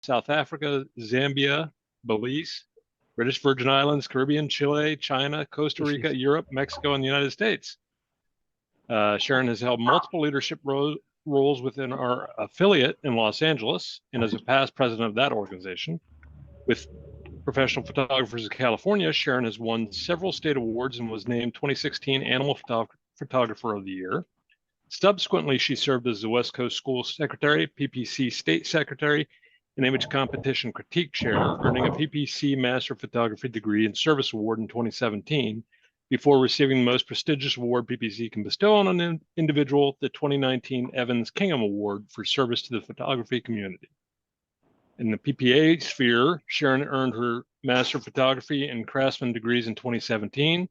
South Africa, Zambia, Belize, British Virgin Islands, Caribbean, Chile, China, Costa Rica, Europe, Mexico, and the United States. Sharon has held multiple leadership roles within our affiliate in Los Angeles and is a past president of that organization. With Professional Photographers of California, Sharon has won several state awards and was named 2016 Animal Photographer of the Year. Subsequently, she served as the West Coast School Secretary, PPC State Secretary, and Image Competition Critique Chair, earning a PPC Master of Photography degree and Service Award in 2017, before receiving the most prestigious award PPC can bestow on an individual, the 2019 Evans Kingham Award for service to the photography community. In the PPA sphere, Sharon earned her Master of Photography and Craftsman degrees in 2017,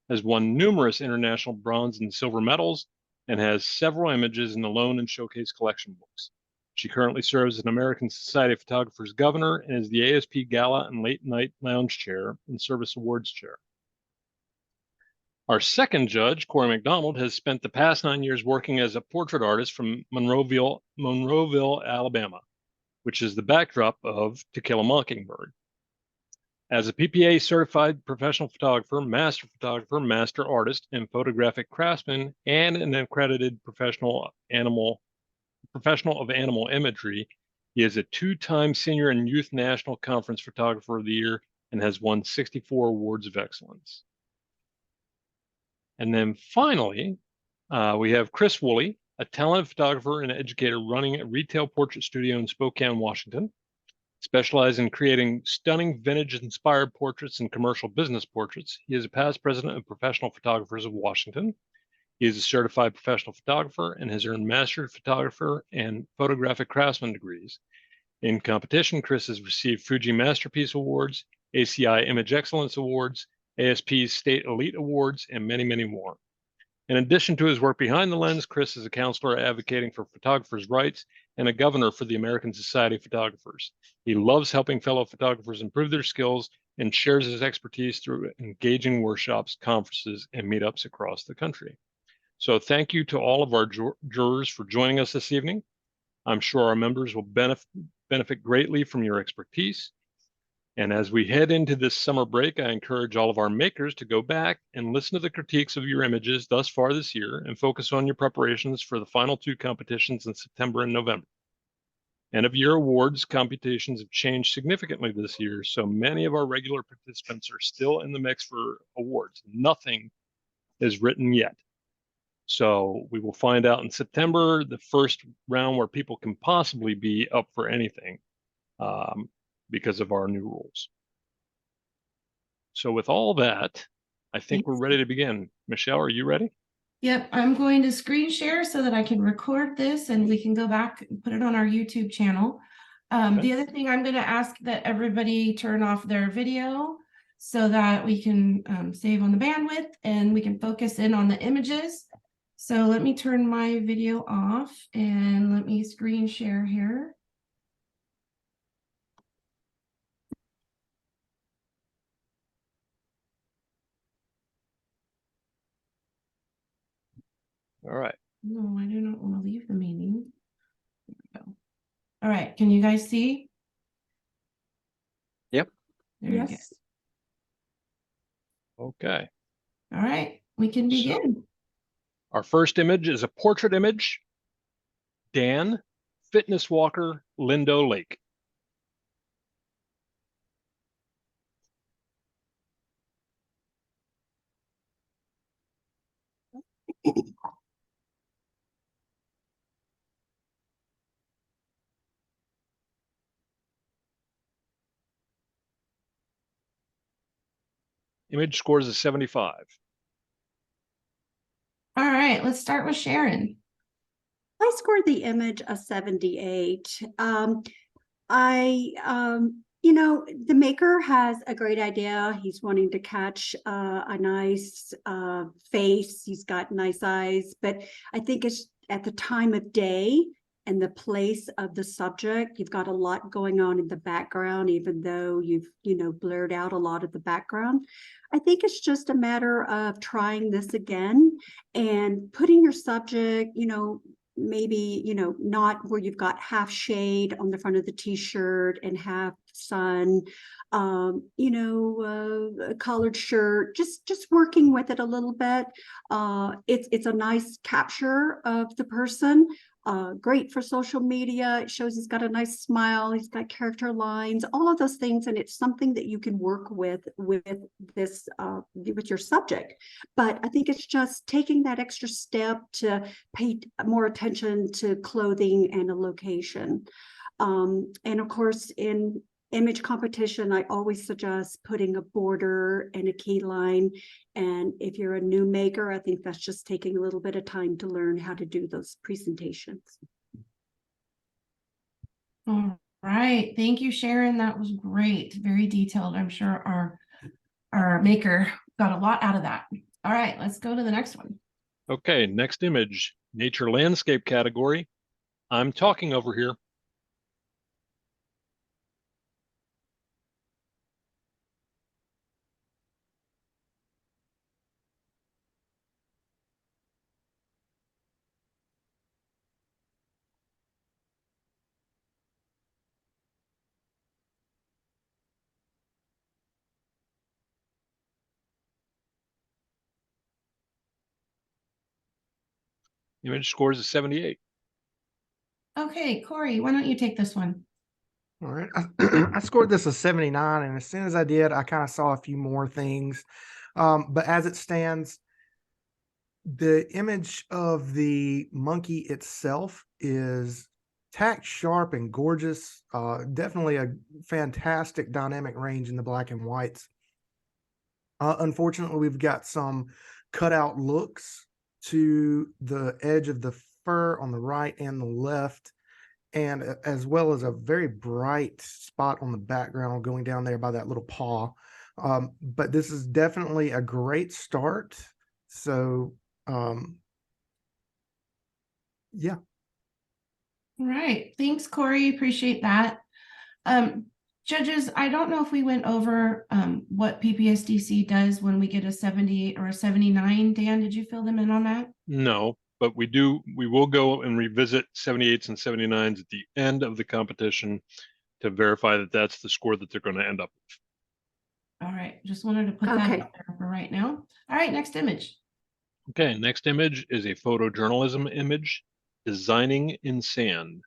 has won numerous international bronze and silver medals, and has several images in the Loan and Showcase collection books. She currently serves as an American Society of Photographers Governor and is the ASP Gala and Late Night Lounge Chair and Service Awards Chair. Our second judge, Corey McDonald, has spent the past 9 years working as a portrait artist from Monroeville, Alabama, which is the backdrop of To Kill a Mockingbird. As a PPA certified professional photographer, master artist, and photographic craftsman, and an accredited professional of animal imagery, he is a two-time Senior and Youth National Conference Photographer of the Year and has won 64 awards of excellence. And then finally, we have Chris Woolley, a talented photographer and educator running a retail portrait studio in Spokane, Washington. Specialized in creating stunning vintage-inspired portraits and commercial business portraits. He is a past president of Professional Photographers of Washington. He is a certified professional photographer and has earned Master Photographer and Photographic Craftsman degrees. In competition, Chris has received Fuji Masterpiece Awards, ACI Image Excellence Awards, ASP's State Elite Awards, and many, many more. In addition to his work behind the lens, Chris is a counselor advocating for photographers' rights and a governor for the American Society of Photographers. He loves helping fellow photographers improve their skills and shares his expertise through engaging workshops, conferences, and meetups across the country. So thank you to all of our jurors for joining us this evening. I'm sure our members will benefit greatly from your expertise. And as we head into this summer break, I encourage all of our makers to go back and listen to the critiques of your images thus far this year and focus on your preparations for the final two competitions in September and November. End of year awards competitions have changed significantly this year, so many of our regular participants are still in the mix for awards. Nothing is written yet. So we will find out in September, the first round where people can possibly be up for anything. Because of our new rules. So with all that, I think we're ready to begin. Michelle, are you ready? Yep, I'm going to screen share so that I can record this and we can go back and put it on our YouTube channel. Okay. The other thing, I'm going to ask that everybody turn off their video so that we can save on the bandwidth and we can focus in on the images. So let me turn my video off and let me screen share here. All right. No, I do not want to leave the meeting. There we go. All right. Can you guys see? Yep. There yes. Okay. All right. We can begin. So, our first image is a portrait image. Dan, fitness walker, Lindo Lake. Image scores a 75. All right, let's start with Sharon. I scored the image a 78. You know, the maker has a great idea. He's wanting to catch a nice face. He's got nice eyes, but I think it's at the time of day and the place of the subject. You've got a lot going on in the background, even though you've, blurred out a lot of the background. I think it's just a matter of trying this again and putting your subject, maybe, not where you've got half shade on the front of the t-shirt and half sun, a collared shirt, just working with it a little bit. It's a nice capture of the person. Great for social media. It shows he's got a nice smile, he's got character lines, all of those things, and it's something that you can work with this with your subject. But I think it's just taking that extra step to pay more attention to clothing and a location. And of course, in image competition, I always suggest putting a border and a key line. And if you're a new maker, I think that's just taking a little bit of time to learn how to do those presentations. All right. Thank you, Sharon. That was great. Very detailed. I'm sure our maker got a lot out of that. All right, let's go to the next one. Okay, next image, nature landscape category. I'm talking over here. Image scores is 78. Okay, Corey, why don't you take this one? All right. I scored this a 79, and as soon as I did, I kind of saw a few more things. But as it stands, the image of the monkey itself is tack sharp and gorgeous. Definitely a fantastic dynamic range in the black and whites. Unfortunately, we've got some cutout looks to the edge of the fur on the right and the left, and as well as a very bright spot on the background going down there by that little paw. But this is definitely a great start. So, yeah. All right. Thanks, Corey. Appreciate that. Judges, I don't know if we went over what PPSDC does when we get a 78 or a 79. Dan, did you fill them in on that? No, but we will go and revisit 78s and 79s at the end of the competition to verify that that's the score that they're going to end up with. All right. Just wanted to put that out there for right now. All right. Next image. Okay, next image is a photojournalism image, designing in sand.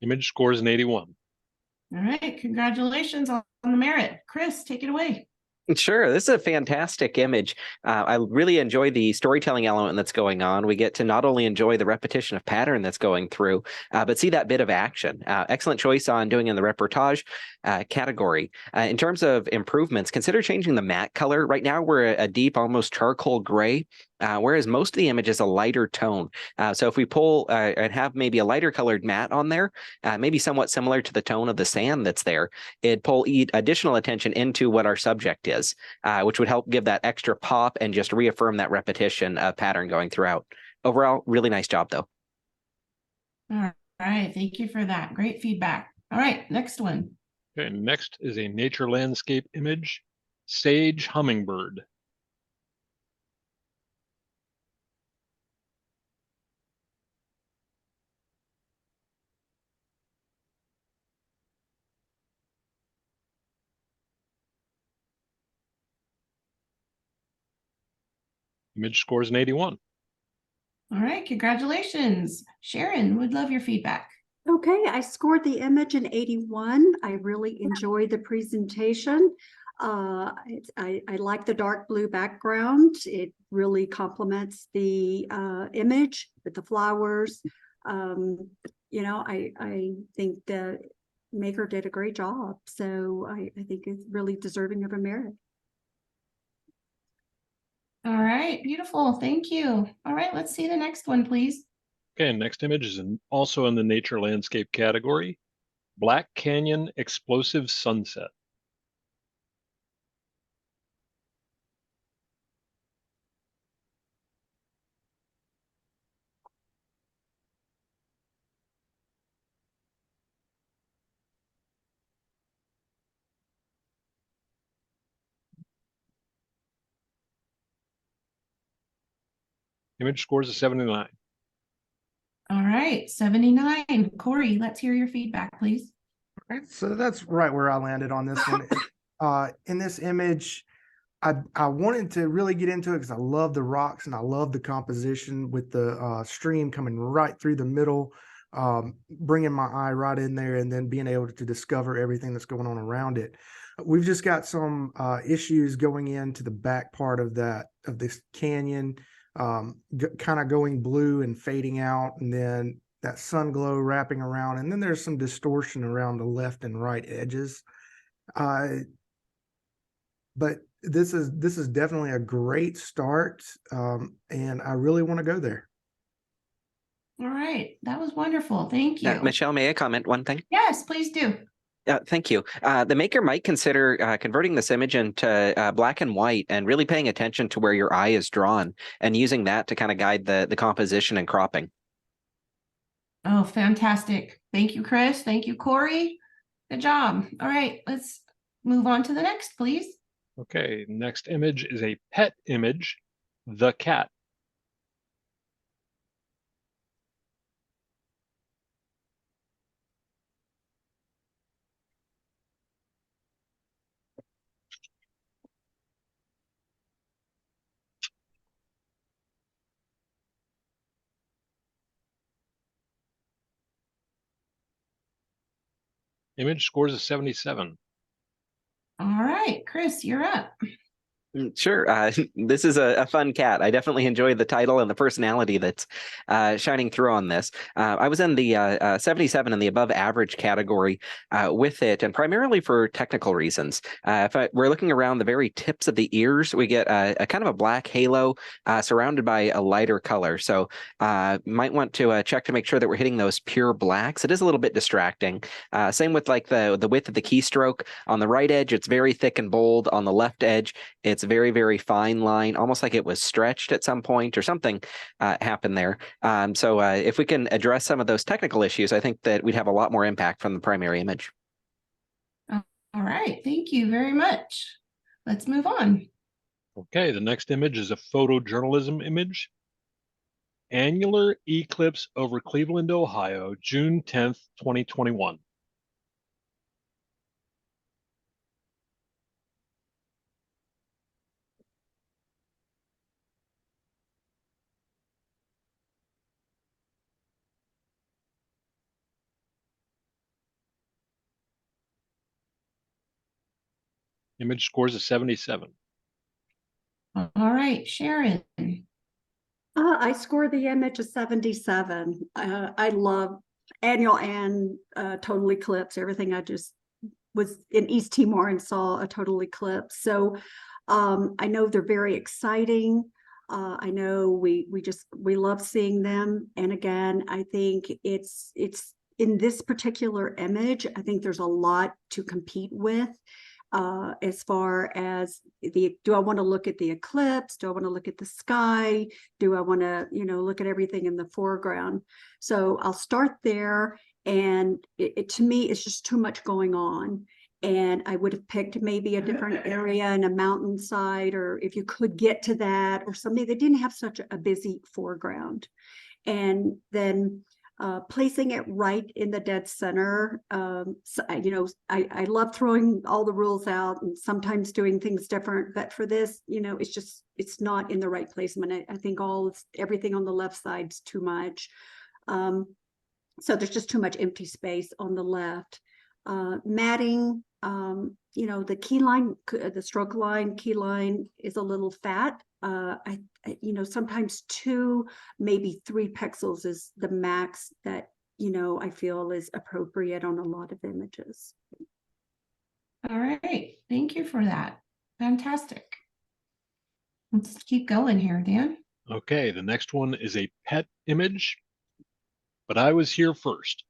Image scores an 81. All right. Congratulations on the merit. Chris, take it away. Sure. This is a fantastic image. I really enjoy the storytelling element that's going on. We get to not only enjoy the repetition of pattern that's going through, but see that bit of action. Excellent choice on doing in the reportage category. In terms of improvements, consider changing the matte color. Right now, we're a deep, almost charcoal gray. Whereas most of the image is a lighter tone. So if we pull and have maybe a lighter colored matte on there, maybe somewhat similar to the tone of the sand that's there, it'd pull additional attention into what our subject is, which would help give that extra pop and just reaffirm that repetition pattern going throughout. Overall, really nice job, though. All right. Thank you for that. Great feedback. All right. Next one. Okay, next is a nature landscape image, sage hummingbird. Image scores an 81. All right. Congratulations. Sharon, would love your feedback. Okay, I scored the image an 81. I really enjoyed the presentation. I like the dark blue background. It really complements the image with the flowers. I think the maker did a great job. So I think it's really deserving of a merit. All right. Beautiful. Thank you. All right. Let's see the next one, please. Okay, next image is also in the nature landscape category, Black Canyon Explosive Sunset. Image scores a 79. All right, 79. Corey, let's hear your feedback, please. Right, so that's right where I landed on this one. In this image, I wanted to really get into it because I love the rocks and I love the composition with the stream coming right through the middle, bringing my eye right in there, and then being able to discover everything that's going on around it. We've just got some issues going into the back part of this canyon, kind of going blue and fading out, and then that sun glow wrapping around, and then there's some distortion around the left and right edges. But this is definitely a great start, and I really want to go there. All right, that was wonderful. Thank you. Michelle, may I comment one thing? Yes, please do. Thank you. The maker might consider converting this image into black and white and really paying attention to where your eye is drawn and using that to kind of guide the composition and cropping. Oh, fantastic. Thank you, Chris. Thank you, Corey. Good job. All right, let's move on to the next, please. Okay, next image is a pet image, the cat. Image scores a 77. All right, Chris, you're up. Sure. This is a fun cat. I definitely enjoy the title and the personality that's shining through on this. I was in the 77 in the above average category with it, and primarily for technical reasons. We're looking around the very tips of the ears, we get a kind of a black halo surrounded by a lighter color. So might want to check to make sure that we're hitting those pure blacks. It is a little bit distracting. Same with like the width of the keystroke. On the right edge, it's very thick and bold. On the left edge, it's very, very fine line, almost like it was stretched at some point or something happened there. So if we can address some of those technical issues, I think that we'd have a lot more impact from the primary image. All right, thank you very much. Let's move on. Okay, the next image is a photojournalism image. Annular eclipse over Cleveland, Ohio, June 10th, 2021. Image scores a 77. All right, Sharon. I scored the image a 77. I love annual and total eclipse, everything. I just was in East Timor and saw a total eclipse. So I know they're very exciting. I know we love seeing them. And again, I think it's in this particular image, I think there's a lot to compete with. As far as do I want to look at the eclipse? Do I want to look at the sky? Do I want to, look at everything in the foreground? So I'll start there. And to me, it's just too much going on. And I would have picked maybe a different area in a mountainside, or if you could get to that, or something that didn't have such a busy foreground. And then placing it right in the dead center. So, I love throwing all the rules out and sometimes doing things different, but for this, it's not in the right placement. I think everything on the left side's too much. So there's just too much empty space on the left. Matting, the key line, the stroke line, key line is a little fat. Sometimes 2, maybe 3 pixels is the max that, I feel is appropriate on a lot of images. All right, thank you for that. Fantastic. Let's keep going here, Dan. Okay, the next one is a pet image, but I was here first.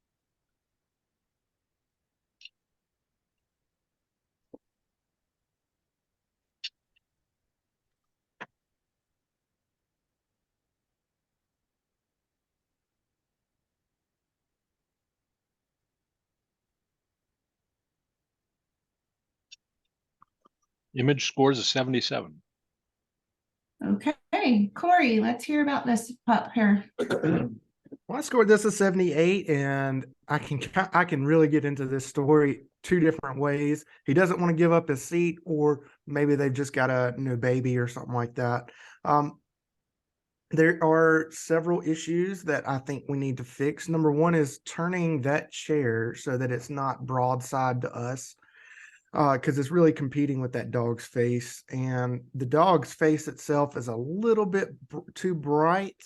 Image scores a 77. Okay, Corey, let's hear about this pup here. Well, I scored this a 78, and I can really get into this story two different ways. He doesn't want to give up his seat, or maybe they've just got a new baby or something like that. There are several issues that I think we need to fix. Number one is turning that chair so that it's not broadside to us, because it's really competing with that dog's face. And the dog's face itself is a little bit too bright.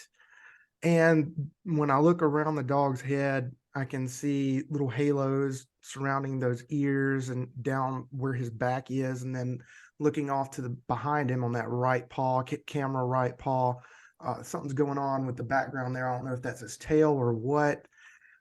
And when I look around the dog's head, I can see little halos surrounding those ears and down where his back is. And then looking off to the behind him on that right paw, camera right paw, something's going on with the background there. I don't know if that's his tail or what.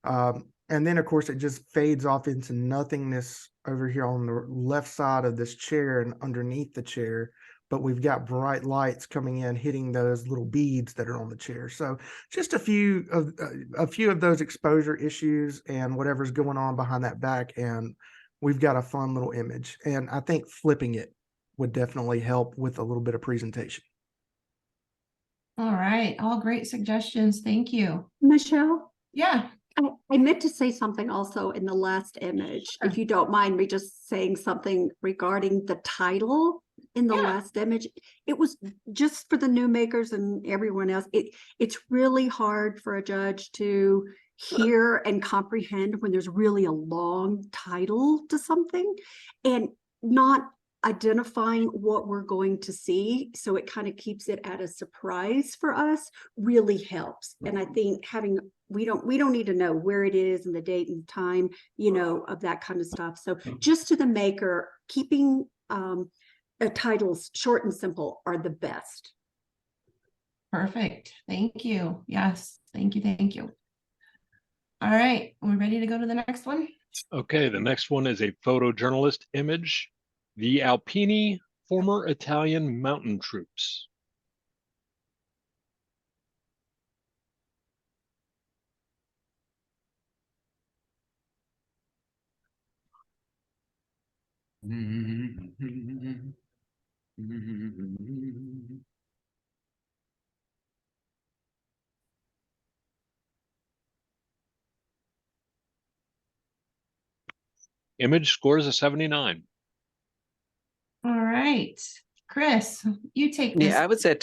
And then, of course, it just fades off into nothingness over here on the left side of this chair and underneath the chair. But we've got bright lights coming in, hitting those little beads that are on the chair. So just a few of those exposure issues and whatever's going on behind that back, and we've got a fun little image. And I think flipping it would definitely help with a little bit of presentation. All right, all great suggestions. Thank you. Michelle, Yeah. I meant to say something also in the last image, if you don't mind me just saying something regarding the title in the last image. It was just for the new makers and everyone else. It's really hard for a judge to hear and comprehend when there's really a long title to something and not identifying what we're going to see, so it kind of keeps it at a surprise for us, really helps. And I think having we don't need to know where it is and the date and time, of that kind of stuff. So just to the maker, keeping titles short and simple are the best. Perfect. Thank you. Yes. Thank you. Thank you. All right. We're ready to go to the next one. Okay, the next one is a photojournalist image. The Alpini, former Italian mountain troops. Image scores a 79. All right. Chris, you take this. Yeah, I was at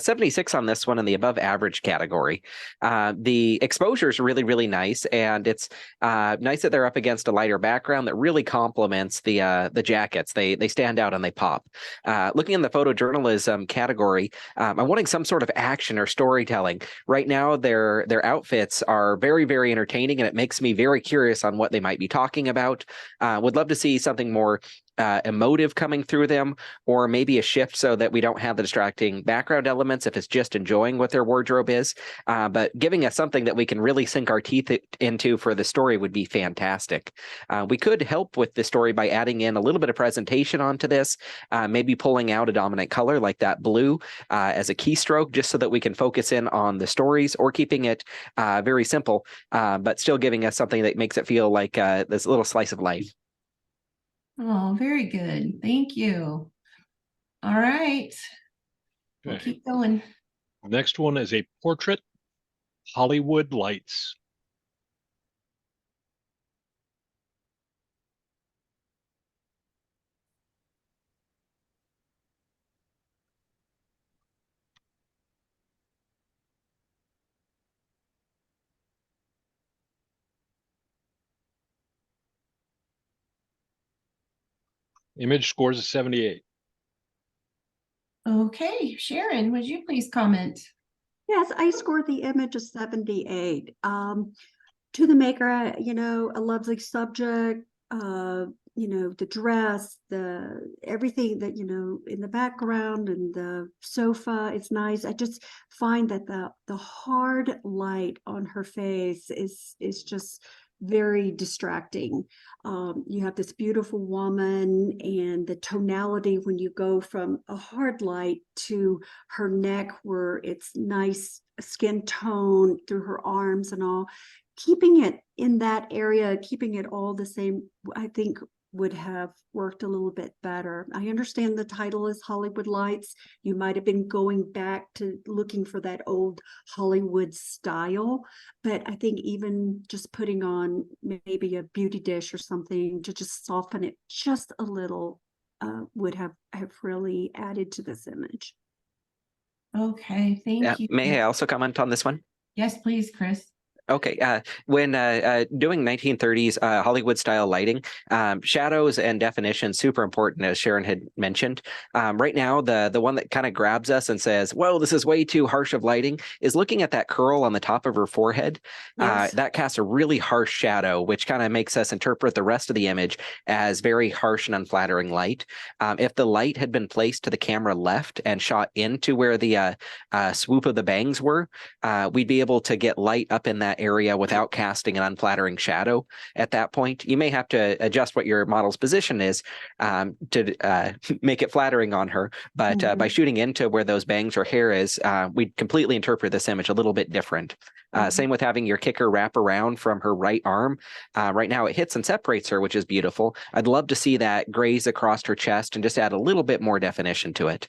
76 on this one in the above average category. The exposure is really, really nice, and it's nice that they're up against a lighter background that really complements the jackets. They stand out and they pop. Looking in the photojournalism category, I'm wanting some sort of action or storytelling. Right now, their outfits are very, very entertaining, and it makes me very curious on what they might be talking about. Would love to see something more emotive coming through them, or maybe a shift so that we don't have the distracting background elements if it's just enjoying what their wardrobe is. But giving us something that we can really sink our teeth into for the story would be fantastic. We could help with the story by adding in a little bit of presentation onto this, maybe pulling out a dominant color like that blue as a keystroke, just so that we can focus in on the stories, or keeping it very simple, but still giving us something that makes it feel like this little slice of life. Oh, very good. Thank you. All right. We'll Okay. keep going. Next one is a portrait, Hollywood Lights. Image scores a 78. Okay, Sharon, would you please comment? Yes, I scored the image a 78. To the maker, a lovely subject, the dress, everything that, in the background and the sofa, it's nice. I just find that the hard light on her face is just very distracting. You have this beautiful woman, and the tonality when you go from a hard light to her neck where it's nice skin tone through her arms and all, keeping it in that area, keeping it all the same, I think would have worked a little bit better. I understand the title is Hollywood Lights. You might have been going back to looking for that old Hollywood style, but I think even just putting on maybe a beauty dish or something to just soften it just a little would have really added to this image. Okay, thank you. May I also comment on this one? Yes, please, Chris. Okay, when doing 1930s Hollywood style lighting, shadows and definition super important, as Sharon had mentioned. Right now, the one that kind of grabs us and says, "Whoa, this is way too harsh of lighting," is looking at that curl on the top of her forehead. Yes. That casts a really harsh shadow, which kind of makes us interpret the rest of the image as very harsh and unflattering light. If the light had been placed to the camera left and shot into where the swoop of the bangs were, we'd be able to get light up in that area without casting an unflattering shadow. At that point, you may have to adjust what your model's position is to make it flattering on her. But by shooting into where those bangs or hair is, we completely interpret this image a little bit different. Same with having your kicker wrap around from her right arm. Right now it hits and separates her, which is beautiful. I'd love to see that graze across her chest and just add a little bit more definition to it.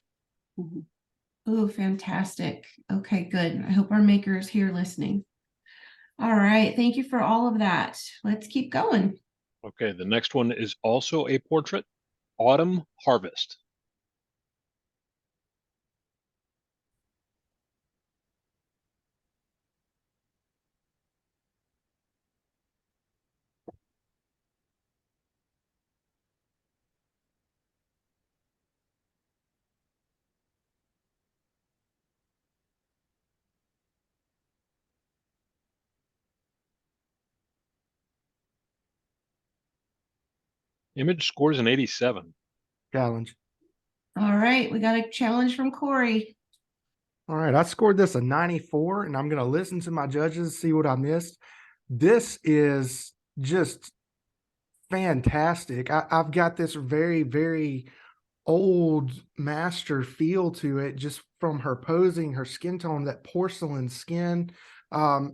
Oh, fantastic. Okay, good. I hope our maker is here listening. All right, thank you for all of that. Let's keep going. Okay, the next one is also a portrait, Autumn Harvest. Image scores an 87. Challenge. All right, we got a challenge from Corey. All right, I scored this a 94, and I'm going to listen to my judges, see what I missed. This is just fantastic. I've got this very, very old master feel to it, just from her posing, her skin tone, that porcelain skin. Yeah,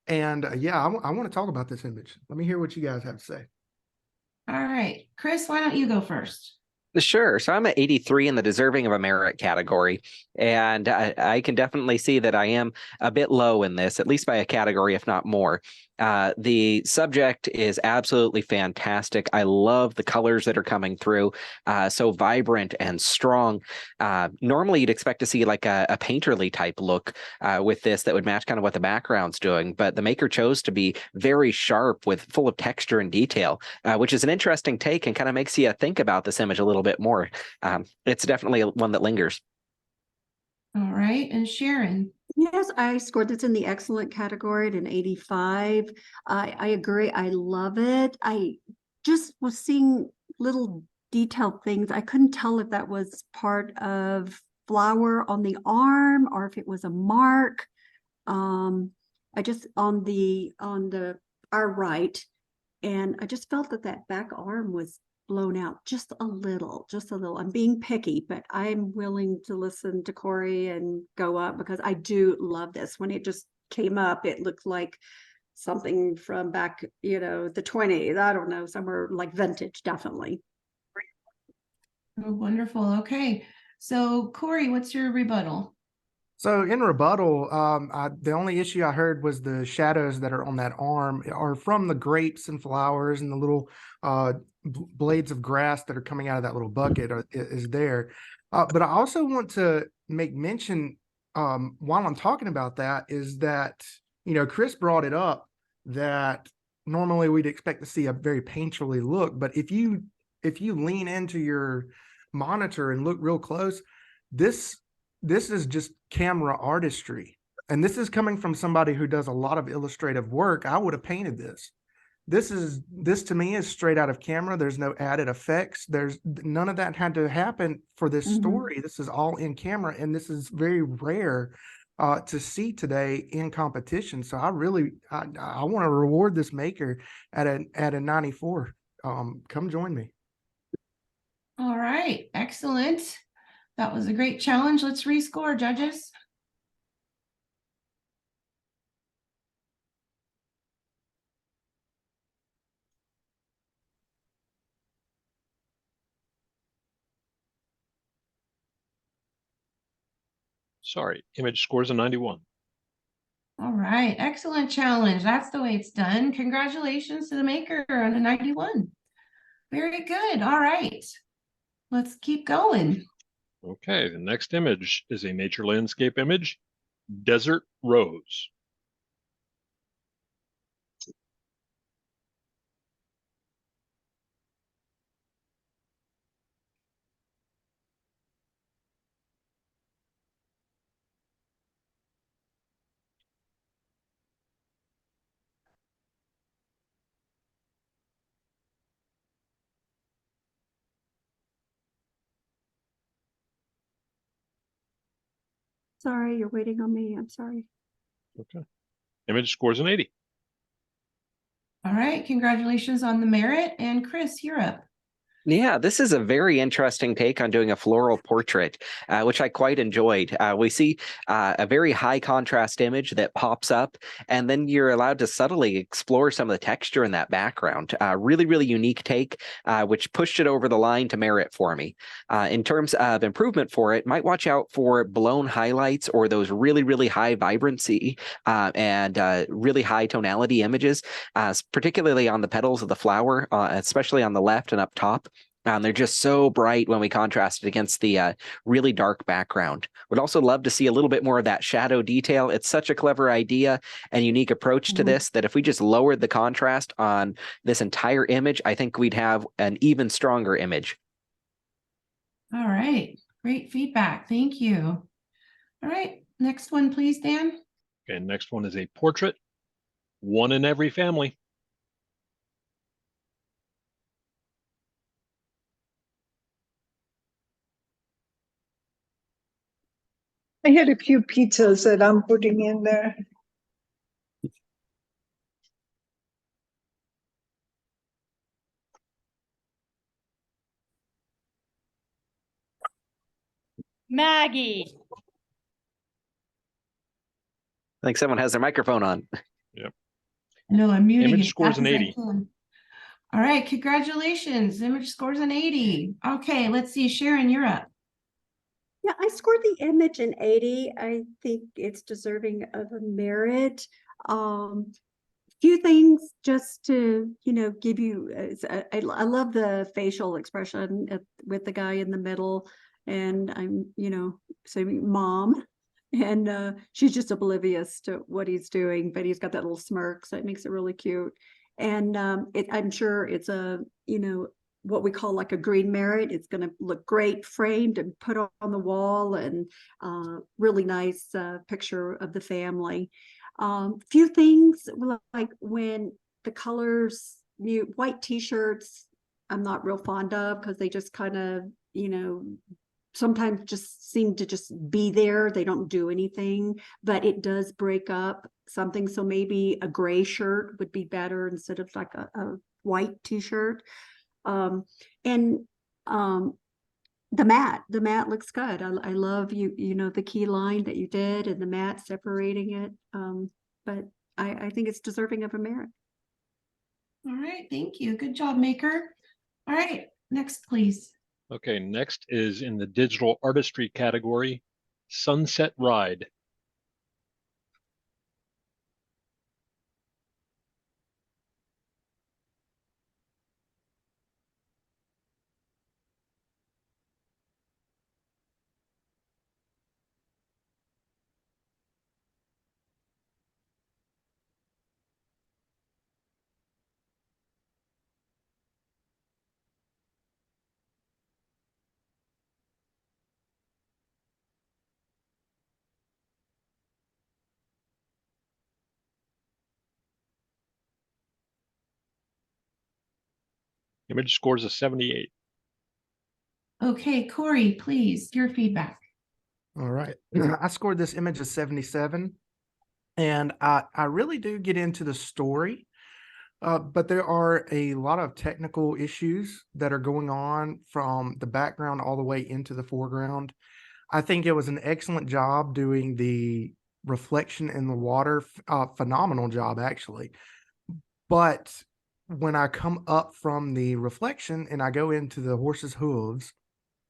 I want to talk about this image. Let me hear what you guys have to say. All right, Chris, why don't you go first? Sure. So I'm at 83 in the deserving of a merit category. And I can definitely see that I am a bit low in this, at least by a category, if not more. The subject is absolutely fantastic. I love the colors that are coming through, so vibrant and strong. Normally, you'd expect to see like a painterly type look with this that would match kind of what the background's doing. But the maker chose to be very sharp with full of texture and detail, which is an interesting take and kind of makes you think about this image a little bit more. It's definitely one that lingers. All right, and Sharon. Yes, I scored this in the excellent category at an 85. I agree. I love it. I just was seeing little detailed things. I couldn't tell if that was part of flower on the arm or if it was a mark. I just on our right, and I just felt that back arm was blown out just a little. I'm being picky, but I'm willing to listen to Corey and go up because I do love this. When it just came up, it looked like something from back, the 20s. I don't know, somewhere like vintage, definitely. Oh, wonderful. Okay. So Corey, what's your rebuttal? So in rebuttal, the only issue I heard was the shadows that are on that arm are from the grapes and flowers, and the little blades of grass that are coming out of that little bucket is there. But I also want to make mention, while I'm talking about that, is that, Chris brought it up that normally we'd expect to see a very painterly look, but if you lean into your monitor and look real close, this is just camera artistry. And this is coming from somebody who does a lot of illustrative work. I would have painted this. This to me is straight out of camera. There's no added effects. There's none of that had to happen for this story. This is all in camera, and this is very rare to see today in competition. So I want to reward this maker at a 94. Come join me. All right, excellent. That was a great challenge. Let's rescore, judges. Sorry, image scores a 91. All right, excellent challenge. That's the way it's done. Congratulations to the maker on a 91. Very good. All right, let's keep going. Okay, the next image is a nature landscape image, Desert Rose. Sorry, you're waiting on me. I'm sorry. Okay. Image scores an 80. All right, congratulations on the merit. And Chris, you're up. Yeah, this is a very interesting take on doing a floral portrait, which I quite enjoyed. We see a very high contrast image that pops up, and then you're allowed to subtly explore some of the texture in that background. Really, really unique take, which pushed it over the line to merit for me. In terms of improvement for it, might watch out for blown highlights or those really, really high vibrancy and really high tonality images, particularly on the petals of the flower, especially on the left and up top. They're just so bright when we contrast it against the really dark background. Would also love to see a little bit more of that shadow detail. It's such a clever idea and unique approach to this that if we just lowered the contrast on this entire image, I think we'd have an even stronger image. All right, great feedback. Thank you. All right, next one, please, Dan. Okay, next one is a portrait, One in Every Family. I had a few pizzas that I'm putting in there. Maggie. I think someone has their microphone on. No, I'm muting Image it scores an fast as I 80. can. All right, congratulations. Image scores an 80. Okay, let's see. Sharon, you're up. Yeah, I scored the image an 80. I think it's deserving of a merit. Few things just to, give you, I love the facial expression with the guy in the middle, and I'm, saying mom, and she's just oblivious to what he's doing, but he's got that little smirk, so it makes it really cute. And I'm sure it's a, what we call like a green merit. It's going to look great framed and put on the wall, and really nice picture of the family. Few things like when the colors, white t-shirts, I'm not real fond of because they just kind of, sometimes just seem to just be there. They don't do anything, but it does break up something. So maybe a gray shirt would be better instead of like a white t-shirt. And the mat looks good. I love the key line that you did and the mat separating it. But I think it's deserving of a merit. All right, thank you. Good job, maker. All right, next, please. Okay, next is in the digital artistry category, Sunset Ride. Image scores a 78. Okay, Corey, please, your feedback. All right. I scored this image a 77. And I really do get into the story, but there are a lot of technical issues that are going on from the background all the way into the foreground. I think it was an excellent job doing the reflection in the water. Phenomenal job, actually. But when I come up from the reflection and I go into the horse's hooves,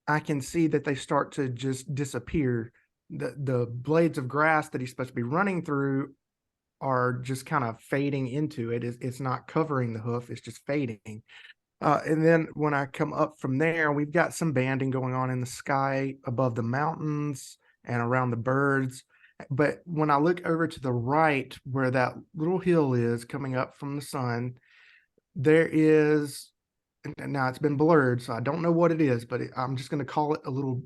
I can see that they start to just disappear the blades of grass that he's supposed to be running through are just kind of fading into it. It's not covering the hoof, it's just fading. And then when I come up from there, we've got some banding going on in the sky above the mountains and around the birds. But when I look over to the right, where that little hill is coming up from the sun, there is, and now it's been blurred, so I don't know what it is, but I'm just going to call it a little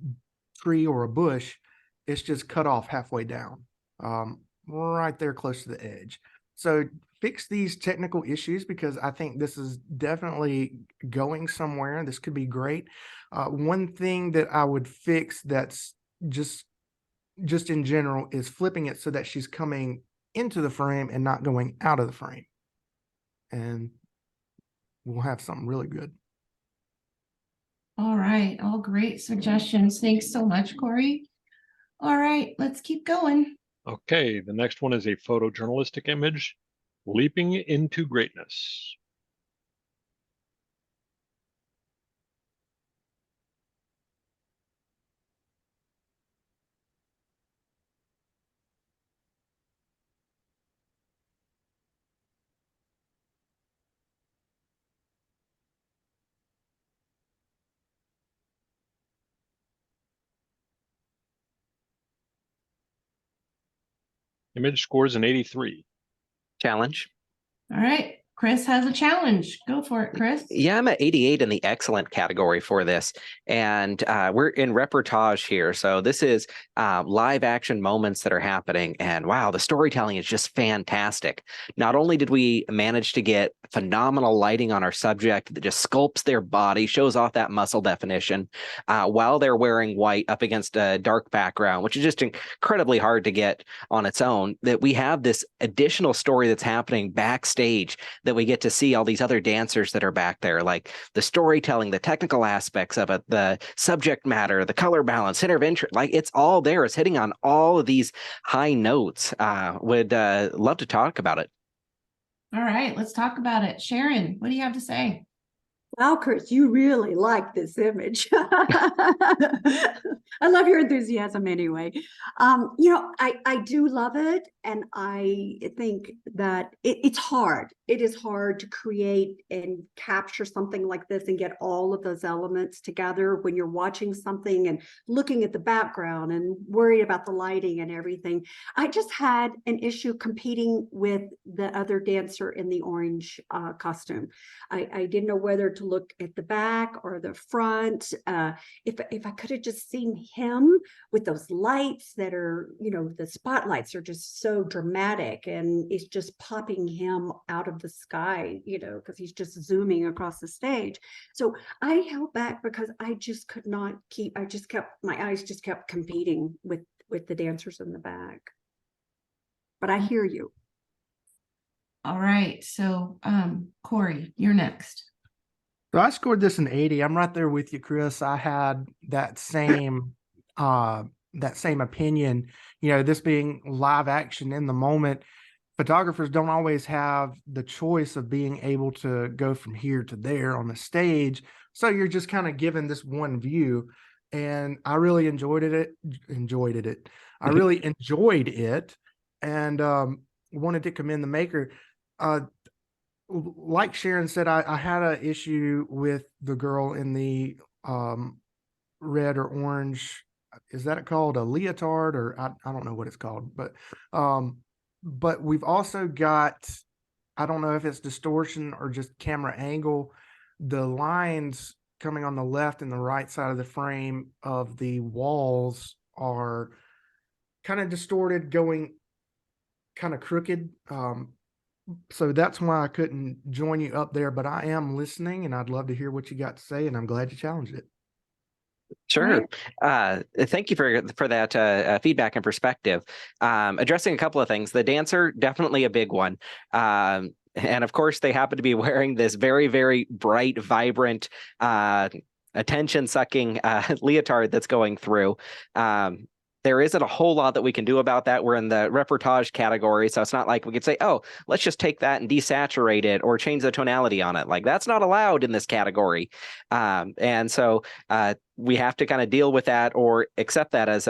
tree or a bush. It's just cut off halfway down, right there close to the edge. So fix these technical issues, because I think this is definitely going somewhere. This could be great. One thing that I would fix that's just in general is flipping it so that she's coming into the frame and not going out of the frame. And we'll have something really good. All right, all great suggestions. Thanks so much, Corey. All right, let's keep going. Okay, the next one is a photojournalistic image, leaping into greatness. Image scores an 83. Challenge. All right, Chris has a challenge. Go for it, Chris. Yeah, I'm at 88 in the excellent category for this. And we're in reportage here. So this is live action moments that are happening. And wow, the storytelling is just fantastic. Not only did we manage to get phenomenal lighting on our subject that just sculpts their body, shows off that muscle definition, while they're wearing white up against a dark background, which is just incredibly hard to get on its own, that we have this additional story that's happening backstage, that we get to see all these other dancers that are back there, like the storytelling, the technical aspects of it, the subject matter, the color balance, intervention, like it's all there. It's hitting on all of these high notes. Would love to talk about it. All right, let's talk about it. Sharon, what do you have to say? Wow, Chris, you really like this image. I love your enthusiasm anyway. I do love it. And I think that it's hard. It is hard to create and capture something like this and get all of those elements together when you're watching something and looking at the background and worried about the lighting and everything. I just had an issue competing with the other dancer in the orange costume. I didn't know whether to look at the back or the front. If I could have just seen him with those lights that are, the spotlights are just so dramatic, and it's just popping him out of the sky, because he's just zooming across the stage. So I held back because I just could not my eyes just kept competing with the dancers in the back. But I hear you. All right, so Corey, you're next. So I scored this an 80. I'm right there with you, Chris. I had that same opinion. This being live action in the moment, photographers don't always have the choice of being able to go from here to there on the stage. So you're just kind of given this one view. And I really enjoyed it. I really enjoyed it, and wanted to commend the maker. Like Sharon said, I had an issue with the girl in the red or orange. Is that called a leotard, or I don't know what it's called, but we've also got, I don't know if it's distortion or just camera angle, the lines coming on the left and the right side of the frame of the walls are kind of distorted, going kind of crooked. So that's why I couldn't join you up there, but I am listening and I'd love to hear what you got to say, and I'm glad you challenged it. Sure. Thank you for that feedback and perspective. Addressing a couple of things. The dancer, definitely a big one. And of course, they happen to be wearing this very, very bright, vibrant, attention-sucking leotard that's going through. There isn't a whole lot that we can do about that. We're in the reportage category, so it's not like we could say, oh, let's just take that and desaturate it or change the tonality on it. Like, that's not allowed in this category. And so we have to kind of deal with that or accept that as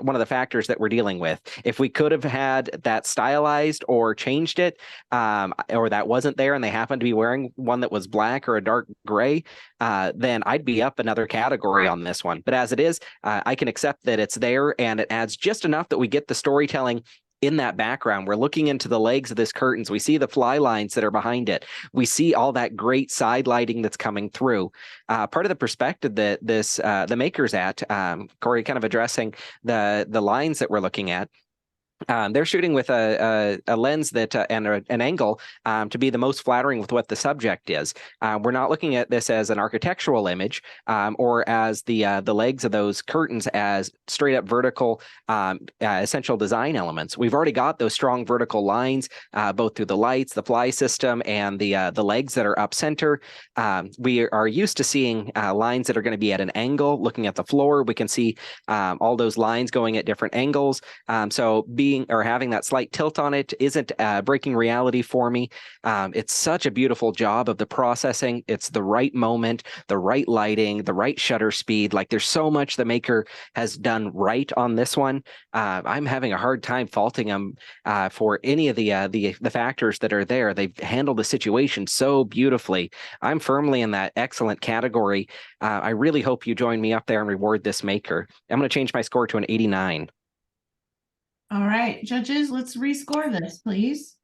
one of the factors that we're dealing with. If we could have had that stylized or changed it, or that wasn't there and they happened to be wearing one that was black or a dark gray, then I'd be up another category on this one. But as it is, I can accept that it's there and it adds just enough that we get the storytelling in that background. We're looking into the legs of this curtains. We see the fly lines that are behind it. We see all that great side lighting that's coming through. Part of the perspective that this the maker's at, Corey, kind of addressing the lines that we're looking at. They're shooting with a lens that and an angle to be the most flattering with what the subject is. We're not looking at this as an architectural image or as the legs of those curtains as straight up vertical essential design elements. We've already got those strong vertical lines both through the lights, the fly system, and the legs that are up center. We are used to seeing lines that are going to be at an angle. Looking at the floor, we can see all those lines going at different angles. So having that slight tilt on it isn't breaking reality for me. It's such a beautiful job of the processing. It's the right moment, the right lighting, the right shutter speed. Like there's so much the maker has done right on this one. I'm having a hard time faulting them for any of the factors that are there. They've handled the situation so beautifully. I'm firmly in that excellent category. I really hope you join me up there and reward this maker. I'm going to change my score to an 89. All right, judges, let's rescore this, please.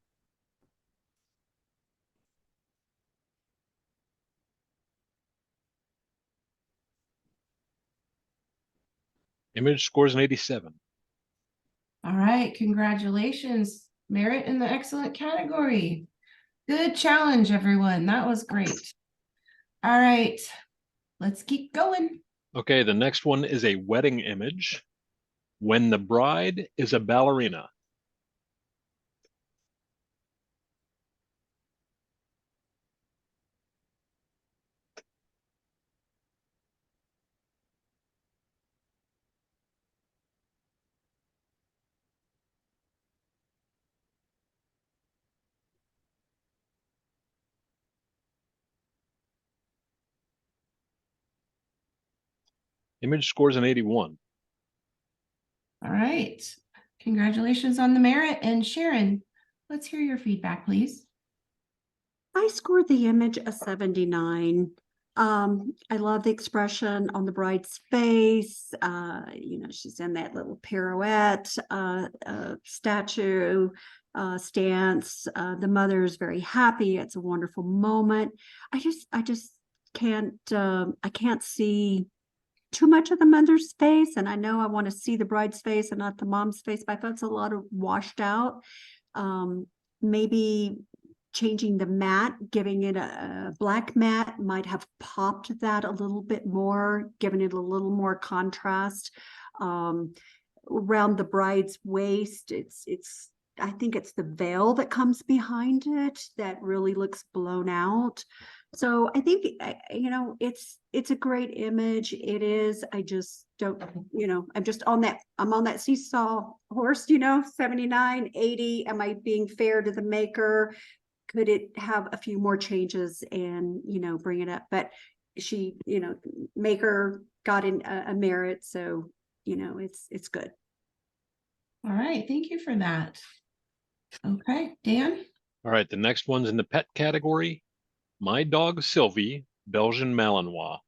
Image scores an 87. All right, congratulations. Merit in the excellent category. Good challenge, everyone. That was great. All right, let's keep going. Okay, the next one is a wedding image. When the bride is a ballerina. Image scores an 81. All right, congratulations on the merit. And Sharon, let's hear your feedback, please. I scored the image a 79. I love the expression on the bride's face. She's in that little pirouette statue stance. The mother is very happy. It's a wonderful moment. I just can't I can't see too much of the mother's face, and I know I want to see the bride's face and not the mom's face, but I thought it's a lot of washed out. Maybe changing the mat, giving it a black mat might have popped that a little bit more, giving it a little more contrast. Around the bride's waist, I think it's the veil that comes behind it that really looks blown out. So I think, it's a great image. It is. I just don't, I'm on that seesaw horse, 79, 80. Am I being fair to the maker? Could it have a few more changes and, bring it up? But she, maker got in a merit. So, it's good. All right, thank you for that. Okay, Dan? All right, the next one's in the pet category. My dog Sylvie, Belgian Malinois.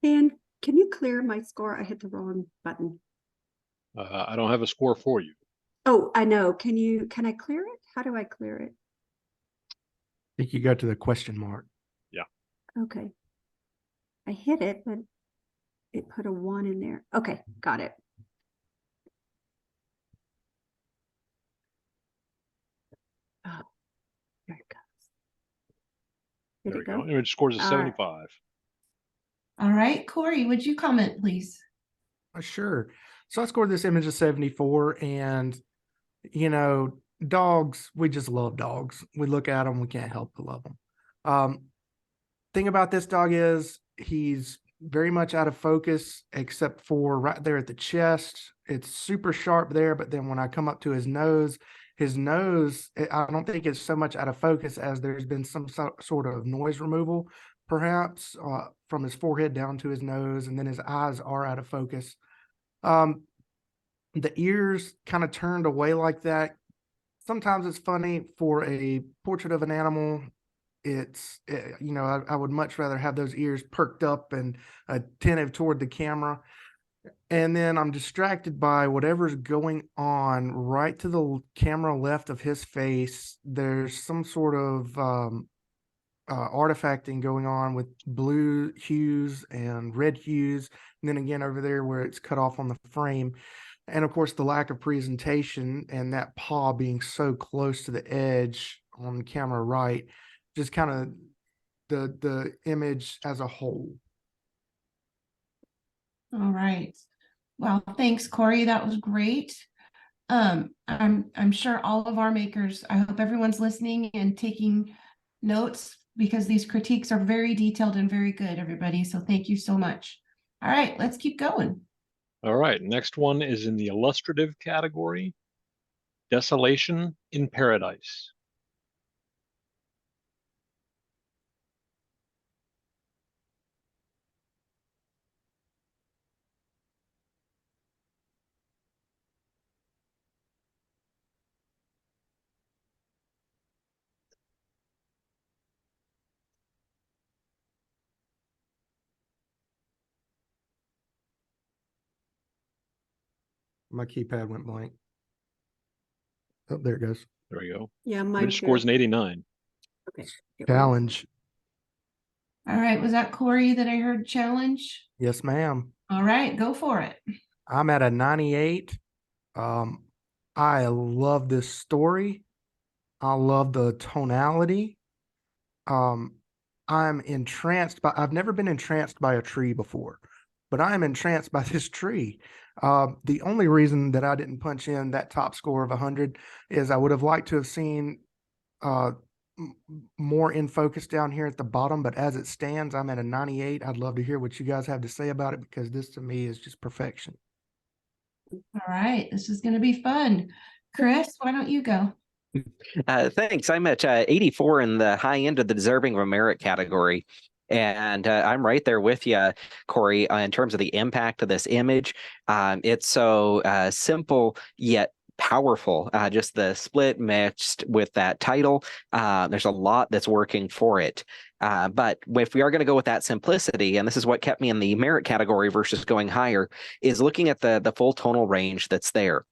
Dan, can you clear my score? I hit the wrong button. I don't have a score for you. Oh, I know. Can I clear it? How do I clear it? I think you go to the question mark. Yeah. Okay. I hit it, but it put a 1 in there. Okay, got it. Oh, there it goes. Did There it we go? go. Image scores a All right. 75. All right, Corey, would you comment, please? Sure. So I scored this image of 74, and dogs, we just love dogs. We look at them, we can't help but love them. Thing about this dog is he's very much out of focus, except for right there at the chest. It's super sharp there, but then when I come up to his nose, I don't think it's so much out of focus as there's been some sort of noise removal, perhaps from his forehead down to his nose, and then his eyes are out of focus. The ears kind of turned away like that. Sometimes it's funny for a portrait of an animal. I would much rather have those ears perked up and attentive toward the camera. And then I'm distracted by whatever's going on right to the camera left of his face. There's some sort of artifacting going on with blue hues and red hues. And then again, over there where it's cut off on the frame. And of course, the lack of presentation and that paw being so close to the edge on camera right, just kind of the image as a whole. All right. Well, thanks, Corey. That was great. I'm sure all of our makers, I hope everyone's listening and taking notes, because these critiques are very detailed and very good, everybody. So thank you so much. All right, let's keep going. All right, next one is in the illustrative category, Desolation in Paradise. My keypad went blank. Oh, there it goes. There we go. Yeah, mine Image too. scores an 89. Okay. Challenge. All right, was that Corey that I heard challenge? Yes, ma'am. All right, go for it. I'm at a 98. I love this story. I love the tonality. I'm entranced by, I've never been entranced by a tree before, but I am entranced by this tree. The only reason that I didn't punch in that top score of 100 is I would have liked to have seen more in focus down here at the bottom, but as it stands, I'm at a 98. I'd love to hear what you guys have to say about it, because this to me is just perfection. All right, this is going to be fun. Chris, why don't you go? Thanks. I'm at 84 in the high end of the deserving of a merit category. And I'm right there with you, Corey, in terms of the impact of this image. It's so simple yet powerful. Just the split mixed with that title. There's a lot that's working for it. But if we are going to go with that simplicity, and this is what kept me in the merit category versus going higher, is looking at the full tonal range that's there.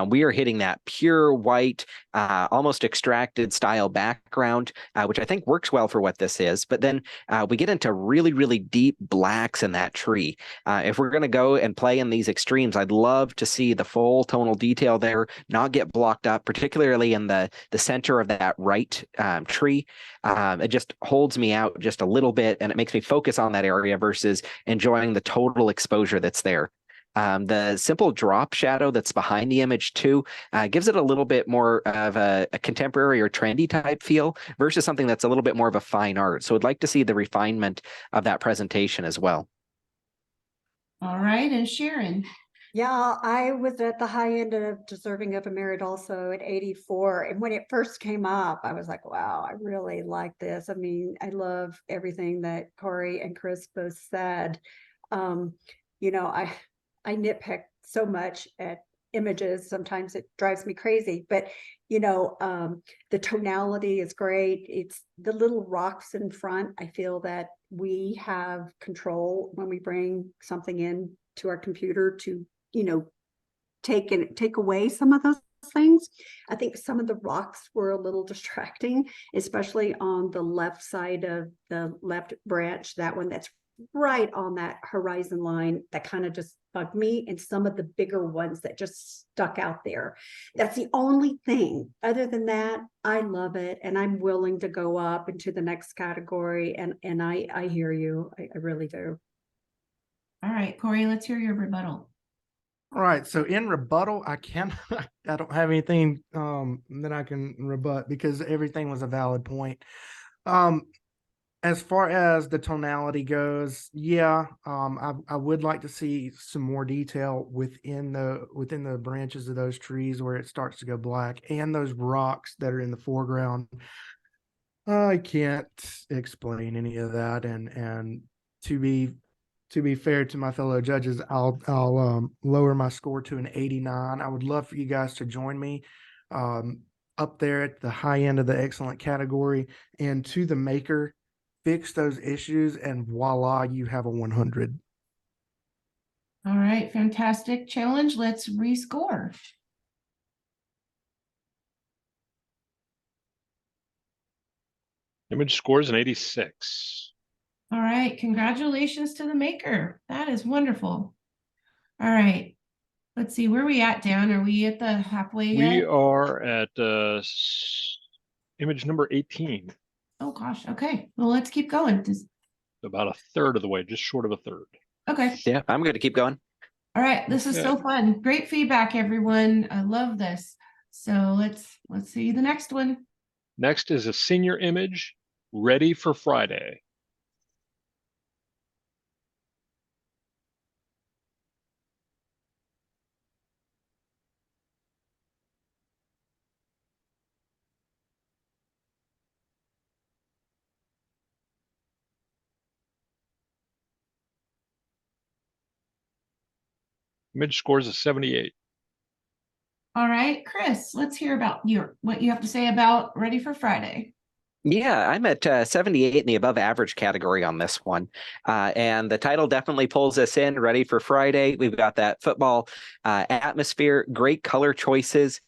We are hitting that pure white, almost extracted style background, which I think works well for what this is. But then we get into really, really deep blacks in that tree. If we're going to go and play in these extremes, I'd love to see the full tonal detail there not get blocked up, particularly in the center of that right tree. It just holds me out just a little bit, and it makes me focus on that area versus enjoying the total exposure that's there. The simple drop shadow that's behind the image too gives it a little bit more of a contemporary or trendy type feel versus something that's a little bit more of a fine art. So I'd like to see the refinement of that presentation as well. All right, and Sharon. Yeah, I was at the high end of deserving of a merit also at 84. And when it first came up, I was like, wow, I really like this. I mean, I love everything that Corey and Chris both said. I nitpick so much at images. Sometimes it drives me crazy, but the tonality is great. It's the little rocks in front. I feel that we have control when we bring something in to our computer to, take away some of those things. I think some of the rocks were a little distracting, especially on the left side of the left branch, that one that's right on that horizon line, that kind of just bugged me, and some of the bigger ones that just stuck out there. That's the only thing. Other than that, I love it, and I'm willing to go up into the next category, and I hear you. I really do. All right, Corey, let's hear your rebuttal. All right. So in rebuttal, I don't have anything that I can rebut because everything was a valid point. As far as the tonality goes, yeah, I would like to see some more detail within the branches of those trees where it starts to go black, and those rocks that are in the foreground. I can't explain any of that, and to be fair to my fellow judges, I'll lower my score to an 89. I would love for you guys to join me up there at the high end of the excellent category, and to the maker, fix those issues, and voila, you have a 100. All right, fantastic challenge. Let's rescore. Image scores an 86. All right, congratulations to the maker. That is wonderful. All right, let's see, where are we at, Dan? Are we at the halfway We yet? are at image number 18. Oh gosh, okay. Well, let's keep going. About a third of the way, just short of a third. Okay. Yeah, I'm going to keep going. All right, this is so fun. Great feedback, everyone. I love this. So let's see the next one. Next is a senior image, ready for Friday. Image scores a 78. All right, Chris, let's hear about what you have to say about Ready for Friday. Yeah, I'm at 78 in the above average category on this one. And the title definitely pulls us in, ready for Friday. We've got that football atmosphere, great color choices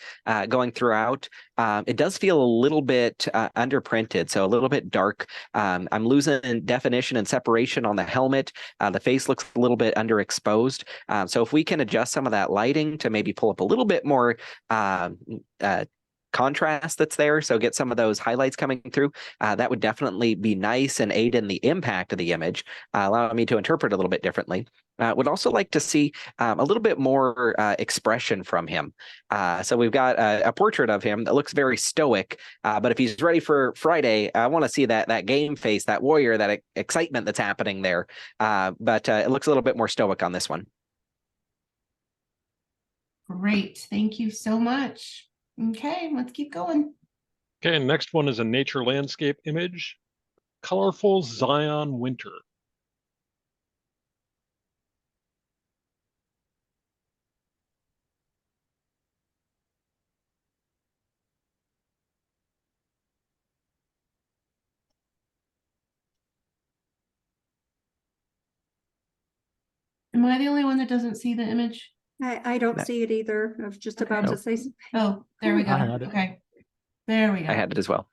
going throughout. It does feel a little bit underprinted, so a little bit dark. I'm losing definition and separation on the helmet. The face looks a little bit underexposed. So if we can adjust some of that lighting to maybe pull up a little bit more contrast that's there, so get some of those highlights coming through, that would definitely be nice and aid in the impact of the image, allowing me to interpret a little bit differently. Would also like to see a little bit more expression from him. So we've got a portrait of him that looks very stoic, but if he's ready for Friday, I want to see that game face, that warrior, that excitement that's happening there. But it looks a little bit more stoic on this one. Great, thank you so much. Okay, let's keep going. Okay, next one is a nature landscape image, colorful Zion winter. Am I the only one that doesn't see the image? I don't No. see it either. I was just Okay. about to say something. Oh, there we go. I had it. Okay, there we go. I had it as well.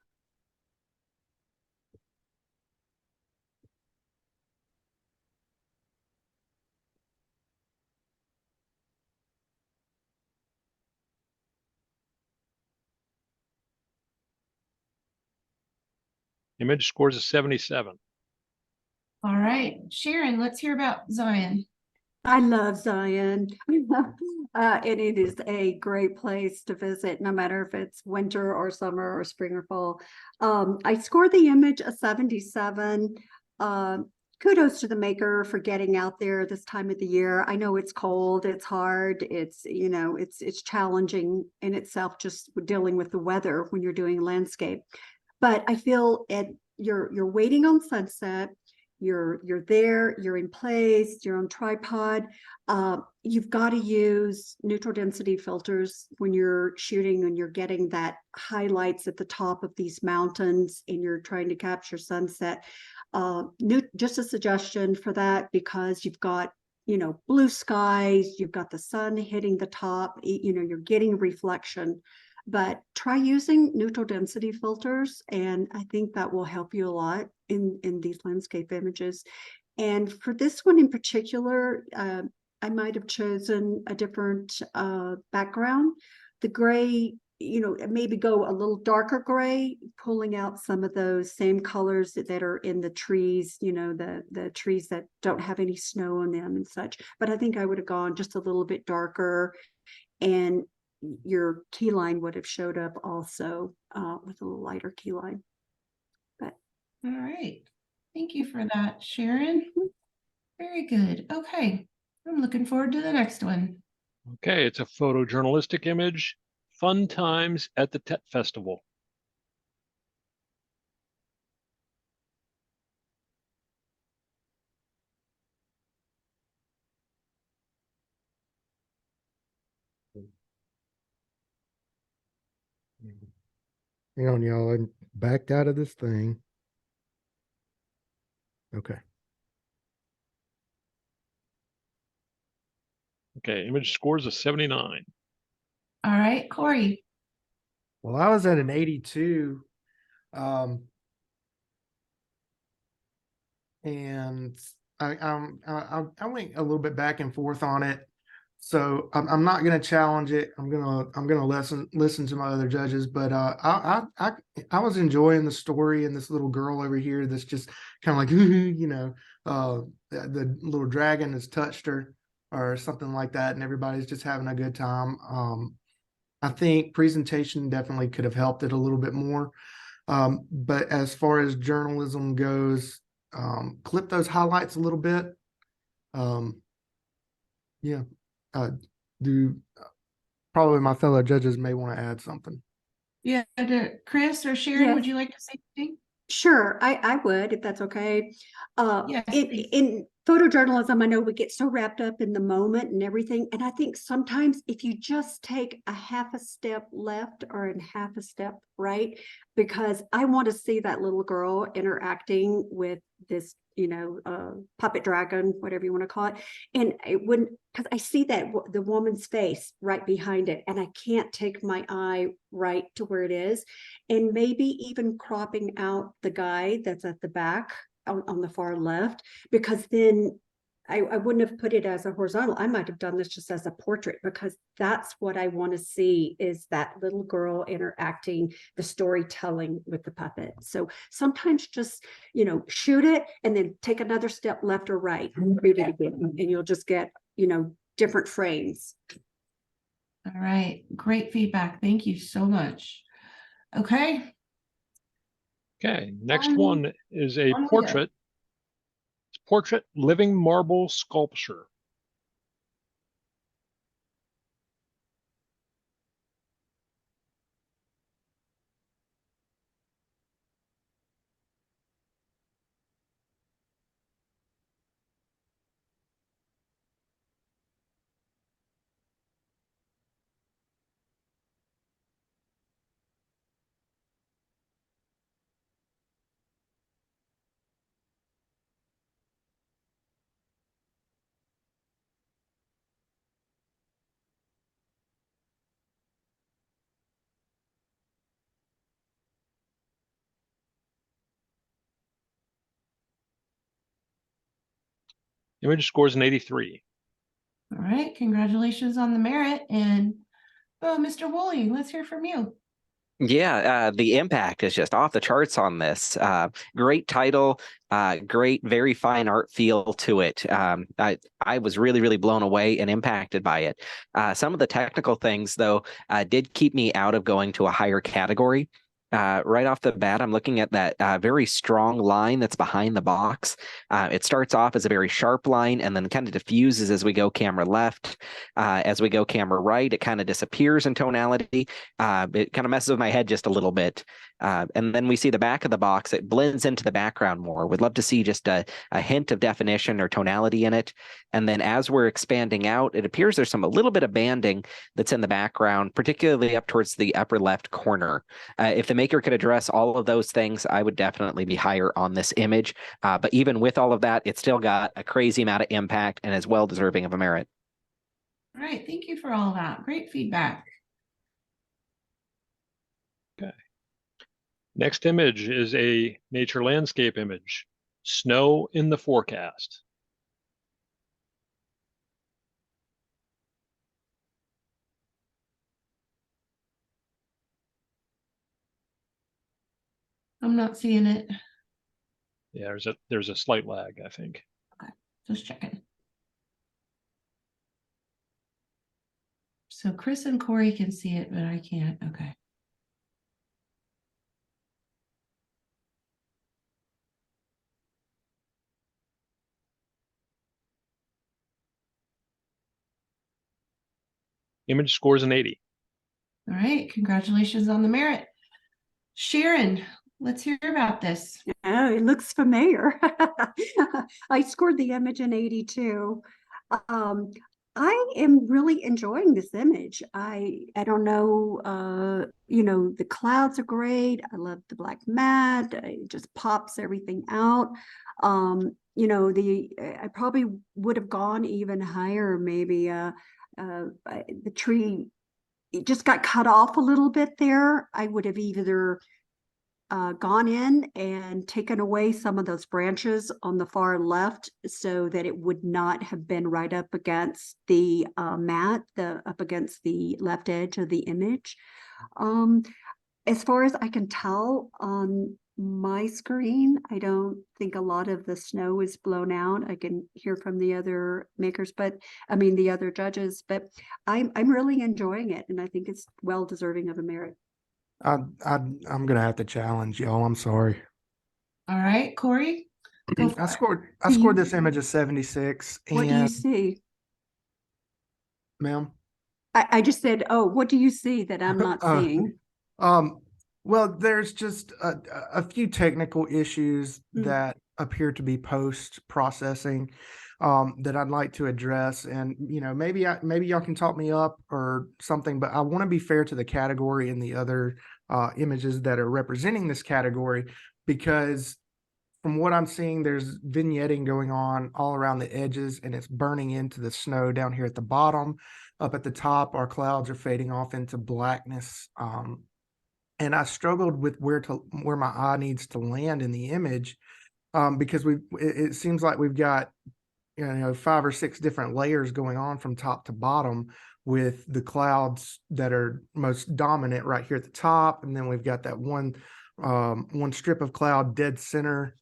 Image scores a 77. All right, Sharon, let's hear about Zion. I love Zion. And it is a great place to visit, no matter if it's winter or summer or spring or fall. I scored the image a 77. Kudos to the maker for getting out there this time of the year. I know it's cold, it's hard, it's challenging in itself, just dealing with the weather when you're doing landscape. But I feel you're waiting on sunset. You're there, you're in place, you're on tripod. You've got to use neutral density filters when you're shooting and you're getting that highlights at the top of these mountains and you're trying to capture sunset. Just a suggestion for that, because you've got, blue skies, you've got the sun hitting the top, you're getting reflection. But try using neutral density filters, and I think that will help you a lot in these landscape images. And for this one in particular, I might have chosen a different background. The gray maybe go a little darker gray, pulling out some of those same colors that are in the trees, the trees that don't have any snow on them and such. But I think I would have gone just a little bit darker, and your key line would have showed up also with a little lighter key line. But All right. Thank you for that, Sharon. Very good. Okay. I'm looking forward to the next one. Okay, it's a photojournalistic image. Fun times at the Tet Festival. Hang on, y'all. I backed out of this thing. Okay. Okay, image scores a 79. All right, Corey. Well, I was at an 82. And I went a little bit back and forth on it. So I'm not going to challenge it. I'm gonna listen to my other judges. But I was enjoying the story and this little girl over here that's just kind of like the little dragon has touched her or something like that, and everybody's just having a good time. I think presentation definitely could have helped it a little bit more. But as far as journalism goes, clip those highlights a little bit. Yeah. Do probably my fellow judges may want to add something. Yeah, Chris or Sharon, Yes. would you like to say anything? sure, I would, if that's okay. Yes, In, please. in photojournalism, I know we get so wrapped up in the moment and everything. And I think sometimes if you just take a half a step left or a half a step right, because I want to see that little girl interacting with this, puppet dragon, whatever you want to call it. And it wouldn't, because I see that the woman's face right behind it, and I can't take my eye right to where it is. And maybe even cropping out the guy that's at the back on the far left, because then I wouldn't have put it as a horizontal. I might have done this just as a portrait, because that's what I want to see, is that little girl interacting, the storytelling with the puppet. So sometimes just, shoot it and then take another step left or right, shoot it again, and you'll just get, different frames. All right, great feedback. Thank you so much. Okay. Okay, next On- one is a on we go. portrait. It's portrait living marble sculpture. Image scores an 83. All right, congratulations on the merit. And Mr. Woolley, let's hear from you. Yeah, the impact is just off the charts on this. Great title, great, very fine art feel to it. I was really, really blown away and impacted by it. Some of the technical things, though, did keep me out of going to a higher category. Right off the bat, I'm looking at that very strong line that's behind the box. It starts off as a very sharp line and then kind of diffuses as we go camera left. As we go camera right, it kind of disappears in tonality. It kind of messes with my head just a little bit. And then we see the back of the box. It blends into the background more. Would love to see just a hint of definition or tonality in it. And then as we're expanding out, it appears there's a little bit of banding that's in the background, particularly up towards the upper left corner. If the maker could address all of those things, I would definitely be higher on this image. But even with all of that, it's still got a crazy amount of impact and is well deserving of a merit. All right, thank you for all that. Great feedback. Okay. Next image is a nature landscape image. Snow in the forecast. I'm not seeing it. Yeah, there's a slight lag, I think. Just checking. So Chris and Corey can see it, but I can't. Okay. Image scores an 80. All right. Congratulations on the merit. Sharon, let's hear about this. Oh, it looks familiar. I scored the image in 82. I am really enjoying this image. I don't know, the clouds are great. I love the black mat. It just pops everything out. I probably would have gone even higher, maybe the tree, it just got cut off a little bit there. I would have either gone in and taken away some of those branches on the far left so that it would not have been right up against the mat, up against the left edge of the image. As far as I can tell on my screen, I don't think a lot of the snow is blown out. I can hear from the other makers, the other judges, but I'm really enjoying it, and I think it's well deserving of a merit. I'm gonna have to challenge y'all. I'm sorry. All right, Corey, go for I it. scored this image a 76. What do you And see? ma'am. I just said, oh, what do you see that I'm not seeing? Well, there's just a few technical issues that appear to be post-processing that I'd like to address. And, maybe y'all can talk me up or something, but I want to be fair to the category and the other images that are representing this category, because from what I'm seeing, there's vignetting going on all around the edges, and it's burning into the snow down here at the bottom. Up at the top, our clouds are fading off into blackness. And I struggled with where my eye needs to land in the image, because it seems like we've got 5 or 6 different layers going on from top to bottom, with the clouds that are most dominant right here at the top, and then we've got that one strip of cloud dead center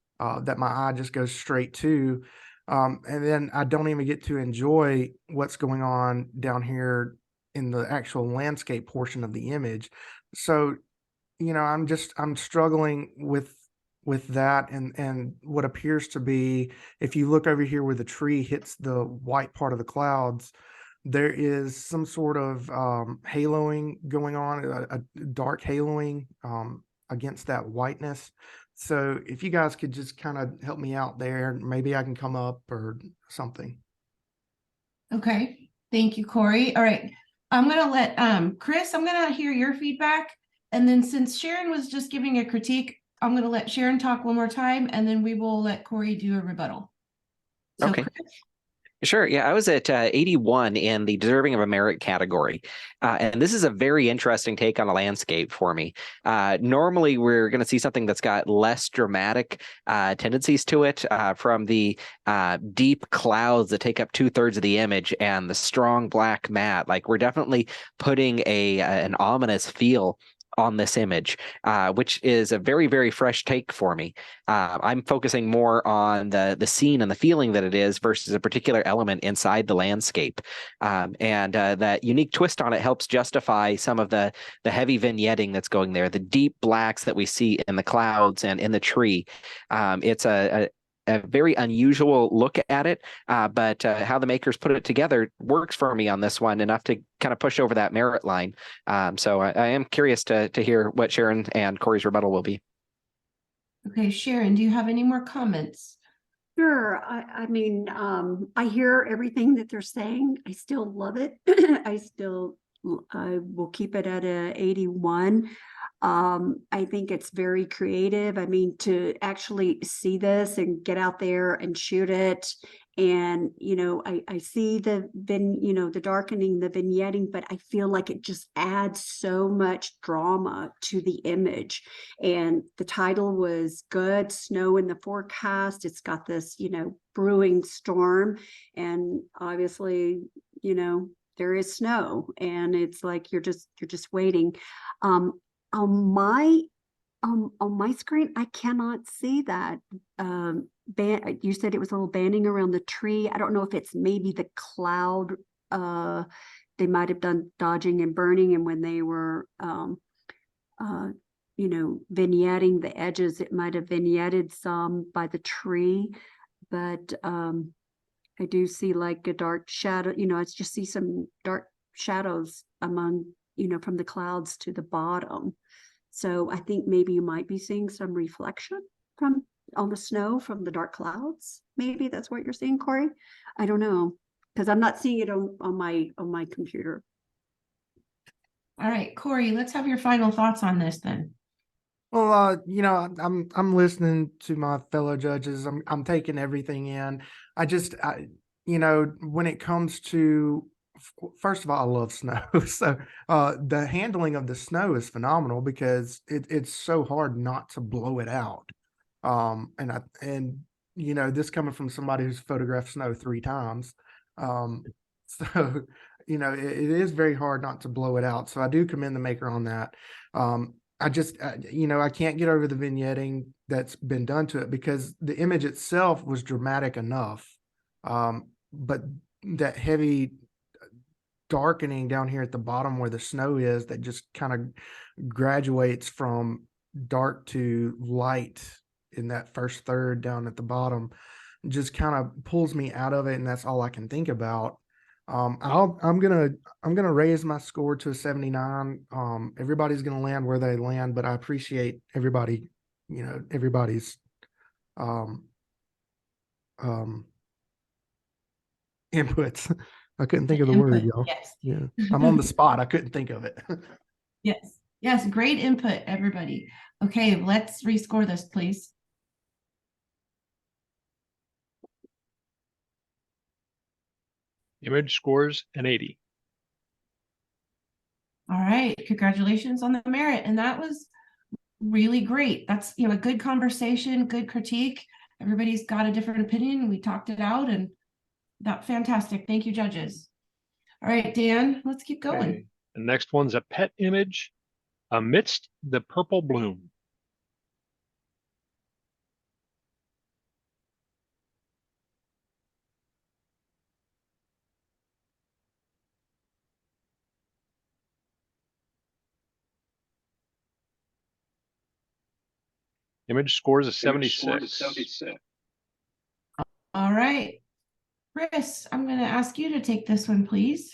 that my eye just goes straight to, and then I don't even get to enjoy what's going on down here in the actual landscape portion of the image. So I'm struggling with that, and what appears to be, if you look over here where the tree hits the white part of the clouds, there is some sort of haloing going on, a dark haloing against that whiteness. So if you guys could just kind of help me out there, maybe I can come up or something. Okay, thank you, Corey. All right, I'm gonna let Chris, I'm gonna hear your feedback. And then since Sharon was just giving a critique, I'm gonna let Sharon talk one more time, and then we will let Corey do a rebuttal. So Okay. Chris? Sure. Yeah, I was at 81 in the deserving of a merit category. And this is a very interesting take on a landscape for me. Normally, we're going to see something that's got less dramatic tendencies to it, from the deep clouds that take up 2/3 of the image and the strong black mat. Like, we're definitely putting an ominous feel on this image, which is a very, very fresh take for me. I'm focusing more on the scene and the feeling that it is versus a particular element inside the landscape. And that unique twist on it helps justify some of the heavy vignetting that's going there, the deep blacks that we see in the clouds and in the tree. It's a very unusual look at it, but how the makers put it together works for me on this one enough to kind of push over that merit line. So I am curious to hear what Sharon and Corey's rebuttal will be. Okay, Sharon, do you have any more comments? Sure. I hear everything that they're saying. I still love it. I will keep it at a 81. I think it's very creative. I mean, to actually see this and get out there and shoot it. And, I see the darkening, the vignetting, but I feel like it just adds so much drama to the image. And the title was good, snow in the forecast. It's got this, brewing storm. And obviously, there is snow, and it's like you're just waiting. On my On my screen, I cannot see that. You said it was a little banding around the tree. I don't know if it's maybe the cloud. They might have done dodging and burning, and when they were, vignetting the edges, it might have vignetted some by the tree. But I do see like a dark shadow. I just see some dark shadows among, from the clouds to the bottom. So I think maybe you might be seeing some reflection on the snow from the dark clouds. Maybe that's what you're seeing, Corey. I don't know, because I'm not seeing it on my computer. All right, Corey, let's have your final thoughts on this then. Well, I'm listening to my fellow judges. I'm taking everything in. When it comes to, first of all, I love snow. So the handling of the snow is phenomenal because it's so hard not to blow it out. This coming from somebody who's photographed snow 3 times. So, it is very hard not to blow it out. So I do commend the maker on that. I can't get over the vignetting that's been done to it because the image itself was dramatic enough. But that heavy darkening down here at the bottom where the snow is, that just kind of graduates from dark to light in that first third down at the bottom, just kind of pulls me out of it. And that's all I can think about. I'm gonna raise my score to a 79. Everybody's gonna land where they land, but I appreciate everybody's inputs. I couldn't think of the word, y'all. Yes. Yeah, I'm on the spot. I couldn't think of it. Yes, great input, everybody. Okay, let's rescore this, please. Image scores an 80. All right, congratulations on the merit. And that was really great. That's, a good conversation, good critique. Everybody's got a different opinion. We talked it out and that fantastic. Thank you, judges. All right, Dan, let's keep going. Okay. The next one's a pet image amidst the purple bloom. Image scores a 76. All right, Chris, I'm going to ask you to take this one, please.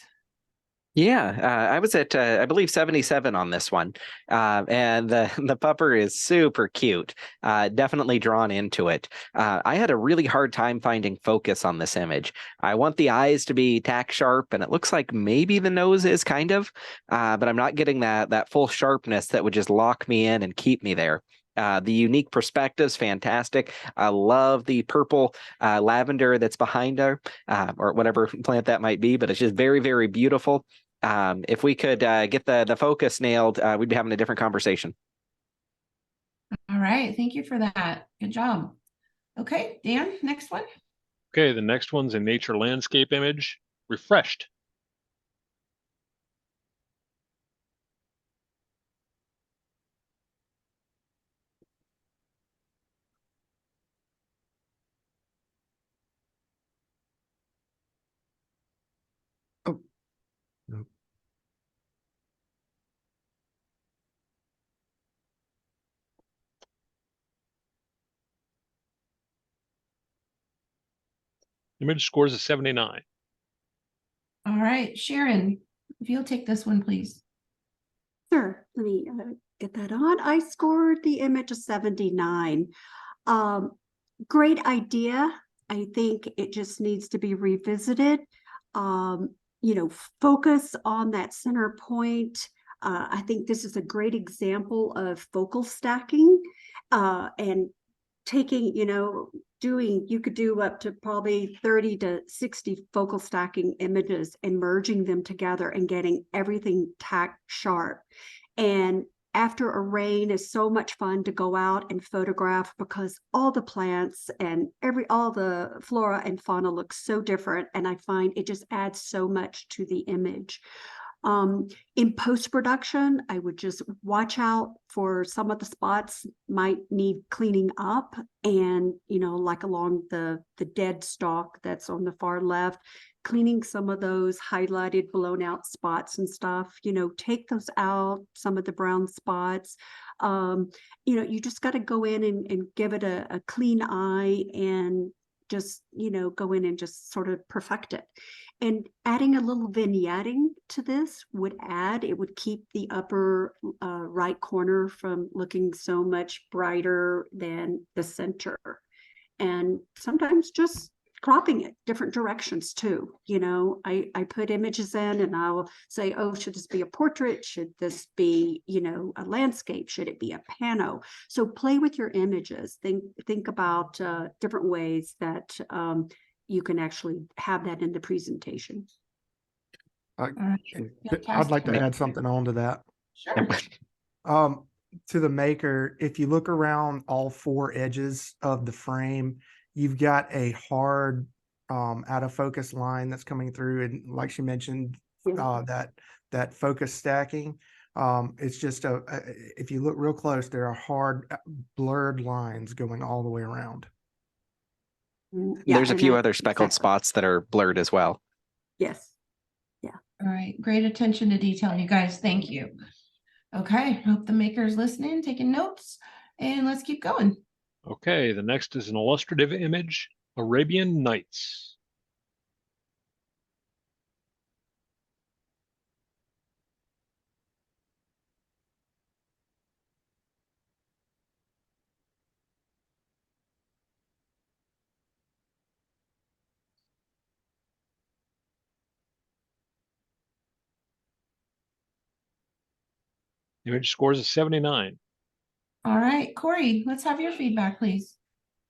Yeah, I was at, I believe, 77 on this one. And the pupper is super cute, definitely drawn into it. I had a really hard time finding focus on this image. I want the eyes to be tack sharp, and it looks like maybe the nose is kind of, but I'm not getting that full sharpness that would just lock me in and keep me there. The unique perspective's fantastic. I love the purple lavender that's behind her, or whatever plant that might be, but it's just very, very beautiful. If we could get the focus nailed, we'd be having a different conversation. All right, thank you for that. Good job. Okay, Dan, next one. Okay, the next one's a nature landscape image, refreshed. Oh, no. Image scores a 79. All right, Sharon, if you'll take this one, please. Sure, let me get that on. I scored the image a 79. Great idea. I think it just needs to be revisited. Focus on that center point. I think this is a great example of focal stacking and taking, you could do up to probably 30 to 60 focal stacking images and merging them together and getting everything tack sharp. And after a rain is so much fun to go out and photograph because all the plants and all the flora and fauna looks so different. And I find it just adds so much to the image. In post-production, I would just watch out for some of the spots might need cleaning up, and like along the dead stalk that's on the far left, cleaning some of those highlighted blown out spots and stuff, take those out, some of the brown spots. You just got to go in and give it a clean eye, and just go in and just sort of perfect it. And adding a little vignetting to this would keep the upper right corner from looking so much brighter than the center. And sometimes just cropping it different directions too. I put images in and I'll say, oh, should this be a portrait? Should this be, a landscape? Should it be a pano? So play with your images. Think about different ways that you can actually have that in the presentation. All right. I'd like to Fantastic. add something on to that. Sure. To the maker, if you look around all four edges of the frame, you've got a hard out of focus line that's coming through, and like she mentioned, that focus stacking. It's just if you look real close, there are hard blurred lines going all the way around. Yeah, There's a few other speckled spots that are blurred as well. Yes. All right. Great attention to detail, you guys. Thank you. Okay. Hope the maker's listening, taking notes, and let's keep going. Okay, the next is an illustrative image, Arabian Nights. Image scores a 79. All right, Corey, let's have your feedback, please.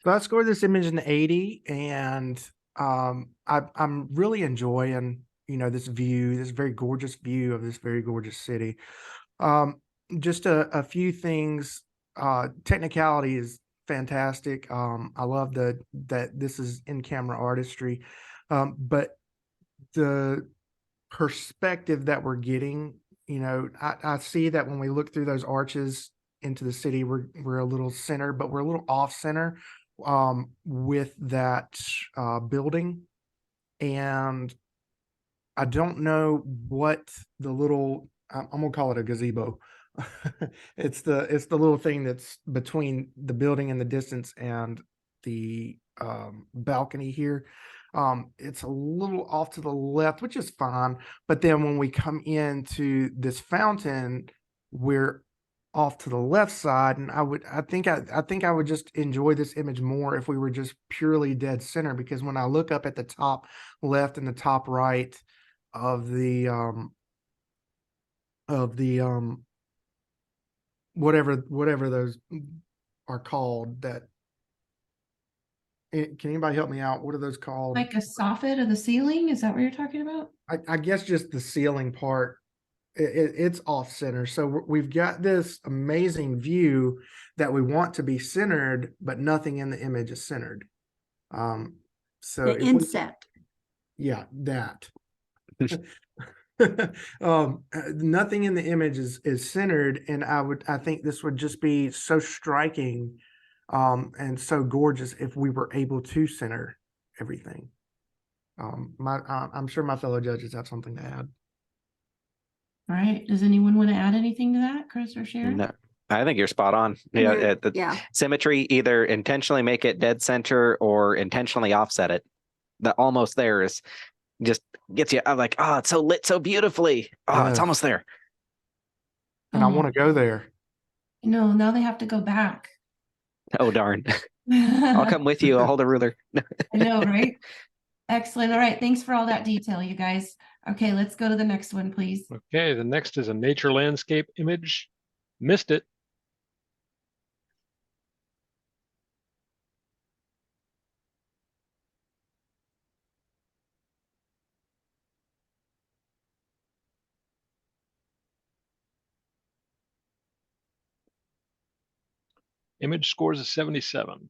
So I scored this image an 80, and I'm really enjoying, this view, this very gorgeous view of this very gorgeous city. Just a few things. Technicality is fantastic. I love that this is in-camera artistry, but the perspective that we're getting, I see that when we look through those arches into the city, we're a little center, but we're a little off center with that building. And I don't know what the little, I'm gonna call it a gazebo. It's the little thing that's between the building in the distance and the balcony here. It's a little off to the left, which is fine. But then when we come into this fountain, we're off to the left side, and I think I would just enjoy this image more if we were just purely dead center, because when I look up at the top left and the top right of the whatever those are called, that can anybody help me out? What are those called? Like a soffit of the ceiling? Is that what you're talking about? I guess just the ceiling part. It's off center. So we've got this amazing view that we want to be centered, but nothing in the image is centered. So The inset. Yeah, that. Nothing in the image is centered, and I think this would just be so striking and so gorgeous if we were able to center everything. I'm sure my fellow judges have something to add. All right. Does anyone want to add anything to that, Chris or Sharon? No, I think you're spot on. Yeah, symmetry, either intentionally make it dead center or intentionally offset it. The almost there is just gets you. I'm like, oh, it's so lit so beautifully. Oh, It's almost there. And I want to go there. No, now they have to go back. Oh, darn. I'll come with you. I'll hold a ruler. I know, right? Excellent. All right. Thanks for all that detail, you guys. Okay, let's go to the next one, please. Okay, the next is a nature landscape image. Missed it. Image scores a 77.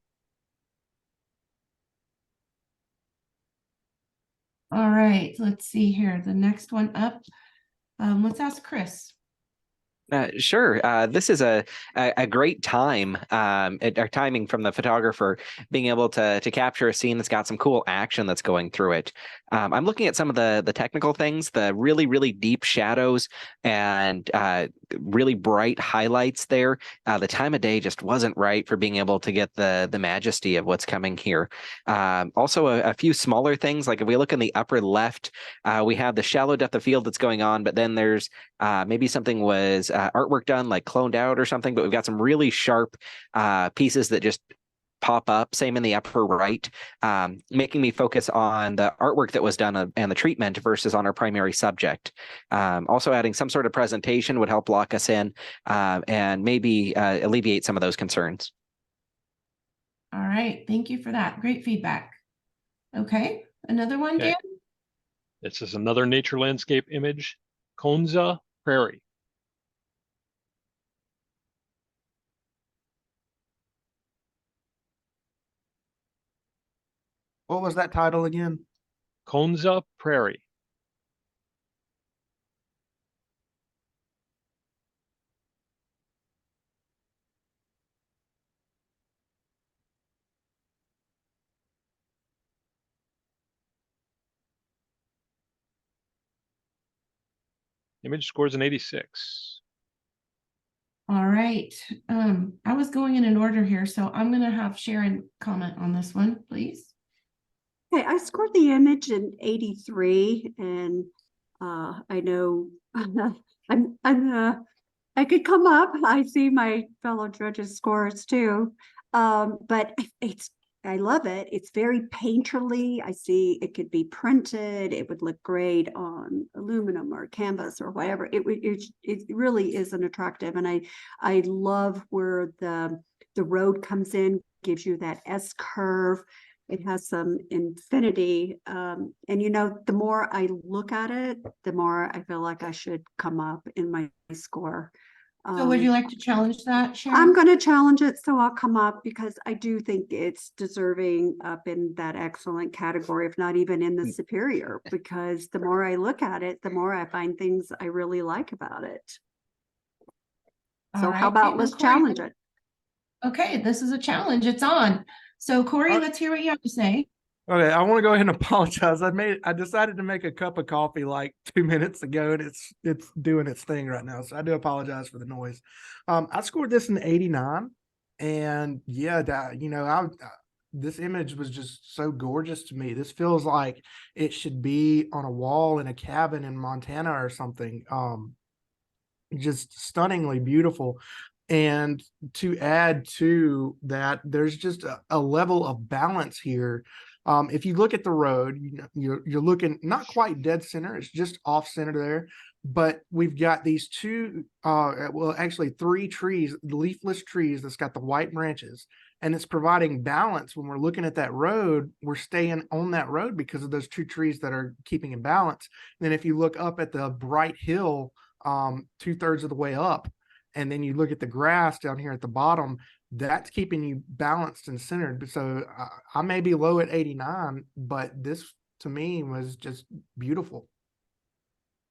All right, let's see here. The next one up Let's ask Chris. Sure. This is a great time, our timing from the photographer being able to capture a scene that's got some cool action that's going through it. I'm looking at some of the technical things, the really, really deep shadows and really bright highlights there. The time of day just wasn't right for being able to get the majesty of what's coming here. Also, a few smaller things, like if we look in the upper left, we have the shallow depth of field that's going on, but then there's maybe something was artwork done like cloned out or something, but we've got some really sharp pieces that just pop up. Same in the upper right, making me focus on the artwork that was done and the treatment versus on our primary subject. Also adding some sort of presentation would help lock us in and maybe alleviate some of those concerns. All right, thank you for that. Great feedback. Okay, another one, Okay. Dan? This is another nature landscape image, Konza Prairie. What was that title again? Konza Prairie. Image scores an 86. All right. I was going in an order here, so I'm going to have Sharon comment on this one, please. Okay, I scored the image in 83, and I know I could come up. I see my fellow judges' scores too, but I love it. It's very painterly. I see it could be printed. It would look great on aluminum or canvas or whatever. It really is an attractive, and I love where the road comes in, gives you that S curve. It has some infinity. And the more I look at it, the more I feel like I should come up in my score. So would you like to challenge that, Sharon? I'm going to challenge it, so I'll come up because I do think it's deserving up in that excellent category, if not even in the superior, because the more I look at it, the more I find things I really like about it. So how about let's challenge it? Okay, this is a challenge. It's on. So Corey, let's hear what you have to say. Okay, I want to go ahead and apologize. I decided to make a cup of coffee like 2 minutes ago, and it's doing its thing right now. So I do apologize for the noise. I scored this in 89, and yeah, this image was just so gorgeous to me. This feels like it should be on a wall in a cabin in Montana or something. Just stunningly beautiful. And to add to that, there's just a level of balance here. If you look at the road, you're looking not quite dead center, it's just off center there, but we've got these actually 3 trees, leafless trees that's got the white branches, and it's providing balance. When we're looking at that road, we're staying on that road because of those 2 trees that are keeping in balance. And then if you look up at the bright hill, 2/3 of the way up, and then you look at the grass down here at the bottom, that's keeping you balanced and centered. So I may be low at 89, but this to me was just beautiful.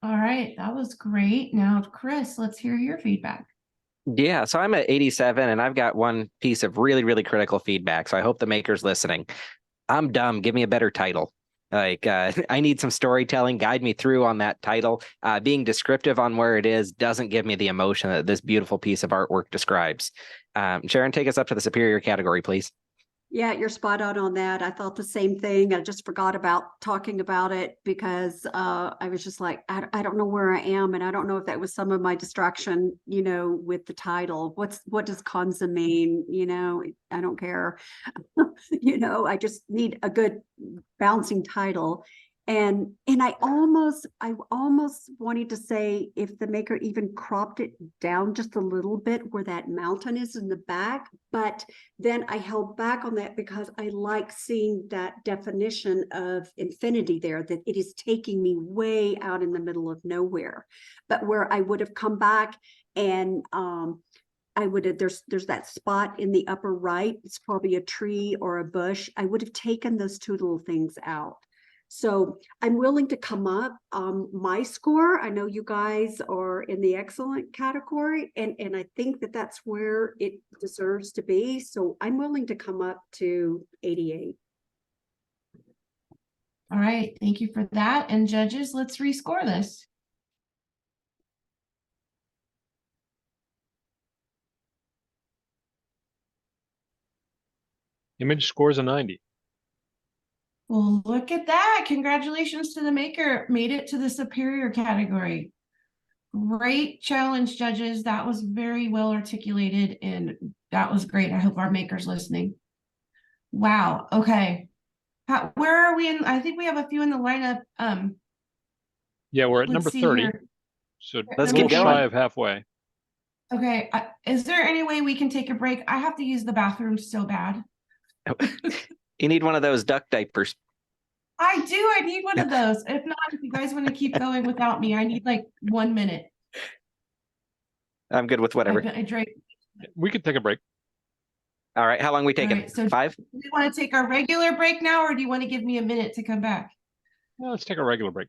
All right, that was great. Now, Chris, let's hear your feedback. Yeah, so I'm at 87, and I've got one piece of really, really critical feedback. So I hope the maker's listening. I'm dumb. Give me a better title. Like, I need some storytelling. Guide me through on that title. Being descriptive on where it is doesn't give me the emotion that this beautiful piece of artwork describes. Sharon, take us up to the superior category, please. Yeah, you're spot on that. I thought the same thing. I just forgot about talking about it because I was just like, I don't know where I am. And I don't know if that was some of my distraction, with the title. What does Konza mean? I don't care. I just need a good bouncing title. And I almost wanted to say if the maker even cropped it down just a little bit where that mountain is in the back, but then I held back on that because I like seeing that definition of infinity there, that it is taking me way out in the middle of nowhere. But where I would have come back and I would have, there's that spot in the upper right, it's probably a tree or a bush. I would have taken those 2 little things out. So I'm willing to come up. My score, I know you guys are in the excellent category, and I think that that's where it deserves to be. So I'm willing to come up to 88. All right, thank you for that. And judges, let's rescore this. Image scores a 90. Well, look at that. Congratulations to the maker. Made it to the superior category. Great challenge, judges. That was very well articulated and that was great. I hope our maker's listening. Wow. Okay. Where are we in? I think we have a few in the lineup. Yeah, we're at Let's number see 30. here. So Let's a little keep shy going. of halfway. Okay. Is there any way we can take a break? I have to use the bathroom so bad. You need one of those duck diapers. I do. I need one of those. If not, if you guys want to keep going without me, I need like 1 minute. I'm good with whatever. I drank. We could take a break. All right. How long we All taking? right, so 5? do you want to take our regular break now, or do you want to give me a minute to come back? Well, let's take a regular break.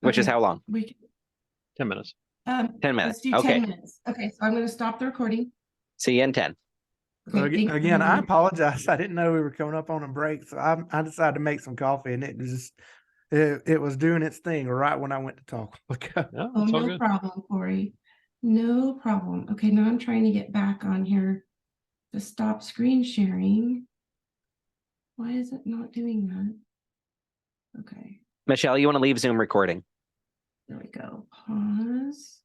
Which is Okay, how long? We can, 10 minutes. 10 minutes. let's do Okay. 10 minutes. Okay, so I'm going to stop the recording. See you in 10. So Okay, thank again, you. I apologize. I didn't know we were coming up on a break, so I decided to make some coffee, and it was doing its thing right when I went to talk. Okay. No, Oh, it's all no good. problem, Corey. No problem. Okay, now I'm trying to get back on here to stop screen sharing. Why is it not doing that? Okay, Michelle, you want to leave Zoom recording? there we go. Pause.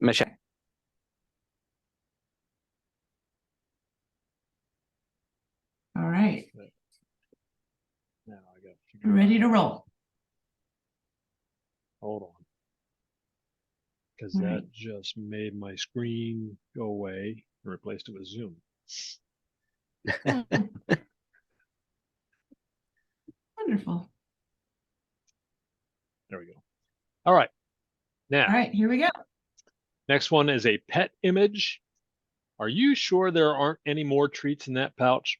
Michelle. All right, Now I got to figure we're ready out- to roll. Hold on. Because All that right. just made my screen go away and replaced it with Zoom. Wonderful. There we go. All right. Now, All right, here we go. next one is a pet image. Are you sure there aren't any more treats in that pouch?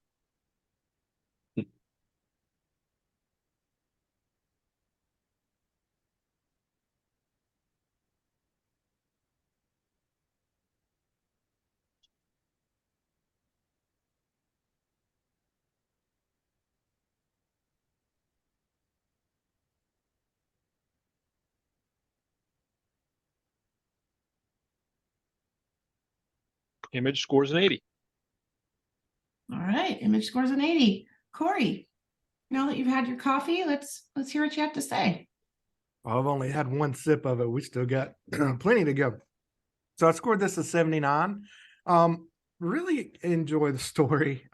Image scores an 80. All right, image scores an 80. Corey, now that you've had your coffee, let's hear what you have to say. I've only had one sip of it. We still got plenty to go. So I scored this a 79. Really enjoy the story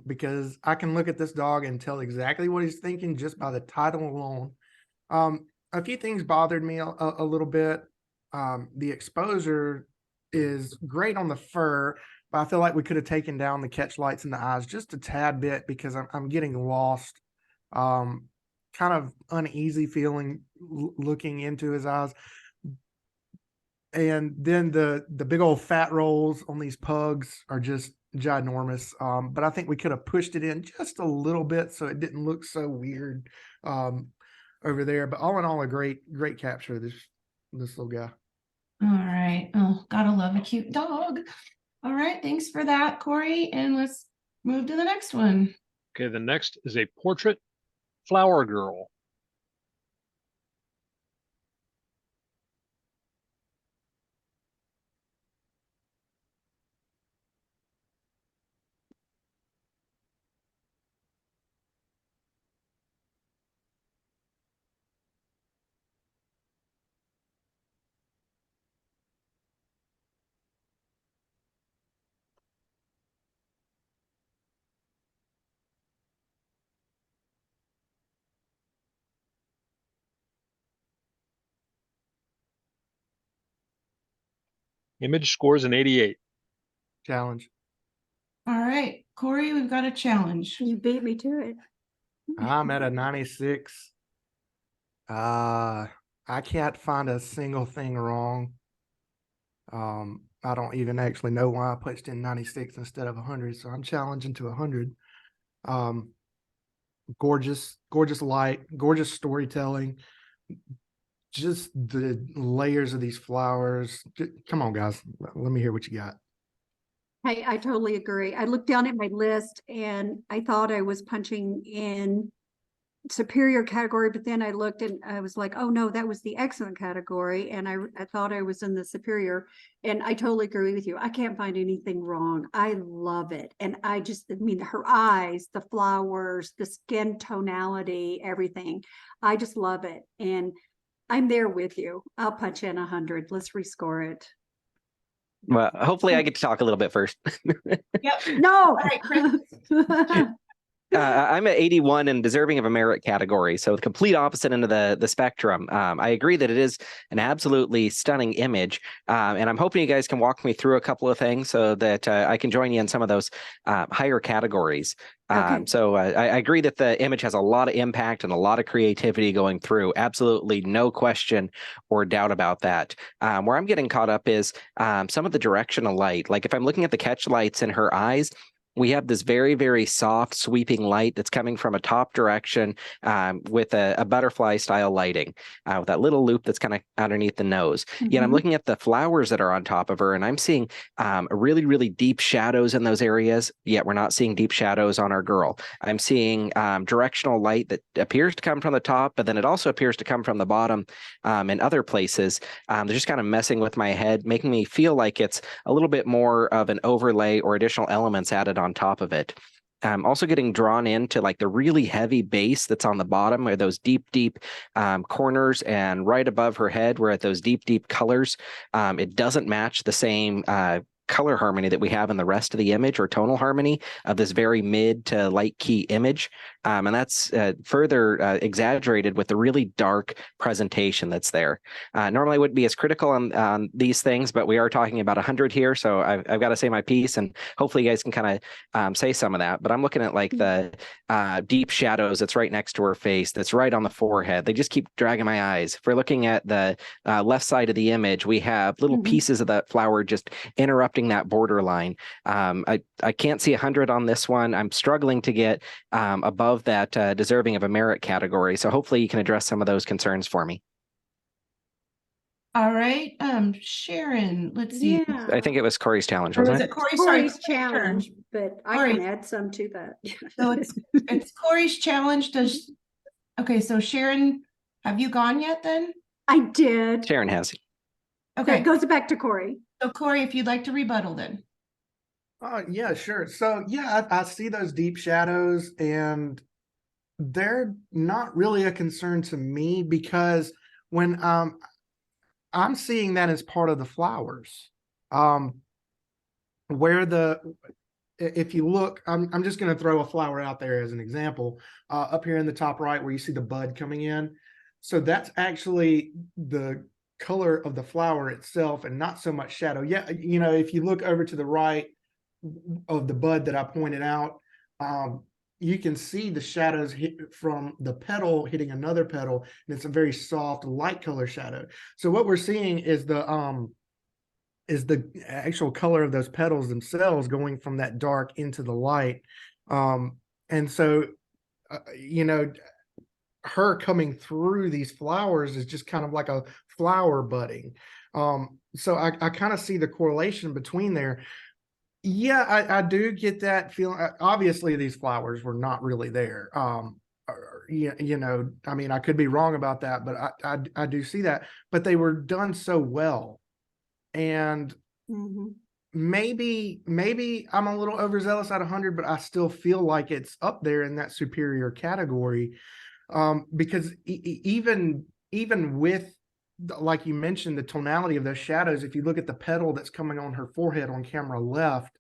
because I can look at this dog and tell exactly what he's thinking just by the title alone. A few things bothered me a little bit. The exposure is great on the fur, but I feel like we could have taken down the catch lights in the eyes just a tad bit because I'm getting lost. Kind of uneasy feeling looking into his eyes. And then the big old fat rolls on these pugs are just ginormous. But I think we could have pushed it in just a little bit so it didn't look so weird over there. But all in all, a great capture of this little guy. All right. Oh, gotta love a cute dog. All right, thanks for that, Corey. And let's move to the next one. Okay, the next is a portrait flower girl. Image scores an 88. Challenge. All right, Corey, we've got a challenge. You beat me to it. I'm at a 96. I can't find a single thing wrong. I don't even actually know why I punched in 96 instead of 100, so I'm challenging to 100. gorgeous, gorgeous light, gorgeous storytelling. Just the layers of these flowers. Come on, guys. Let me hear what you got. I totally agree. I looked down at my list and I thought I was punching in superior category, but then I looked and I was like, oh no, that was the excellent category. And I thought I was in the superior, and I totally agree with you. I can't find anything wrong. I love it. And I mean, her eyes, the flowers, the skin tonality, everything. I just love it. And I'm there with you. I'll punch in 100. Let's rescore it. Well, hopefully I get to talk a little bit first. Yep. No. All right, Chris. I'm at 81 and deserving of a merit category. So the complete opposite end of the spectrum. I agree that it is an absolutely stunning image. And I'm hoping you guys can walk me through a couple of things so that I can join you in some of those higher categories. Okay. So I agree that the image has a lot of impact and a lot of creativity going through. Absolutely no question or doubt about that. Where I'm getting caught up is some of the directional light. Like if I'm looking at the catch lights in her eyes, we have this very, very soft sweeping light that's coming from a top direction with a butterfly style lighting with that little loop that's kind of underneath the nose. Yet I'm looking at the flowers that are on top of her and I'm seeing really, really deep shadows in those areas. Yet we're not seeing deep shadows on our girl. I'm seeing directional light that appears to come from the top, but then it also appears to come from the bottom and other places. They're just kind of messing with my head, making me feel like it's a little bit more of an overlay or additional elements added on top of it. I'm also getting drawn into like the really heavy base that's on the bottom, or those deep corners, and right above her head, we're at those deep colors. It doesn't match the same color harmony that we have in the rest of the image, or tonal harmony of this very mid to light key image. And that's further exaggerated with the really dark presentation that's there. Normally I wouldn't be as critical on these things, but we are talking about 100 here. So I've got to say my piece, and hopefully you guys can kind of say some of that. But I'm looking at like the deep shadows that's right next to her face, that's right on the forehead. They just keep dragging my eyes. If we're looking at the left side of the image, we have little pieces of that flower just interrupting that borderline. I can't see 100 on this one. I'm struggling to get above that deserving of a merit category. So hopefully you can address some of those concerns for me. All right, Sharon, let's see. Yeah. I think it was Corey's challenge, Or wasn't was it? it Corey? Sorry, Corey's challenge, but I Corey. can add some to that. So it's Corey's challenge. Okay, so Sharon, have you gone yet then? I did. Sharon has. Okay, That goes back to Corey. so Corey, if you'd like to rebuttal then. Yeah, sure. So yeah, I see those deep shadows, and they're not really a concern to me, because when I'm seeing that as part of the flowers. Where if you look, I'm just going to throw a flower out there as an example, up here in the top right where you see the bud coming in. So that's actually the color of the flower itself and not so much shadow. Yeah, you know, if you look over to the right of the bud that I pointed out, you can see the shadows hit from the petal hitting another petal, and it's a very soft light color shadow. So what we're seeing is the actual color of those petals themselves going from that dark into the light. And so you know, her coming through these flowers is just kind of like a flower budding. So I kind of see the correlation between there. Yeah, I do get that feeling. Obviously, these flowers were not really there. You know, I mean, I could be wrong about that, but I do see that. But they were done so well, and maybe I'm a little overzealous at 100, but I still feel like it's up there in that superior category, because even with, like you mentioned, the tonality of those shadows, if you look at the petal that's coming on her forehead on camera left,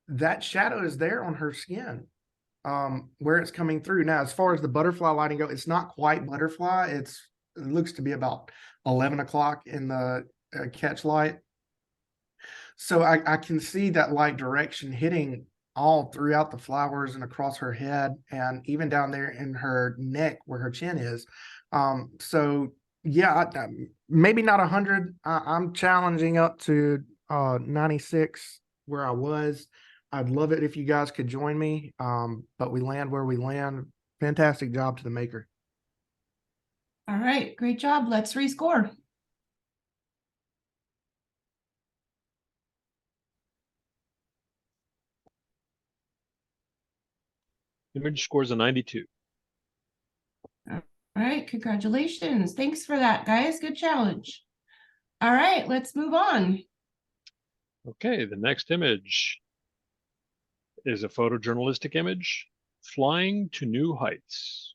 that shadow is there on her skin, where it's coming through. Now, as far as the butterfly lighting go, it's not quite butterfly. It looks to be about 11 o'clock in the catch light. So I can see that light direction hitting all throughout the flowers and across her head, and even down there in her neck where her chin is. So yeah, maybe not 100. I'm challenging up to 96 where I was. I'd love it if you guys could join me, but we land where we land. Fantastic job to the maker. All right, great job. Let's rescore. Image scores a 92. All right, congratulations. Thanks for that, guys. Good challenge. All right, let's move on. Okay, the next image is a photojournalistic image, Flying to New Heights.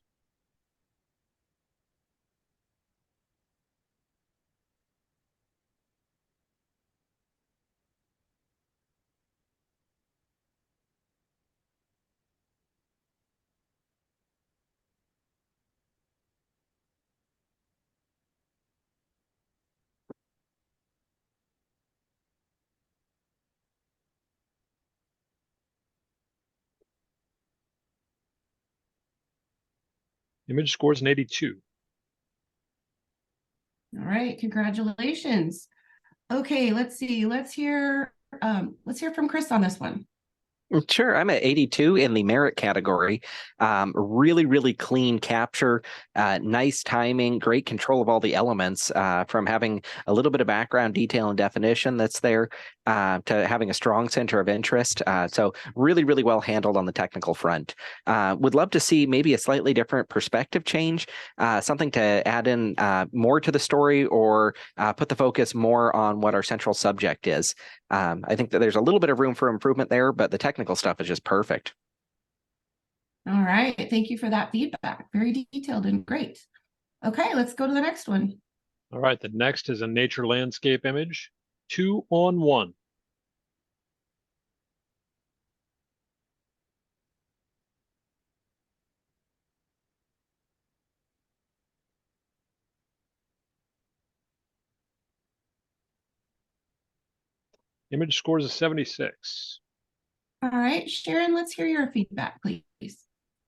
Image scores an 82. All right, congratulations. Okay, let's see. Let's hear from Chris on this one. Sure, I'm at 82 in the merit category. Really, really clean capture, nice timing, great control of all the elements, from having a little bit of background detail and definition that's there, to having a strong center of interest. So really, really well handled on the technical front. Would love to see maybe a slightly different perspective change, something to add in more to the story, or put the focus more on what our central subject is. I think that there's a little bit of room for improvement there, but the technical stuff is just perfect. All right, thank you for that feedback. Very detailed and great. Okay, let's go to the next one. All right, the next is a nature landscape image, 2-on-1. Image scores a 76. All right, Sharon, let's hear your feedback, please.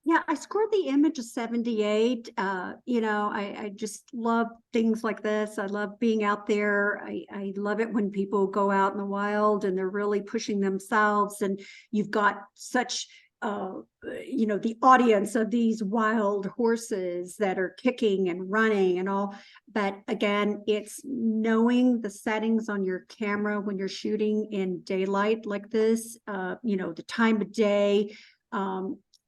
Yeah, I scored the image a 78. I just love things like this. I love being out there. I love it when people go out in the wild and they're really pushing themselves, and you've got such the audience of these wild horses that are kicking and running and all. But again, it's knowing the settings on your camera when you're shooting in daylight like this, the time of day.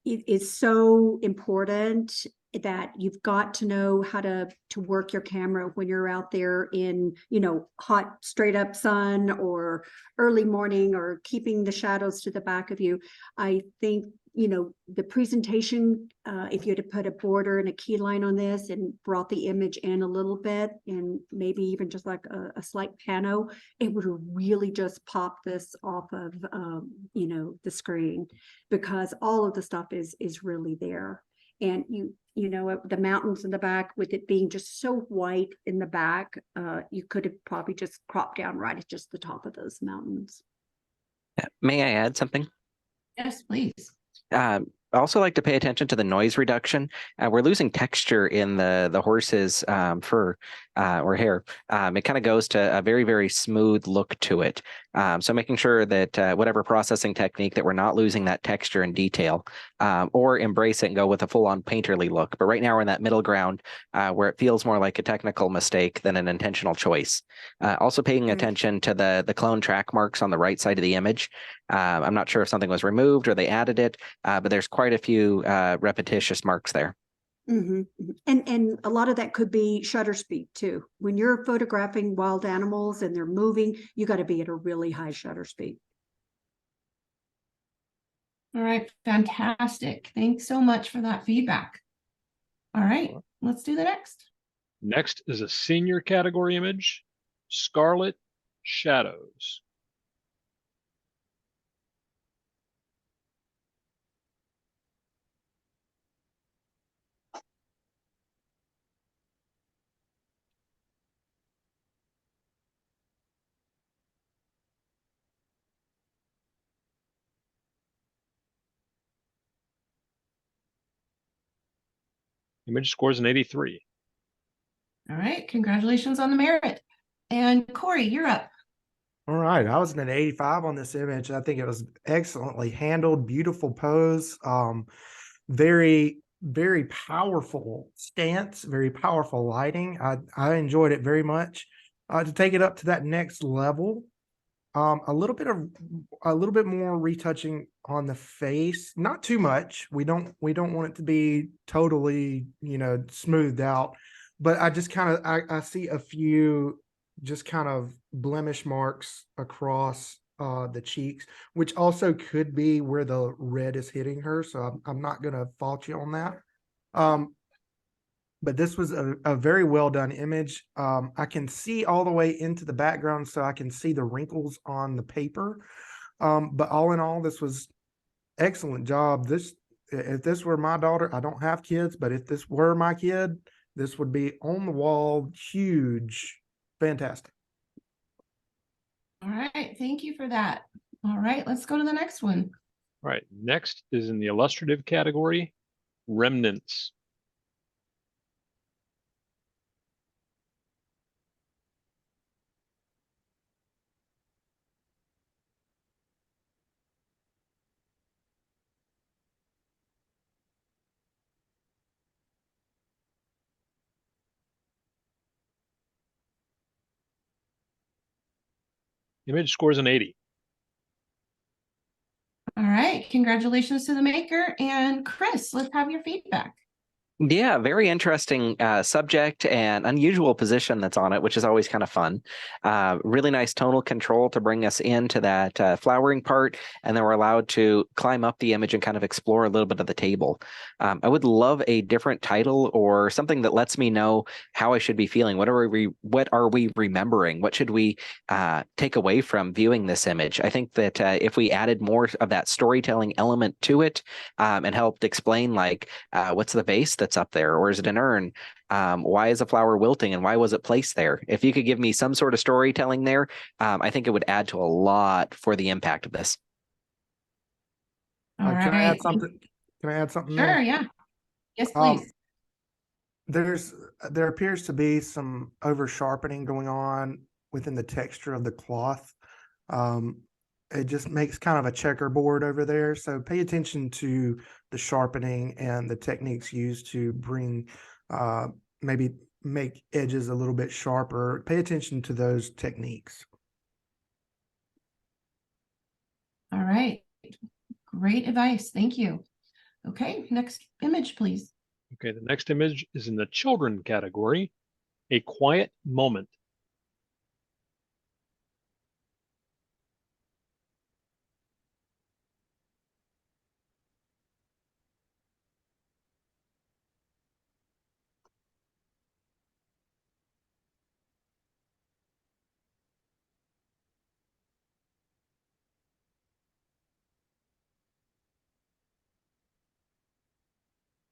It is so important that you've got to know how to work your camera when you're out there in, hot, straight up sun or early morning, or keeping the shadows to the back of you. I think, the presentation, if you had to put a border and a key line on this and brought the image in a little bit, and maybe even just like a slight pano, it would really just pop this off of, the screen, because all of the stuff is really there. And the mountains in the back, with it being just so white in the back, you could have probably just cropped down right at just the top of those mountains. May I add something? Yes, please. I also like to pay attention to the noise reduction. We're losing texture in the horse's fur or hair. It kind of goes to a very, very smooth look to it. So making sure that whatever processing technique, that we're not losing that texture and detail, or embrace it and go with a full-on painterly look. But right now we're in that middle ground where it feels more like a technical mistake than an intentional choice. Also paying attention to the clone track marks on the right side of the image. I'm not sure if something was removed or they added it, but there's quite a few repetitious marks there. Mm-hmm. And a lot of that could be shutter speed too. When you're photographing wild animals and they're moving, you got to be at a really high shutter speed. All right, fantastic. Thanks so much for that feedback. All right, let's do the next. Next is a senior category image, Scarlet Shadows. Image scores an 83. All right, congratulations on the merit. And Corey, you're up. All right, I was an 85 on this image. I think it was excellently handled, beautiful pose, very very powerful stance, very powerful lighting. I enjoyed it very much. To take it up to that next level, a little bit more retouching on the face, not too much. We don't want it to be totally, smoothed out, but I just kind of I see a few just kind of blemish marks across the cheeks, which also could be where the red is hitting her. So I'm not gonna fault you on that. Um, but this was a very well done image. I can see all the way into the background, so I can see the wrinkles on the paper. But all in all, this was excellent job. If this were my daughter, I don't have kids, but if this were my kid, this would be on the wall, huge, fantastic. All right, thank you for that. All right, let's go to the next one. All right, next is in the illustrative category, remnants. Image scores an 80. All right, congratulations to the maker. And Chris, let's have your feedback. Yeah, very interesting subject and unusual position that's on it, which is always kind of fun. Really nice tonal control to bring us into that flowering part, and then we're allowed to climb up the image and kind of explore a little bit of the table. I would love a different title or something that lets me know how I should be feeling. What are we remembering? What should we take away from viewing this image? I think that if we added more of that storytelling element to it and helped explain, like, what's the vase that's up there, or is it an urn? Why is a flower wilting, and why was it placed there? If you could give me some sort of storytelling there, I think it would add to a lot for the impact of this. All Can I right. add something? Can I add something Sure, there? yeah. Yes, please. There appears to be some over sharpening going on within the texture of the cloth. It just makes kind of a checkerboard over there. So pay attention to the sharpening and the techniques used to bring, maybe make edges a little bit sharper. Pay attention to those techniques. All right. Great advice. Thank you. Okay, next image, please. Okay, the next image is in the children category, a quiet moment.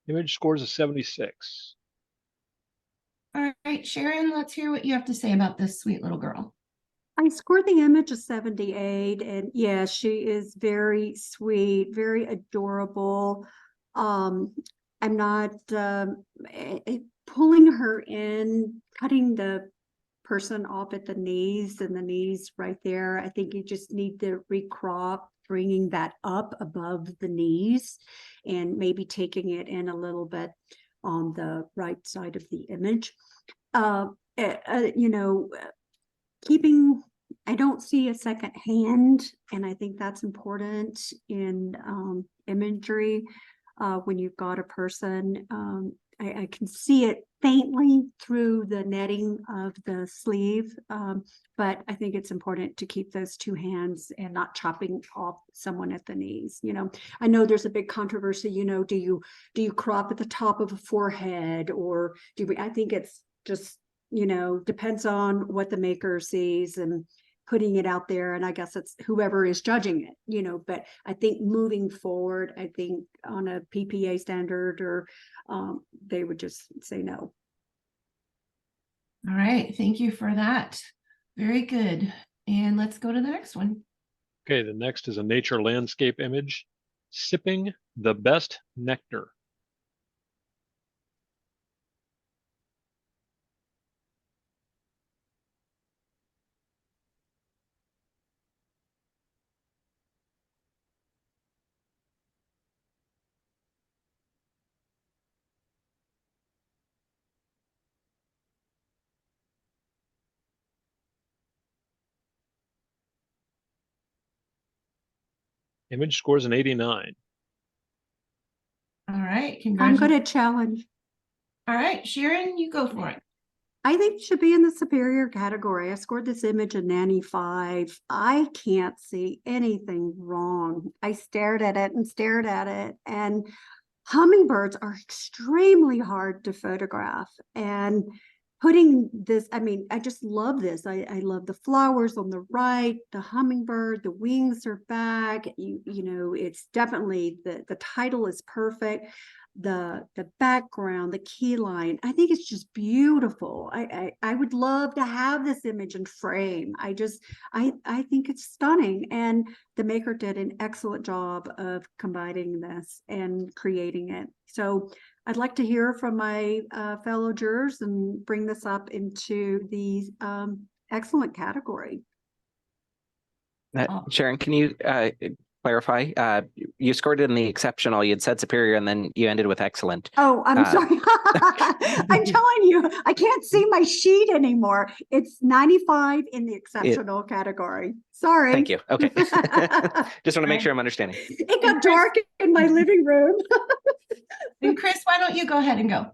Image scores a 76. All right, Sharon, let's hear what you have to say about this sweet little girl. I scored the image a 78, and yeah, she is very sweet, very adorable. I'm not pulling her in, cutting the person off at the knees, and the knees right there. I think you just need to recrop, bringing that up above the knees and maybe taking it in a little bit on the right side of the image. You know, keeping, I don't see a second hand, and I think that's important in imagery. When you've got a person, I can see it faintly through the netting of the sleeve, but I think it's important to keep those two hands and not chopping off someone at the knees. I know there's a big controversy, do you crop at the top of a forehead, or I think it's just, depends on what the maker sees and putting it out there, and I guess it's whoever is judging it, but I think moving forward, I think on a PPA standard, or they would just say no. All right, thank you for that. Very good. And let's go to the next one. Okay, the next is a nature landscape image, sipping the best nectar. Image scores an 89. All right, I'm congratulations. going to challenge. All right, Sharon, you go for it. I think it should be in the superior category. I scored this image a 95. I can't see anything wrong. I stared at it and stared at it. And hummingbirds are extremely hard to photograph. And putting this, I mean, I just love this. I love the flowers on the right, the hummingbird, the wings are back. You know, it's definitely the title is perfect. The background, the key line, I think it's just beautiful. I would love to have this image in frame. I think it's stunning, and the maker did an excellent job of combining this and creating it. So I'd like to hear from my fellow jurors and bring this up into the excellent category. Sharon, can you clarify? You scored it in the exceptional. You had said superior, and then you ended with excellent. Oh, I'm sorry. I'm telling you, I can't see my sheet anymore. It's 95 in the exceptional category. Sorry. Thank you. Okay. Just want to make sure I'm understanding. It got dark in my living room. And Chris, why don't you go ahead and go?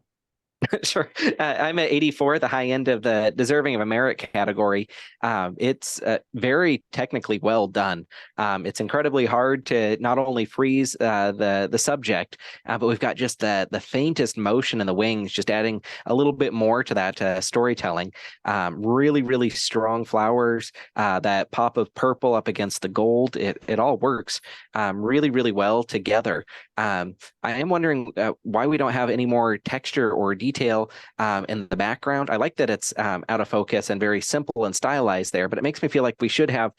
Sure. I'm at 84, the high end of the deserving of a merit category. It's very technically well done. It's incredibly hard to not only freeze the subject, but we've got just the faintest motion in the wings, just adding a little bit more to that storytelling. Really, really strong flowers, that pop of purple up against the gold. It all works really, really well together. I am wondering why we don't have any more texture or detail in the background. I like that it's out of focus and very simple and stylized there, but it makes me feel like we should have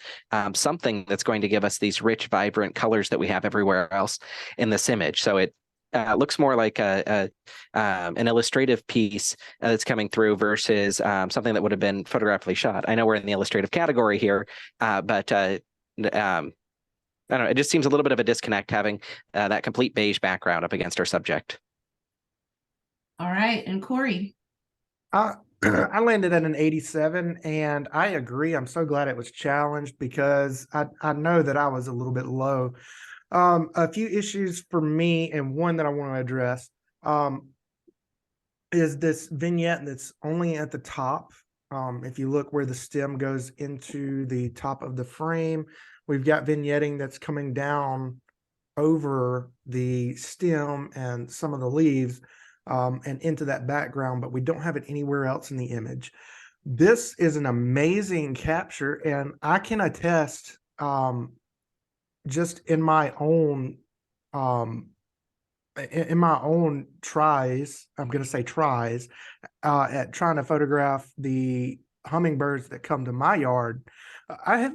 something that's going to give us these rich, vibrant colors that we have everywhere else in this image. So it looks more like an illustrative piece that's coming through versus something that would have been photographically shot. I know we're in the illustrative category here, but I don't know, it just seems a little bit of a disconnect having that complete beige background up against our subject. All right, and Corey. I landed at an 87, and I agree. I'm so glad it was challenged because I know that I was a little bit low. A few issues for me, and one that I want to address is this vignette that's only at the top. If you look where the stem goes into the top of the frame, we've got vignetting that's coming down over the stem and some of the leaves. And into that background, but we don't have it anywhere else in the image. This is an amazing capture, and I can attest just in my own tries, I'm going to say tries, at trying to photograph the hummingbirds that come to my yard. I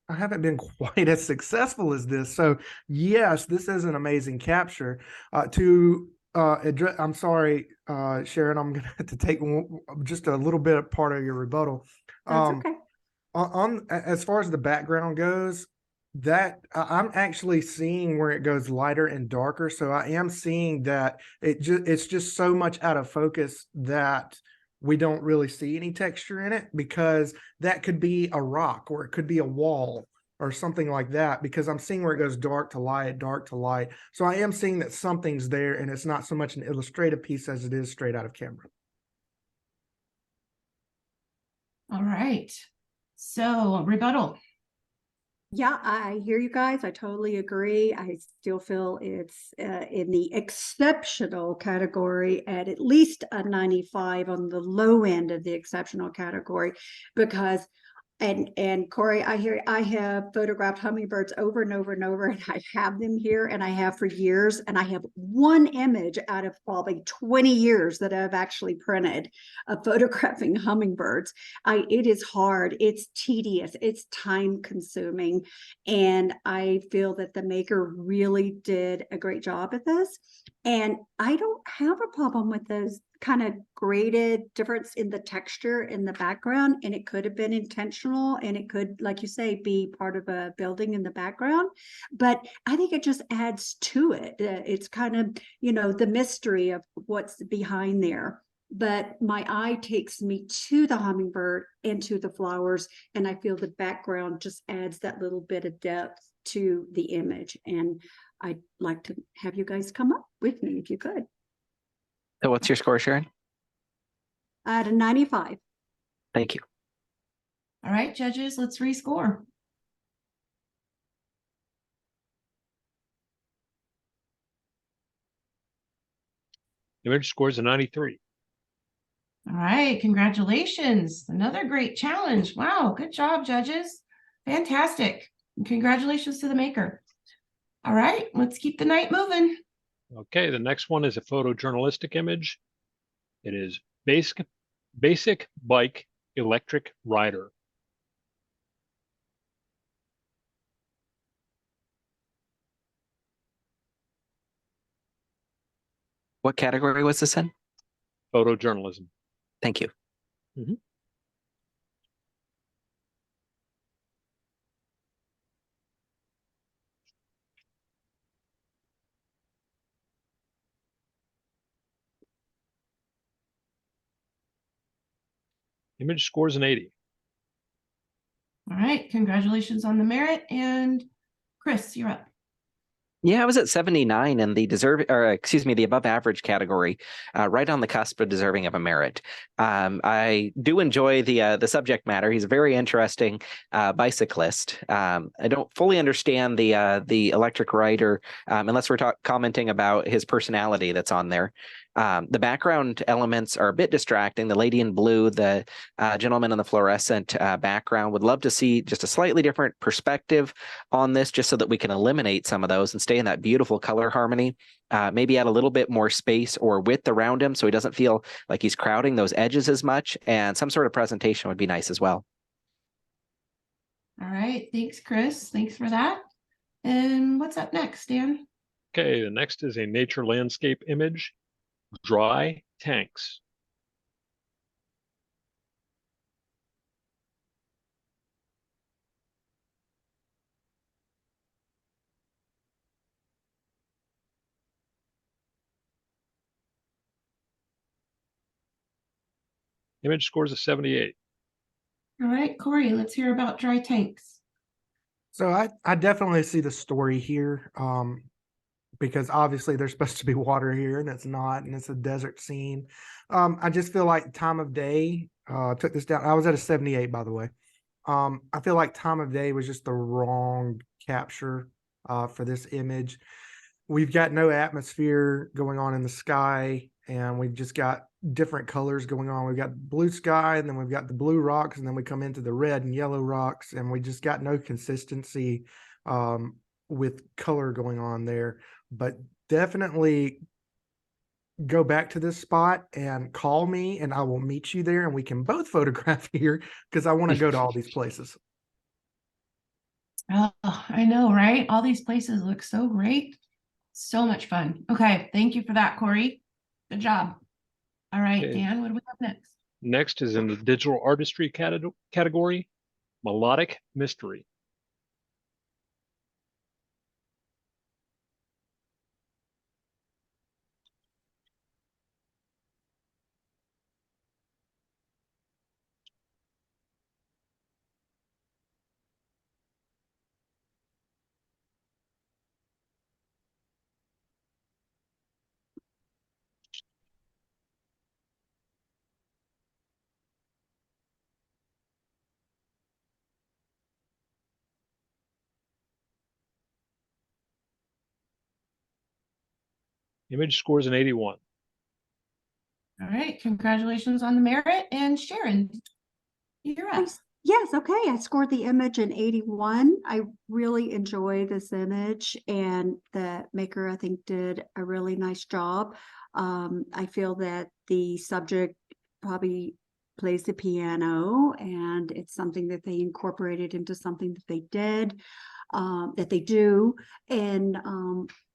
haven't been quite as successful as this. So yes, this is an amazing capture. I'm sorry, Sharon, I'm gonna have to take just a little bit of part of your rebuttal. That's okay. As far as the background goes, that I'm actually seeing where it goes lighter and darker. So I am seeing that it's just so much out of focus that we don't really see any texture in it, because that could be a rock or it could be a wall or something like that, because I'm seeing where it goes dark to light, dark to light. So I am seeing that something's there, and it's not so much an illustrative piece as it is straight out of camera. All right. So rebuttal. Yeah, I hear you guys. I totally agree. I still feel it's in the exceptional category at least a 95 on the low end of the exceptional category, because and Corey, I have photographed hummingbirds over and over and over, and I have them here, and I have for years, and I have one image out of probably 20 years that I've actually printed of photographing hummingbirds. It is hard, it's tedious, it's time consuming, and I feel that the maker really did a great job at this. And I don't have a problem with those kind of graded difference in the texture in the background, and it could have been intentional, and it could, like you say, be part of a building in the background, but I think it just adds to it. It's kind of, you know, the mystery of what's behind there. But my eye takes me to the hummingbird and to the flowers, and I feel the background just adds that little bit of depth to the image. And I'd like to have you guys come up with me if you could. So what's your score, Sharon? At a 95. Thank you. All right, judges, let's rescore. Image scores a 93. All right, congratulations. Another great challenge. Wow, good job, judges. Fantastic. And congratulations to the maker. All right, let's keep the night moving. Okay, the next one is a photojournalistic image. It is basic bike electric rider. What category was this in? Photojournalism. Thank you. Image scores an 80. All right, congratulations on the merit. And Chris, you're up. Yeah, I was at 79 in the above average category, right on the cusp of deserving of a merit. I do enjoy the subject matter. He's a very interesting bicyclist. I don't fully understand the electric rider unless we're commenting about his personality that's on there. The background elements are a bit distracting. The lady in blue, the gentleman in the fluorescent background. Would love to see just a slightly different perspective on this, just so that we can eliminate some of those and stay in that beautiful color harmony. Maybe add a little bit more space or width around him so he doesn't feel like he's crowding those edges as much. And some sort of presentation would be nice as well. All right, thanks, Chris. Thanks for that. And what's up next, Dan? Okay, the next is a nature landscape image. Dry tanks. Image scores a 78. All right, Corey, let's hear about dry tanks. So I definitely see the story here, because obviously there's supposed to be water here and it's not, and it's a desert scene. I just feel like time of day, took this down. I was at a 78, by the way. I feel like time of day was just the wrong capture for this image. We've got no atmosphere going on in the sky, and we've just got different colors going on. We've got blue sky, and then we've got the blue rocks, and then we come into the red and yellow rocks, and we just got no consistency with color going on there. But definitely go back to this spot and call me, and I will meet you there, and we can both photograph here, because I want to go to all these places. Oh, I know, right? All these places look so great. So much fun. Okay, thank you for that, Corey. Good job. All right, Okay. Dan, what do we have next? Next is in the digital artistry category, melodic mystery. Image scores an 81. All right, congratulations on the merit. And Sharon, you're up. Yes, okay. I scored the image in 81. I really enjoy this image, and the maker, I think, did a really nice job. I feel that the subject probably plays the piano, and it's something that they incorporated into something that they did, that they do. And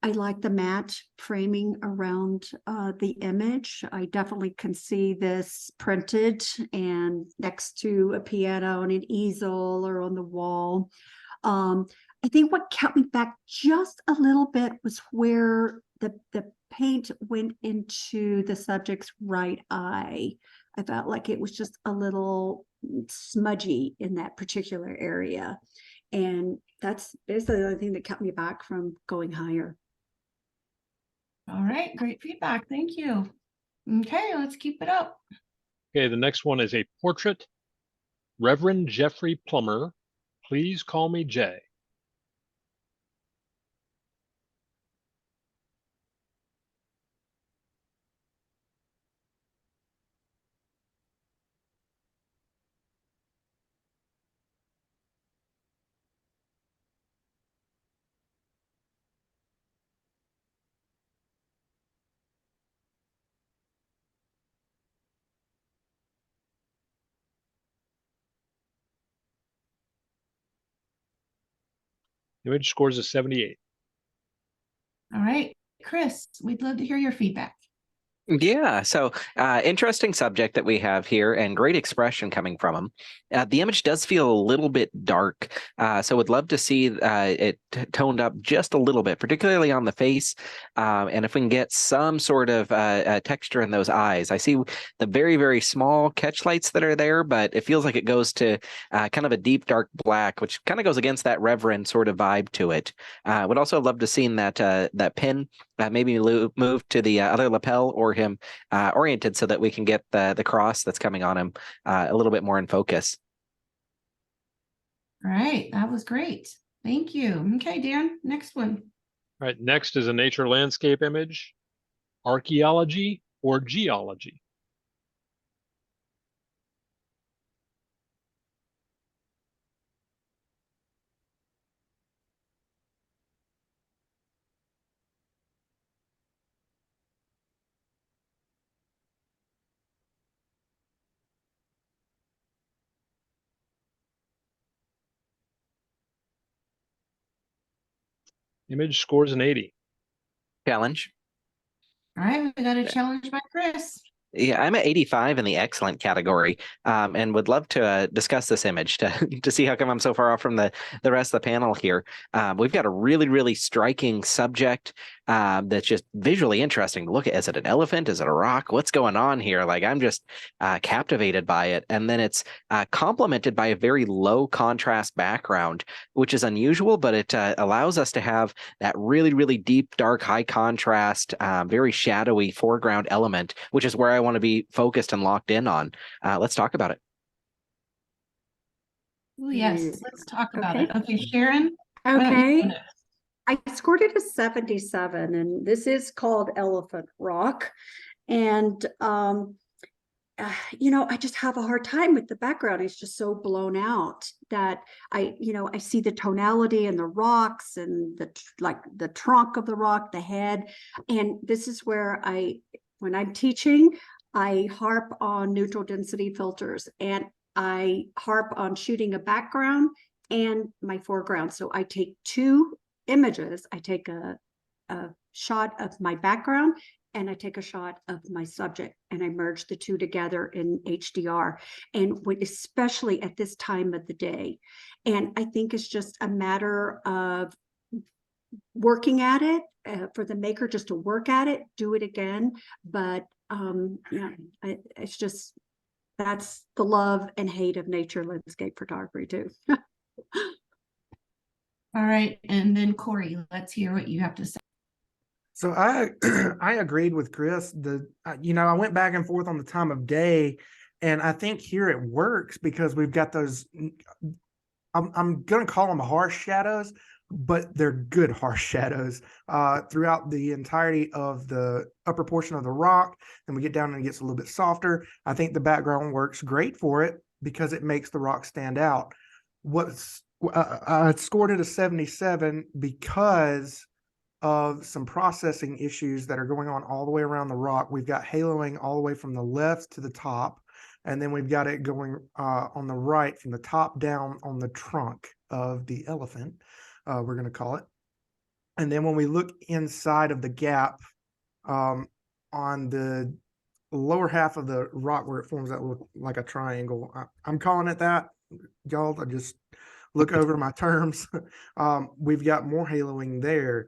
I like the matte framing around the image. I definitely can see this printed and next to a piano and an easel or on the wall. I think what kept me back just a little bit was where the paint went into the subject's right eye. I felt like it was just a little smudgy in that particular area. And that's basically the only thing that kept me back from going higher. All right, great feedback. Thank you. Okay, let's keep it up. Okay, the next one is a portrait. Reverend Jeffrey Plummer, please call me Jay. Image scores a 78. All right, Chris, we'd love to hear your feedback. Yeah, so interesting subject that we have here and great expression coming from him. The image does feel a little bit dark, so would love to see it toned up just a little bit, particularly on the face. And if we can get some sort of texture in those eyes. I see the very, very small catch lights that are there, but it feels like it goes to kind of a deep, dark black, which kind of goes against that reverend sort of vibe to it. Would also love to see that pin maybe move to the other lapel or him oriented so that we can get the cross that's coming on him a little bit more in focus. All right, that was great. Thank you. Okay, Dan, next one. All right, next is a nature landscape image. Archaeology or geology? Image scores an 80. Challenge. All right, we got a challenge by Chris. Yeah, I'm at 85 in the excellent category, and would love to discuss this image to to see how come I'm so far off from the rest of the panel here. We've got a really, really striking subject that's just visually interesting to look at. Is it an elephant? Is it a rock? What's going on here? Like, I'm just captivated by it. And then it's complemented by a very low contrast background, which is unusual, but it allows us to have that really, really deep, dark, high contrast, very shadowy foreground element, which is where I want to be focused and locked in on. Let's talk about it. Oh, yes, let's talk about Okay. it. Okay, Sharon. why don't you Okay. go next? I scored it a 77, and this is called Elephant Rock. And I just have a hard time with the background. It's just so blown out that I see the tonality and the rocks and the trunk of the rock, the head. And this is where when I'm teaching, I harp on neutral density filters, and I harp on shooting a background and my foreground. So I take two images. I take a shot of my background and I take a shot of my subject, and I merge the two together in HDR. And especially at this time of the day. And I think it's just a matter of working at it, for the maker just to work at it, do it again. But it's just, that's the love and hate of nature landscape photography too. All right, and then Corey, let's hear what you have to say. So I I agreed with Chris. I went back and forth on the time of day, and I think here it works because we've got those. I'm gonna call them harsh shadows, but they're good harsh shadows throughout the entirety of the upper portion of the rock. Then we get down and it gets a little bit softer. I think the background works great for it because it makes the rock stand out. I scored it a 77 because of some processing issues that are going on all the way around the rock. We've got haloing all the way from the left to the top, and then we've got it going on the right from the top down on the trunk of the elephant, we're going to call it. And then when we look inside of the gap on the lower half of the rock where it forms that look like a triangle, I'm calling it that. Y'all, I just look over my terms. We've got more haloing there.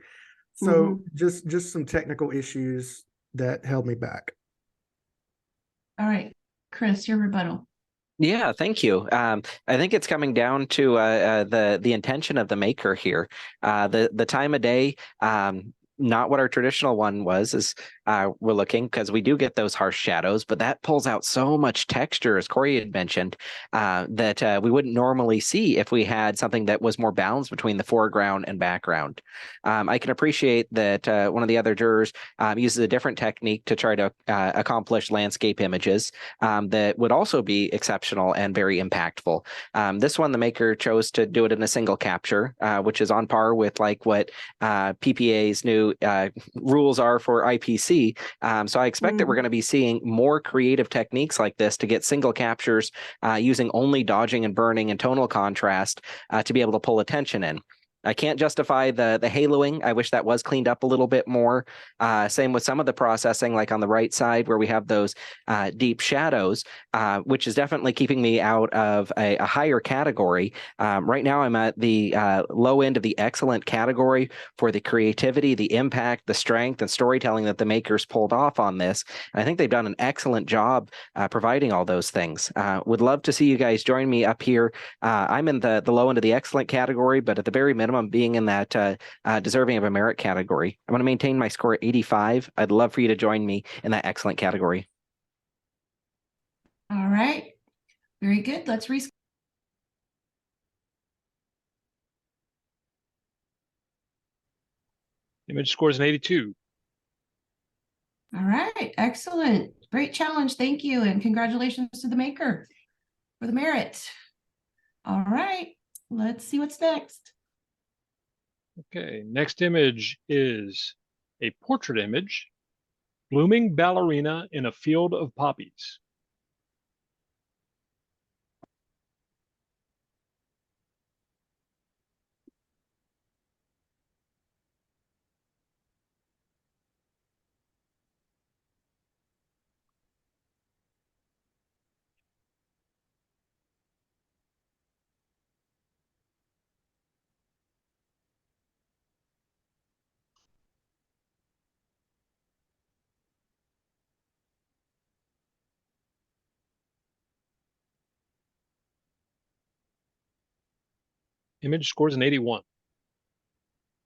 So just some technical issues that held me back. All right, Chris, your rebuttal. Yeah, thank you. I think it's coming down to the intention of the maker here. The time of day, not what our traditional one was, is we're looking because we do get those harsh shadows, but that pulls out so much texture, as Corey had mentioned, that we wouldn't normally see if we had something that was more balanced between the foreground and background. I can appreciate that one of the other jurors uses a different technique to try to accomplish landscape images that would also be exceptional and very impactful. This one, the maker chose to do it in a single capture, which is on par with like what PPA's new rules are for IPC. So I expect that we're going to be seeing more creative techniques like this to get single captures using only dodging and burning and tonal contrast to be able to pull attention in. I can't justify the haloing. I wish that was cleaned up a little bit more. Same with some of the processing, like on the right side where we have those deep shadows, which is definitely keeping me out of a higher category. Right now, I'm at the low end of the excellent category for the creativity, the impact, the strength, and storytelling that the makers pulled off on this. And I think they've done an excellent job providing all those things. Would love to see you guys join me up here. I'm in the low end of the excellent category, but at the very minimum, being in that deserving of a merit category. I'm going to maintain my score at 85. I'd love for you to join me in that excellent category. All right. Very good. Let's Image scores an 82. All right. Excellent. Great challenge. Thank you. And congratulations to the maker for the merit. All right. Let's see what's next. Okay, next image is a portrait image, blooming ballerina in a field of poppies. Image scores an 81.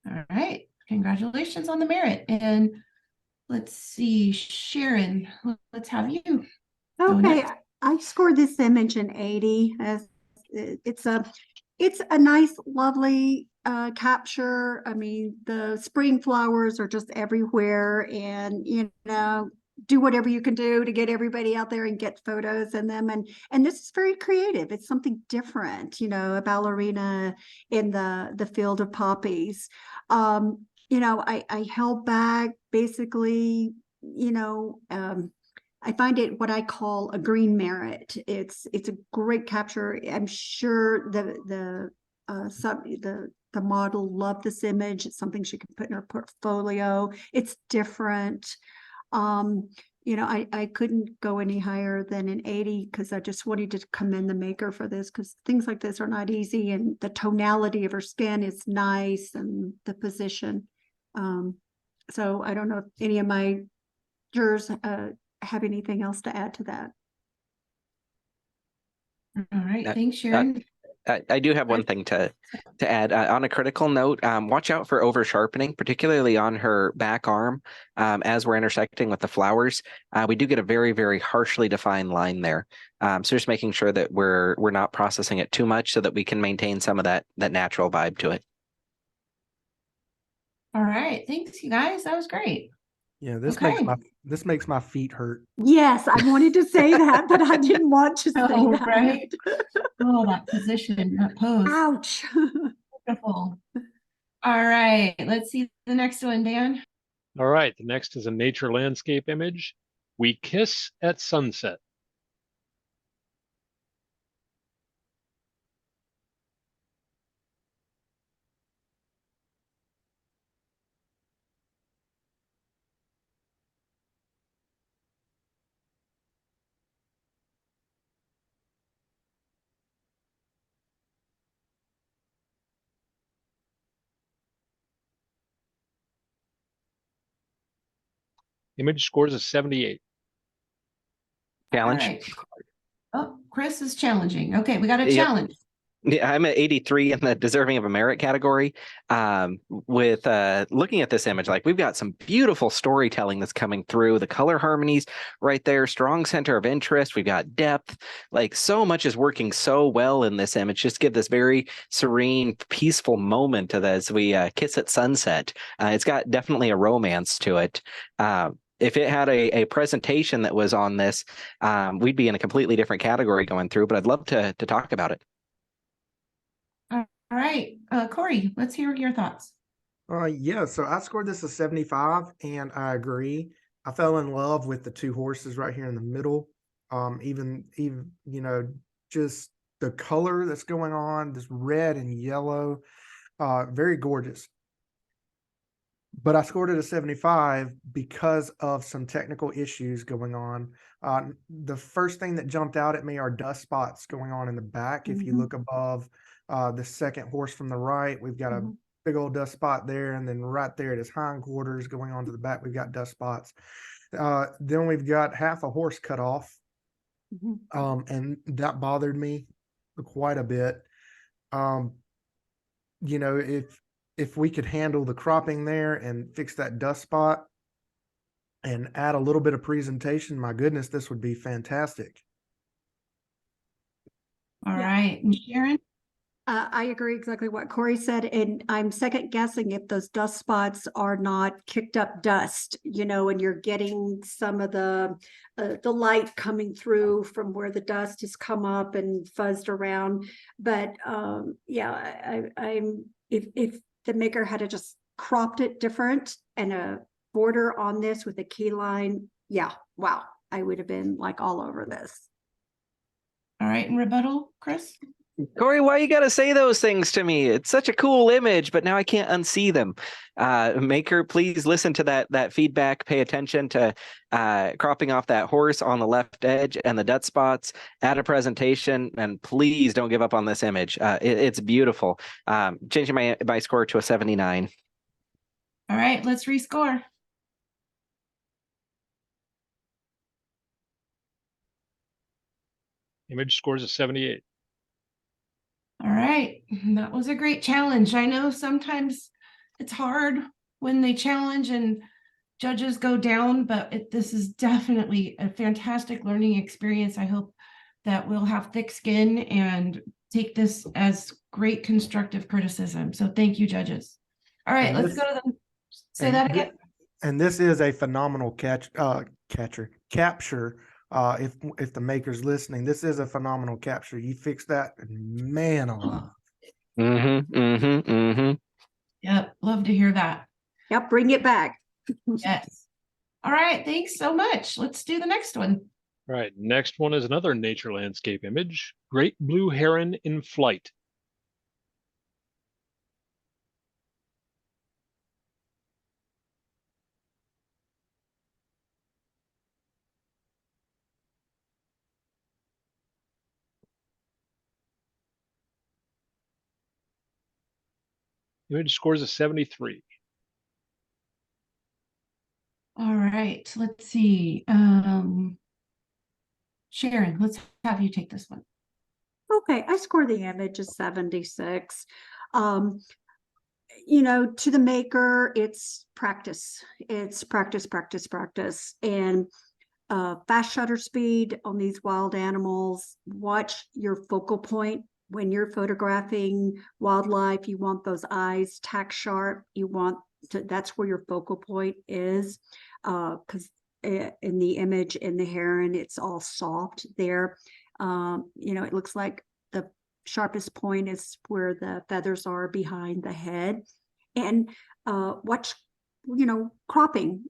All right. Congratulations on the merit. And let's see, Sharon, let's have you. go Okay, next. I scored this image an 80. As it's a nice, lovely capture. I mean, the spring flowers are just everywhere, and do whatever you can do to get everybody out there and get photos in them. And this is very creative. It's something different, a ballerina in the field of poppies. I held back basically, I find it what I call a green merit. It's a great capture. I'm sure the model loved this image. It's something she can put in her portfolio. It's different. I couldn't go any higher than an 80 because I just wanted to commend the maker for this, because things like this are not easy, and the tonality of her skin is nice, and the position. So I don't know if any of my jurors have anything else to add to that. All right. Uh, Thanks, Sharon. I do have one thing to add. On a critical note, watch out for over sharpening, particularly on her back arm as we're intersecting with the flowers. We do get a very, very harshly defined line there. So just making sure that we're not processing it too much so that we can maintain some of that natural vibe to it. All right. Thanks, you guys. That was great. Yeah, this Okay. makes my feet hurt. Yes, I wanted to say that, but I didn't want to say Oh, that. right. Oh, that position, that pose. Ouch. Beautiful. All right. Let's see the next one, Dan. All right, the next is a nature landscape image. We kiss at sunset. Image scores a 78. Challenge. All right. Oh, Chris is challenging. Okay, we got a Yep. challenge. Yeah, I'm at 83 in the deserving of a merit category. With looking at this image, like we've got some beautiful storytelling that's coming through. The color harmonies right there, strong center of interest. We've got depth. Like so much is working so well in this image. Just give this very serene, peaceful moment as we kiss at sunset. It's got definitely a romance to it. If it had a presentation that was on this, we'd be in a completely different category going through. But I'd love to talk about it. All right, Corey, let's hear your thoughts. Yeah, so I scored this a 75, and I agree. I fell in love with the two horses right here in the middle. Even just the color that's going on, this red and yellow, very gorgeous. But I scored it a 75 because of some technical issues going on. The first thing that jumped out at me are dust spots going on in the back. If you look above the second horse from the right, we've got a big old dust spot there. And then right there at his hindquarters going on to the back, we've got dust spots. Then we've got half a horse cut off. And that bothered me quite a bit. If we could handle the cropping there and fix that dust spot and add a little bit of presentation, my goodness, this would be fantastic. All right, and Sharon? I agree exactly what Corey said, and I'm second guessing if those dust spots are not kicked up dust, and you're getting some of the light coming through from where the dust has come up and fuzzed around. But I'm if the maker had just cropped it different and a border on this with a key line, wow, I would have been like all over this. All right, and rebuttal, Chris? Corey, why you gotta say those things to me? It's such a cool image, but now I can't unsee them. Maker, please listen to that feedback. Pay attention to cropping off that horse on the left edge and the dust spots. Add a presentation, and please don't give up on this image. It's beautiful. Changing my score to a 79. All right, let's rescore. Image scores a 78. All right, that was a great challenge. I know sometimes it's hard when they challenge and judges go down, but this is definitely a fantastic learning experience. I hope that we'll have thick skin and take this as great constructive criticism. So thank you, judges. All right, let's go to the, say that again. And this is a phenomenal capture. If the maker's listening, this is a phenomenal capture. You fix that, man alive. Yep, love to hear that. Yep, bring it back. Yes. All right, thanks so much. Let's do the next one. All right, next one is another nature landscape image. Great blue heron in flight. Image scores a 73. All right, let's see. Sharon, let's have you take this one. Okay, I score the image a 76. To the maker, it's practice. It's practice, practice, practice. And fast shutter speed on these wild animals. Watch your focal point. When you're photographing wildlife, you want those eyes tack sharp. That's where your focal point is. Because in the image in the heron, it's all soft there. It looks like the sharpest point is where the feathers are behind the head. And watch, cropping.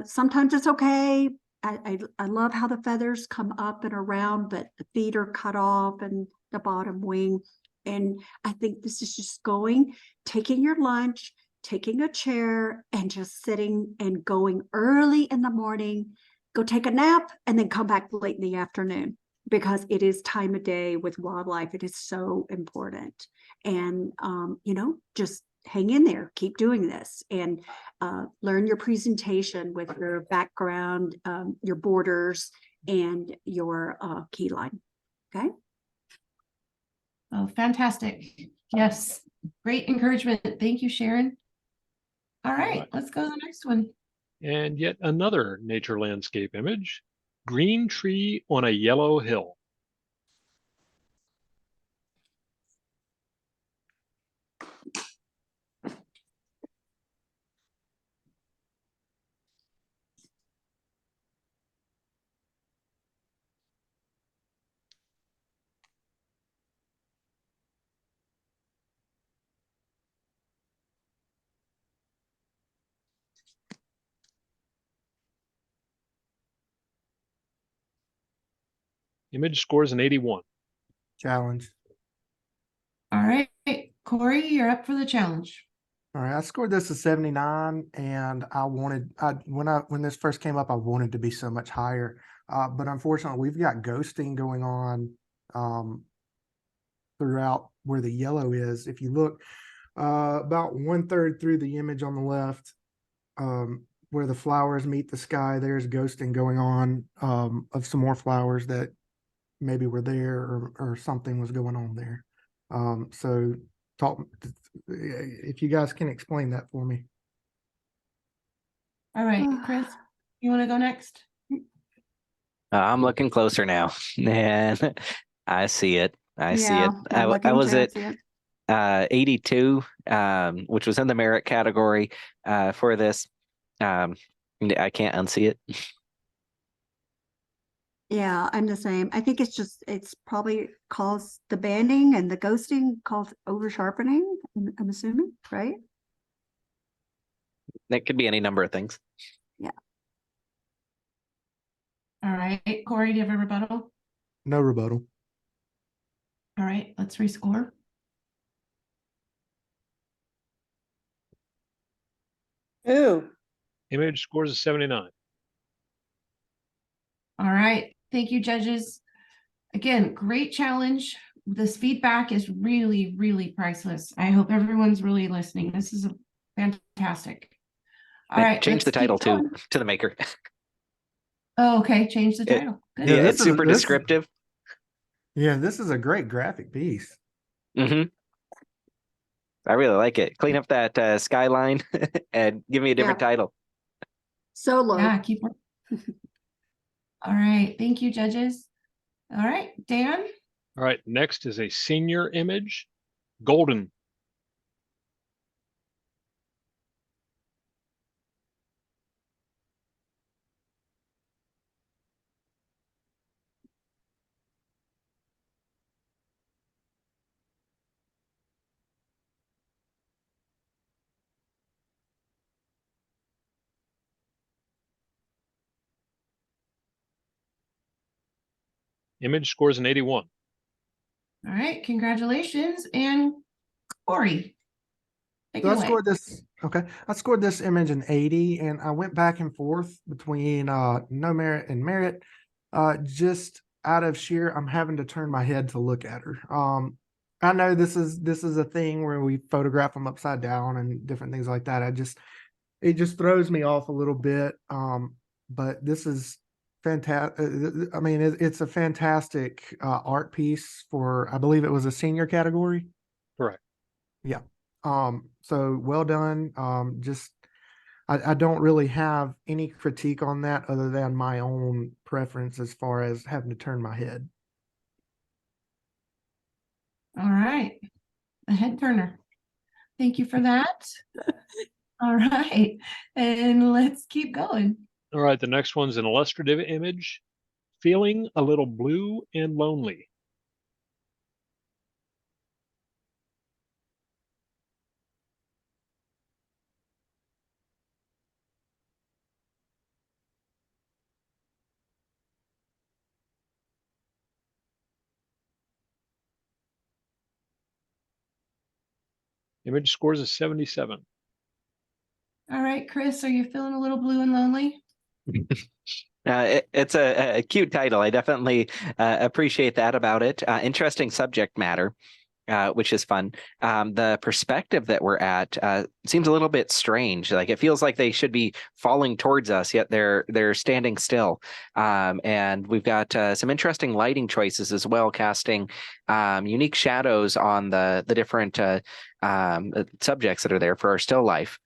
Sometimes it's okay. I love how the feathers come up and around, but the feet are cut off and the bottom wing. And I think this is just taking your lunch, taking a chair and just sitting and going early in the morning, go take a nap and then come back late in the afternoon, because it is time of day with wildlife. It is so important. And, just hang in there, keep doing this, and learn your presentation with your background, your borders, and your key line. Okay. Oh, fantastic. Yes, great encouragement. Thank you, Sharon. All right, let's go to the next one. And yet another nature landscape image, green tree on a yellow hill. Image scores an 81. Challenge. All right, Corey, you're up for the challenge. All right, I scored this a 79, and when this first came up, I wanted to be so much higher. But unfortunately, we've got ghosting going on throughout where the yellow is. If you look about 1/3 through the image on the left, where the flowers meet the sky, there's ghosting going on of some more flowers that maybe were there or something was going on there. So talk if you guys can explain that for me. All right, Chris, you want to go next? I'm looking closer now, and I see it. I see it. I was at 82, which was in the merit category for this. I can't unsee it. Yeah, I'm the same. I think it's probably caused the banding and the ghosting caused over sharpening. I'm assuming, right? It could be any number of things. All right, Corey, do you have a rebuttal? No rebuttal. All right, let's rescore. Ooh, Image scores a 79. All right, thank you, judges. Again, great challenge. This feedback is really, really priceless. I hope everyone's really listening. This is fantastic. All right, Change the let's keep title going. to the maker. Oh, okay, change the title. Good. Yeah, Yeah, it's super descriptive. Yeah, this is a great graphic piece. I really like it. Clean up that skyline and give me a different title. Solo. Yeah, keep working. All right, thank you, judges. All right, Dan. All right, next is a senior image, golden. Image scores an 81. All right, congratulations. And Corey, take So it I away. scored this. Okay, I scored this image an 80, and I went back and forth between no merit and merit. Just out of sheer, I'm having to turn my head to look at her. I know this is a thing where we photograph them upside down and different things like that. It just throws me off a little bit. But this is fantastic. I mean, it's a fantastic art piece for, I believe it was a senior category. Correct. Yeah. So well done. I don't really have any critique on that other than my own preference as far as having to turn my head. All right, a head turner. Thank you for that. All right, and let's keep going. All right, the next one's an illustrative image, feeling a little blue and lonely. Image scores a 77. All right, Chris, are you feeling a little blue and lonely? It's a cute title. I definitely appreciate that about it. Interesting subject matter. which is fun. The perspective that we're at seems a little bit strange. Like it feels like they should be falling towards us, yet they're standing still. And we've got some interesting lighting choices as well, casting unique shadows on the different subjects that are there for our still life.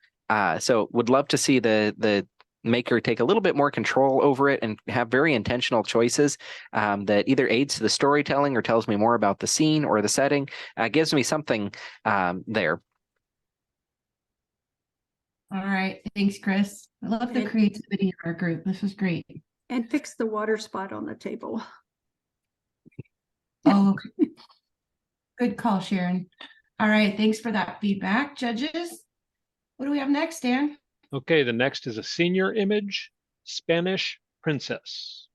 So would love to see the maker take a little bit more control over it and have very intentional choices that either aids to the storytelling or tells me more about the scene or the setting. Gives me something there. All right. Thanks, Chris. I love the And- creativity in our group. This was great. And fix the water spot on the table. Oh, okay. Good call, Sharon. All right. Thanks for that feedback. Judges, what do we have next, Dan? Okay, the next is a senior image, Spanish princess.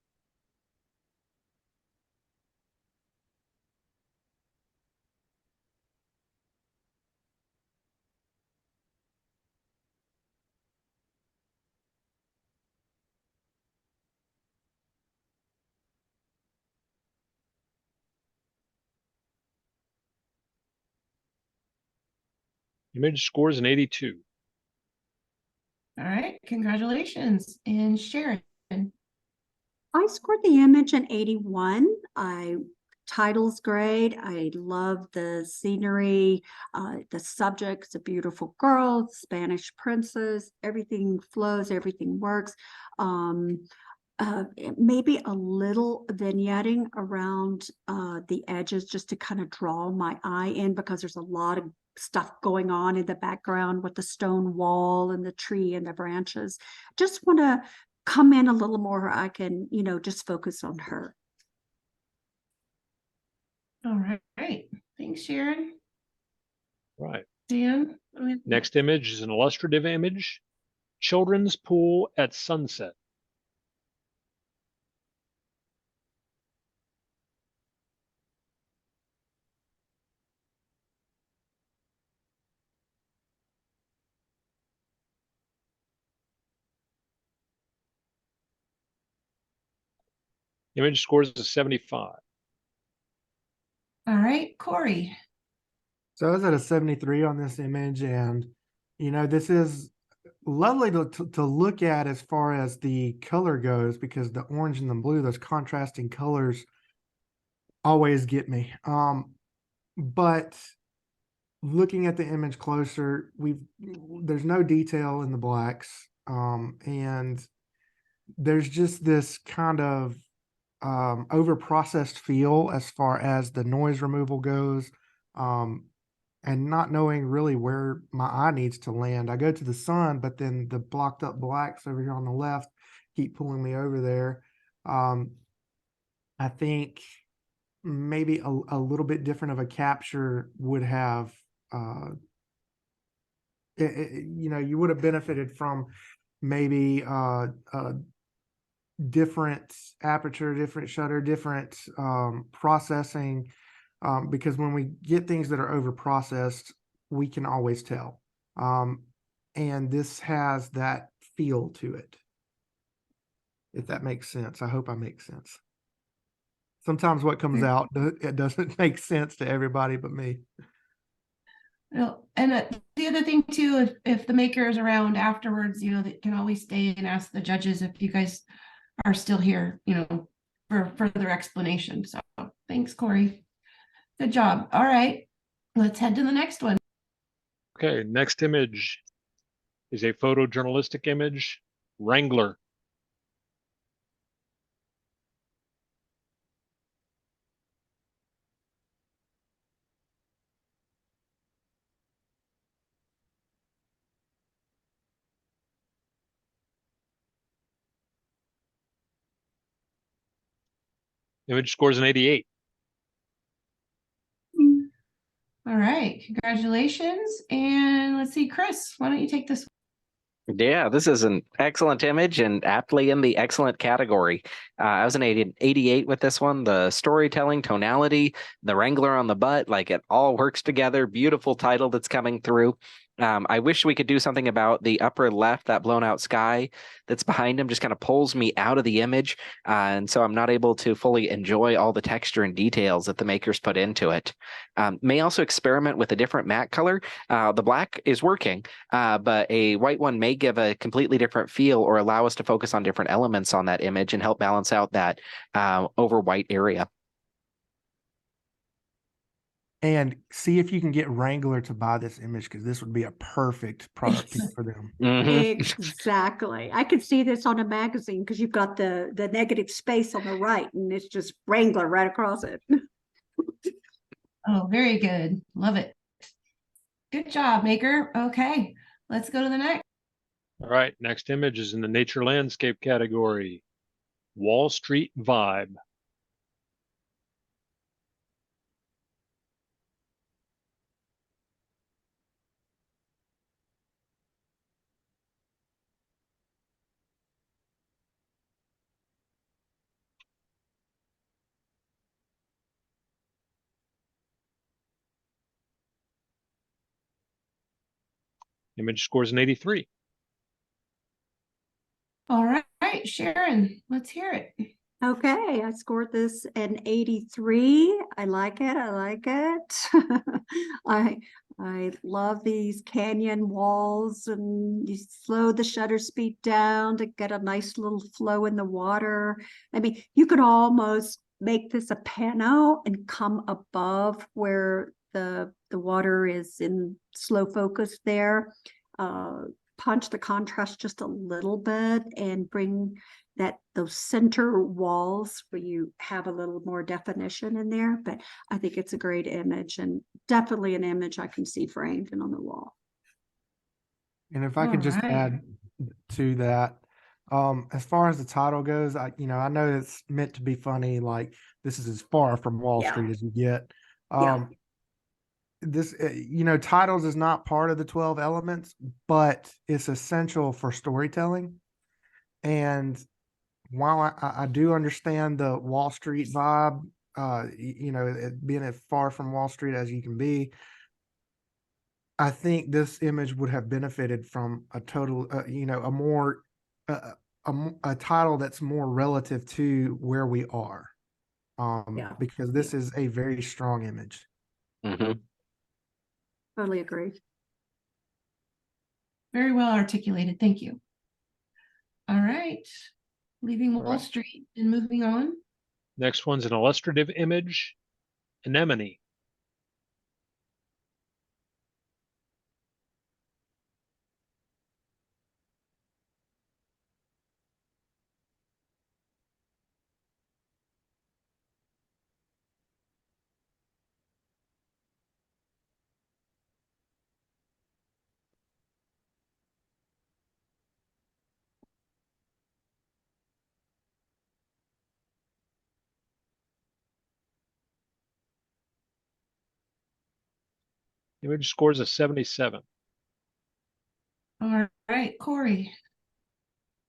Image scores an 82. All right. Congratulations. And Sharon. I scored the image an 81. Title's great. I love the scenery. The subject's a beautiful girl, Spanish princess. Everything flows, everything works. Maybe a little vignetting around the edges just to kind of draw my eye in, because there's a lot of stuff going on in the background with the stone wall and the tree and the branches. Just want to come in a little more. I can, just focus on her. All right. Thanks, Sharon. Right. Dan. Next image is an illustrative image, children's pool at sunset. Image scores a 75. All right, Corey. So I was at a 73 on this image, and this is lovely to look at as far as the color goes, because the orange and the blue, those contrasting colors, always get me. But looking at the image closer, there's no detail in the blacks, and there's just this kind of over processed feel as far as the noise removal goes, and not knowing really where my eye needs to land. I go to the sun, but then the blocked up blacks over here on the left keep pulling me over there. I think maybe a little bit different of a capture would have, you would have benefited from maybe different aperture, different shutter, different processing, because when we get things that are over processed, we can always tell. And this has that feel to it, if that makes sense. I hope I make sense. Sometimes what comes out, it doesn't make sense to everybody but me. Well, and the other thing too, if the maker is around afterwards, they can always stay and ask the judges if you guys are still here, for further explanation. So thanks, Corey. Good job. All right, let's head to the next one. Okay, next image is a photojournalistic image, Wrangler. Image scores an 88. All right, congratulations. And let's see, Chris, why don't you take this? Yeah, this is an excellent image and aptly in the excellent category. I was an 88 with this one. The storytelling, tonality, the Wrangler on the butt, like it all works together. Beautiful title that's coming through. I wish we could do something about the upper left, that blown out sky that's behind him just kind of pulls me out of the image. And so I'm not able to fully enjoy all the texture and details that the makers put into it. May also experiment with a different matte color. The black is working, but a white one may give a completely different feel or allow us to focus on different elements on that image and help balance out that over white area. And see if you can get Wrangler to buy this image, because this would be a perfect product pick for them. Exactly. I could see this on a magazine because you've got the negative space on the right and it's just Wrangler right across it. Oh, very good. Love it. Good job, Maker. Okay, let's go to the next. All right, next image is in the nature landscape category. Wall Street Vibe. Image scores an 83. All right, Sharon, let's hear it. Okay, I scored this an 83. I like it. I like it. I love these canyon walls, and you slow the shutter speed down to get a nice little flow in the water. I mean, you could almost make this a pano and come above where the water is in slow focus there. Punch the contrast just a little bit and bring those center walls where you have a little more definition in there. But I think it's a great image, and definitely an image I can see framed and on the wall. And if I could just add to that, as far as the title goes, I know it's meant to be funny, like this is as far from Wall Street as you get. This, titles is not part of the 12 elements, but it's essential for storytelling. And while I do understand the Wall Street vibe, it being as far from Wall Street as you can be, I think this image would have benefited from a total, a title that's more relative to where we are, because this is a very strong image. Totally agree. Very well articulated. Thank you. All right. Leaving Wall Street and moving on. Next one's an illustrative image, anemone. Image scores a 77. All right, Corey.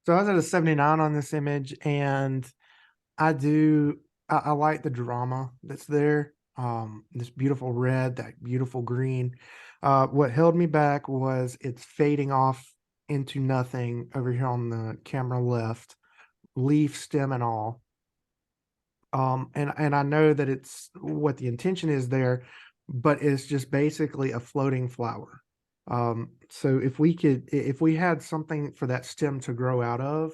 So I was at a 79 on this image, and I like the drama that's there. This beautiful red, that beautiful green. What held me back was it's fading off into nothing over here on the camera left, leaf, stem, and all. And I know that it's what the intention is there, but it's just basically a floating flower. So if we had something for that stem to grow out of,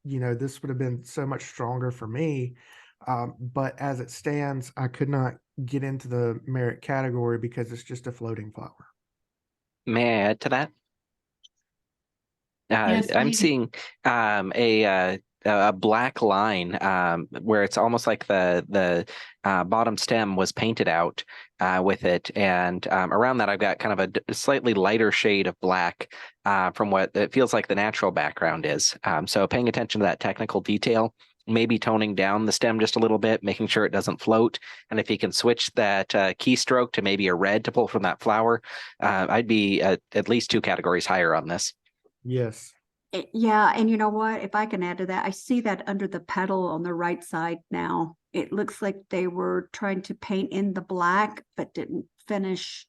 this would have been so much stronger for me. But as it stands, I could not get into the merit category because it's just a floating flower. May I add to that? Yes, I'm please. seeing a black line where it's almost like the bottom stem was painted out with it, and around that I've got kind of a slightly lighter shade of black from what it feels like the natural background is. So paying attention to that technical detail, maybe toning down the stem just a little bit, making sure it doesn't float. And if you can switch that keystroke to maybe a red to pull from that flower, I'd be at least 2 categories higher on this. Yes. Yeah, and you know what? If I can add to that, I see that under the petal on the right side now. It looks like they were trying to paint in the black, but didn't finish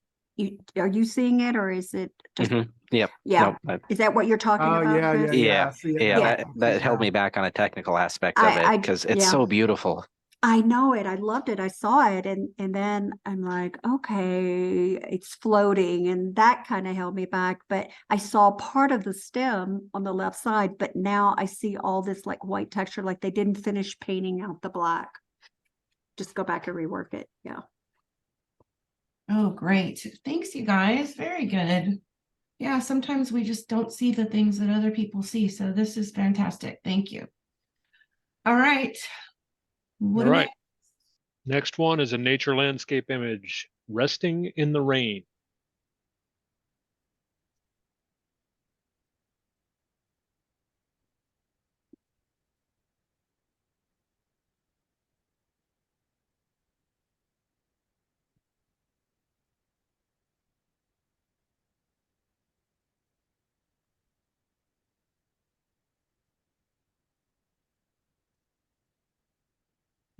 are you seeing it or is it just, Yep. yeah, Nope. is that what you're talking Oh, about, yeah, Chris? yeah. Yeah. I see it Yeah. now. Yeah. I see That it held now. me back on a technical aspect of it because it's yeah. so beautiful. I know it. I loved it. I saw it and then I'm like, okay, it's floating and that kind of held me back. But I saw part of the stem on the left side, but now I see all this like white texture, like they didn't finish painting out the black. Just go back and rework it. Yeah. Oh, great. Thanks, you guys. Very good. Yeah, sometimes we just don't see the things that other people see. So this is fantastic. Thank you. All right. What All do we right. Next one is a nature landscape image, resting in the rain.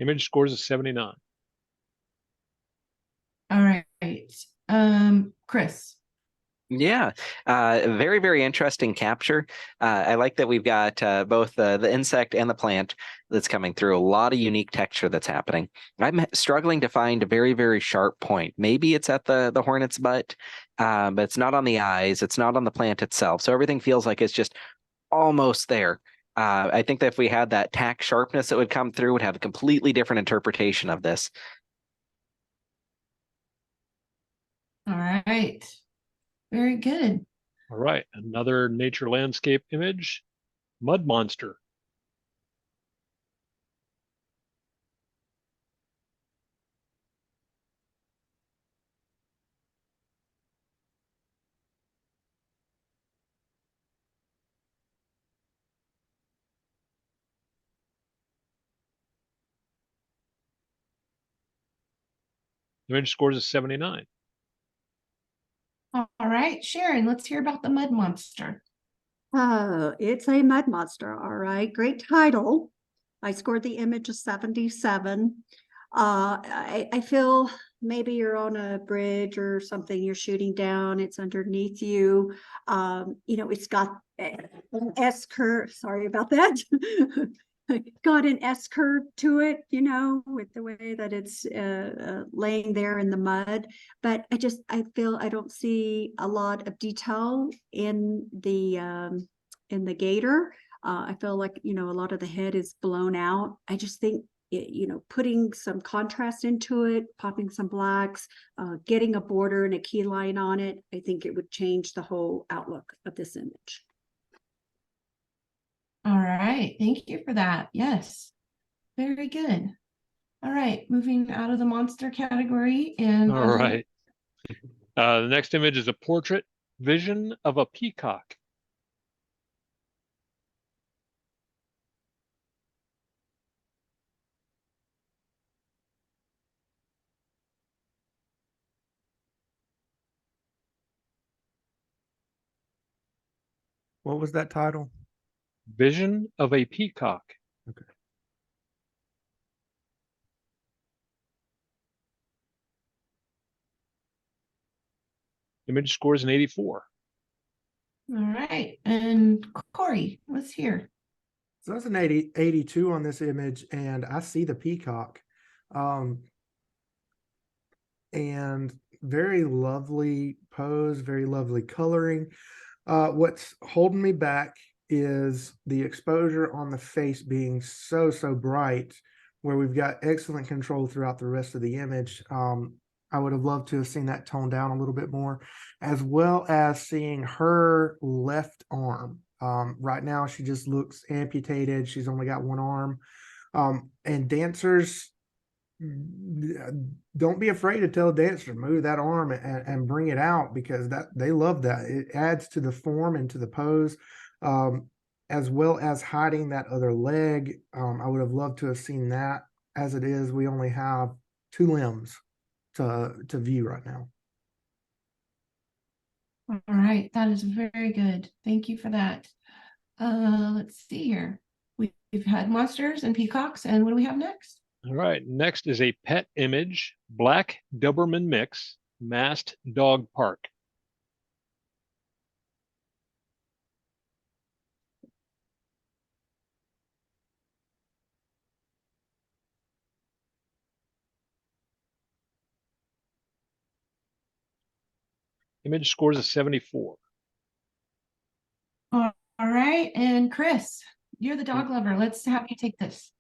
Image scores a 79. All right. Chris. Yeah, very, very interesting capture. I like that we've got both the insect and the plant that's coming through. A lot of unique texture that's happening. I'm struggling to find a very, very sharp point. Maybe it's at the hornet's butt, but it's not on the eyes. It's not on the plant itself. So everything feels like it's just almost there. I think that if we had that tack sharpness that would come through, would have a completely different interpretation of this. All right. Very good. All right. Another nature landscape image, mud monster. Image scores a 79. All right, Sharon, let's hear about the mud monster. Oh, it's a mud monster. All right. Great title. I scored the image of 77. I feel maybe you're on a bridge or something, you're shooting down, it's underneath you. It's got an S curve. Sorry about that. Got an S curve to it, with the way that it's laying there in the mud. But I feel I don't see a lot of detail in the gator. I feel like, a lot of the head is blown out. I just think, putting some contrast into it, popping some blacks, getting a border and a key line on it, I think it would change the whole outlook of this image. All right, thank you for that. Yes, very good. All right, moving out of the monster category and All right. The next image is a portrait vision of a peacock. What was that title? Vision of a peacock. Okay. Image scores an 84. All right, and Corey, let's hear. So that's an 82 on this image, and I see the peacock. And very lovely pose, very lovely coloring. What's holding me back is the exposure on the face being so bright, where we've got excellent control throughout the rest of the image. I would have loved to have seen that toned down a little bit more, as well as seeing her left arm. Right now, she just looks amputated. She's only got one arm. And dancers, don't be afraid to tell a dancer, move that arm and bring it out, because that they love that. It adds to the form and to the pose, as well as hiding that other leg. I would have loved to have seen that. As it is, we only have two limbs to view right now. All right, that is very good. Thank you for that. Let's see here. We've had monsters and peacocks, and what do we have next? All right. Next is a pet image, black Doberman mix. Masked Dog Park. Image scores a 74. All right, and Chris, you're the dog lover. Let's have you take this.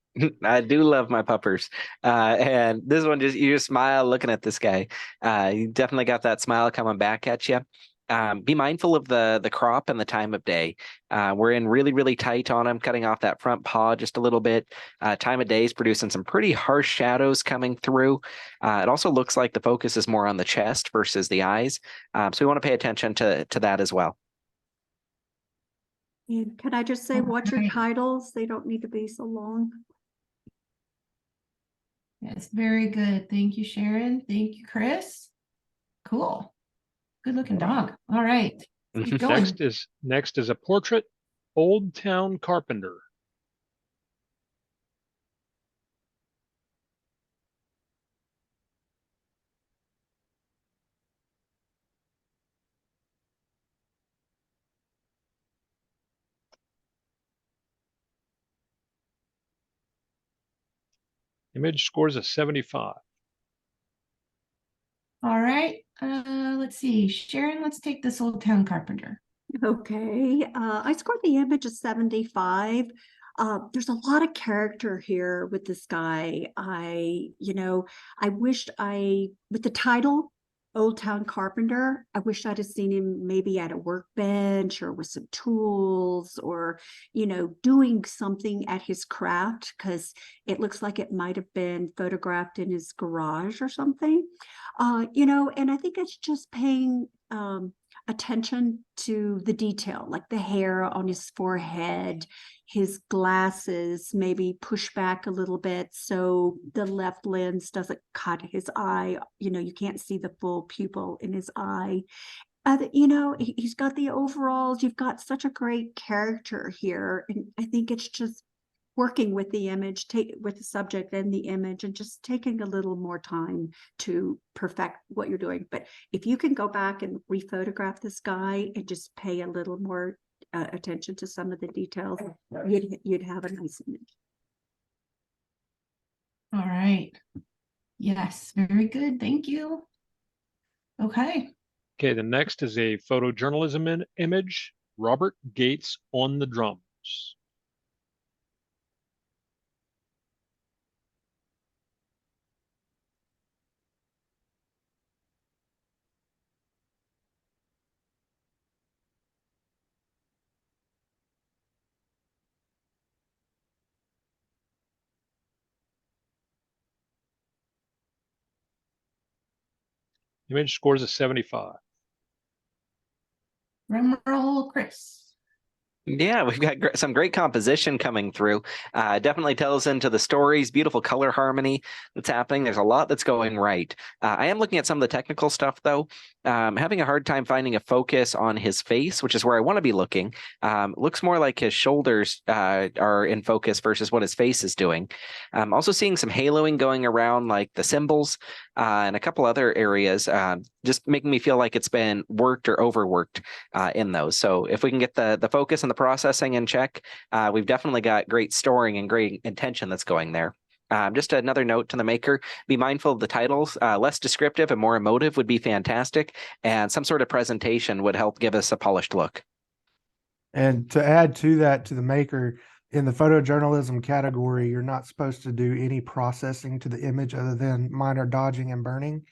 I do love my puppers. And this one, you just smile looking at this guy. You definitely got that smile coming back at you. Be mindful of the crop and the time of day. We're in really, really tight on him, cutting off that front paw just a little bit. Time of day is producing some pretty harsh shadows coming through. It also looks like the focus is more on the chest versus the eyes. So we want to pay attention to that as well. And can I just say, watch your Alright. titles. They don't need to be so long. That's very good. Thank you, Sharon. Thank you, Chris. Cool. Good looking dog. All right. Keep going. Next is a portrait, Old Town Carpenter. Image scores a 75. All right. Let's see. Sharon, let's take this Old Town Carpenter. Okay, I scored the image of 75. There's a lot of character here with this guy. I wished with the title, Old Town Carpenter, I wish I'd have seen him maybe at a workbench or with some tools or, doing something at his craft, because it looks like it might have been photographed in his garage or something. And I think it's just paying attention to the detail, like the hair on his forehead, his glasses maybe push back a little bit so the left lens doesn't cut his eye. You can't see the full pupil in his eye. He's got the overalls. You've got such a great character here. And I think it's just working with the image, with the subject and the image, and just taking a little more time to perfect what you're doing. But if you can go back and rephotograph this guy and just pay a little more attention to some of the details, you'd have a nice image. All right. Yes, very good. Thank you. Okay. Okay, the next is a photojournalism image, Robert Gates on the drums. Image scores a 75. Drum roll, Chris. Yeah, we've got some great composition coming through. Definitely tells into the stories, beautiful color harmony that's happening. There's a lot that's going right. I am looking at some of the technical stuff, though. Having a hard time finding a focus on his face, which is where I want to be looking. Looks more like his shoulders are in focus versus what his face is doing. I'm also seeing some haloing going around, like the symbols and a couple other areas, just making me feel like it's been worked or overworked in those. So if we can get the focus and the processing in check, we've definitely got great storing and great intention that's going there. Just another note to the maker, be mindful of the titles. Less descriptive and more emotive would be fantastic. And some sort of presentation would help give us a polished look. And to add to that, to the maker, in the photojournalism category, you're not supposed to do any processing to the image other than minor dodging and burning.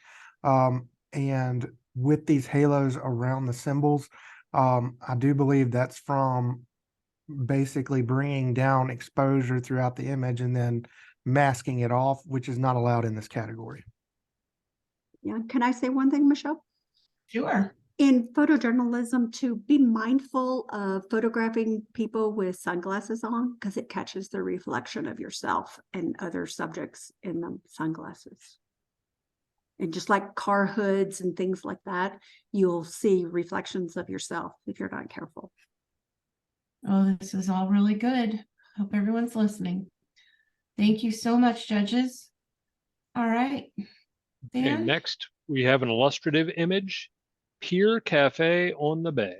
And with these halos around the symbols, I do believe that's from basically bringing down exposure throughout the image and then masking it off, which is not allowed in this category. Yeah, can I say one thing, Michelle? Sure. In photojournalism, to be mindful of photographing people with sunglasses on, because it catches the reflection of yourself and other subjects in the sunglasses. And just like car hoods and things like that, you'll see reflections of yourself if you're not careful. Oh, this is all really good. Hope everyone's listening. Thank you so much, judges. All right. Okay, Dan? next we have an illustrative image, Pier Cafe on the Bay.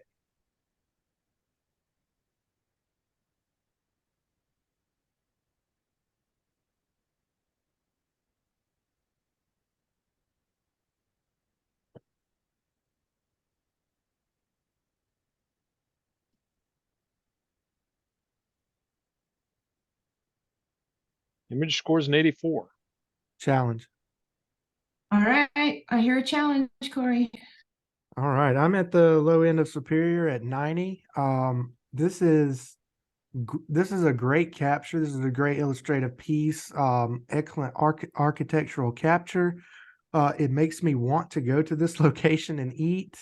Image scores an 84. Challenge. All right, I hear a challenge, Corey. All right, I'm at the low end of superior at 90. This is a great capture. This is a great illustrative piece. Excellent architectural capture. It makes me want to go to this location and eat,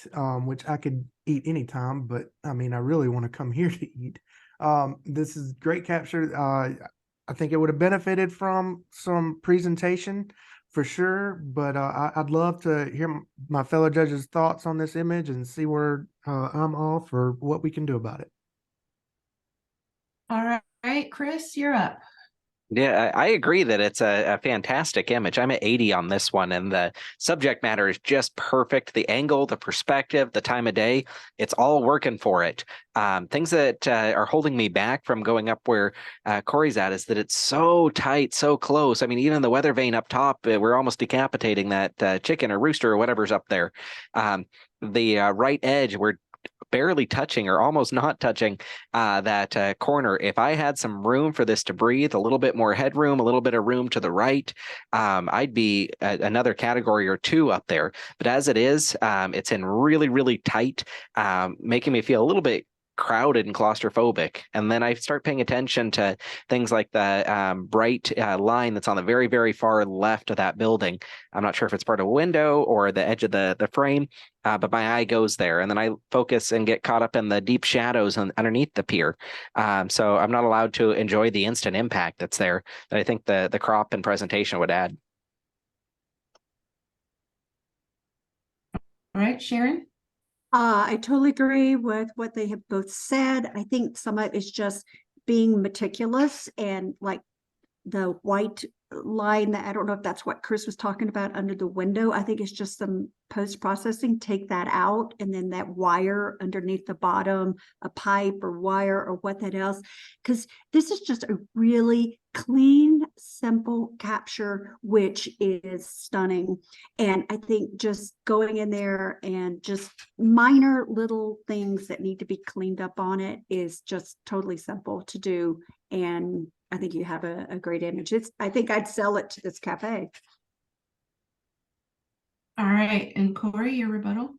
which I could eat anytime, but I mean, I really want to come here to eat. This is great capture. I think it would have benefited from some presentation for sure, but I'd love to hear my fellow judges' thoughts on this image and see where I'm off or what we can do about it. All right, Chris, you're up. Yeah, I agree that it's a fantastic image. I'm at 80 on this one, and the subject matter is just perfect. The angle, the perspective, the time of day, it's all working for it. Things that are holding me back from going up where Corey's at is that it's so tight, so close. I mean, even the weather vane up top, we're almost decapitating that chicken or rooster or whatever's up there. The right edge, we're barely touching or almost not touching that corner. If I had some room for this to breathe, a little bit more headroom, a little bit of room to the right, I'd be another category or two up there. But as it is, it's in really, really tight, making me feel a little bit crowded and claustrophobic. And then I start paying attention to things like the bright line that's on the very, very far left of that building. I'm not sure if it's part of a window or the edge of the frame, but my eye goes there. And then I focus and get caught up in the deep shadows underneath the pier. So I'm not allowed to enjoy the instant impact that's there that I think the crop and presentation would add. All right, Sharon. I totally agree with what they have both said. I think some of it is just being meticulous and like the white line that I don't know if that's what Chris was talking about under the window. I think it's just some post-processing, take that out, and then that wire underneath the bottom, a pipe or wire or what that else. Because this is just a really clean, simple capture, which is stunning. And I think just going in there and just minor little things that need to be cleaned up on it is just totally simple to do. And I think you have a great image. I think I'd sell it to this cafe. All right, and Corey, your rebuttal.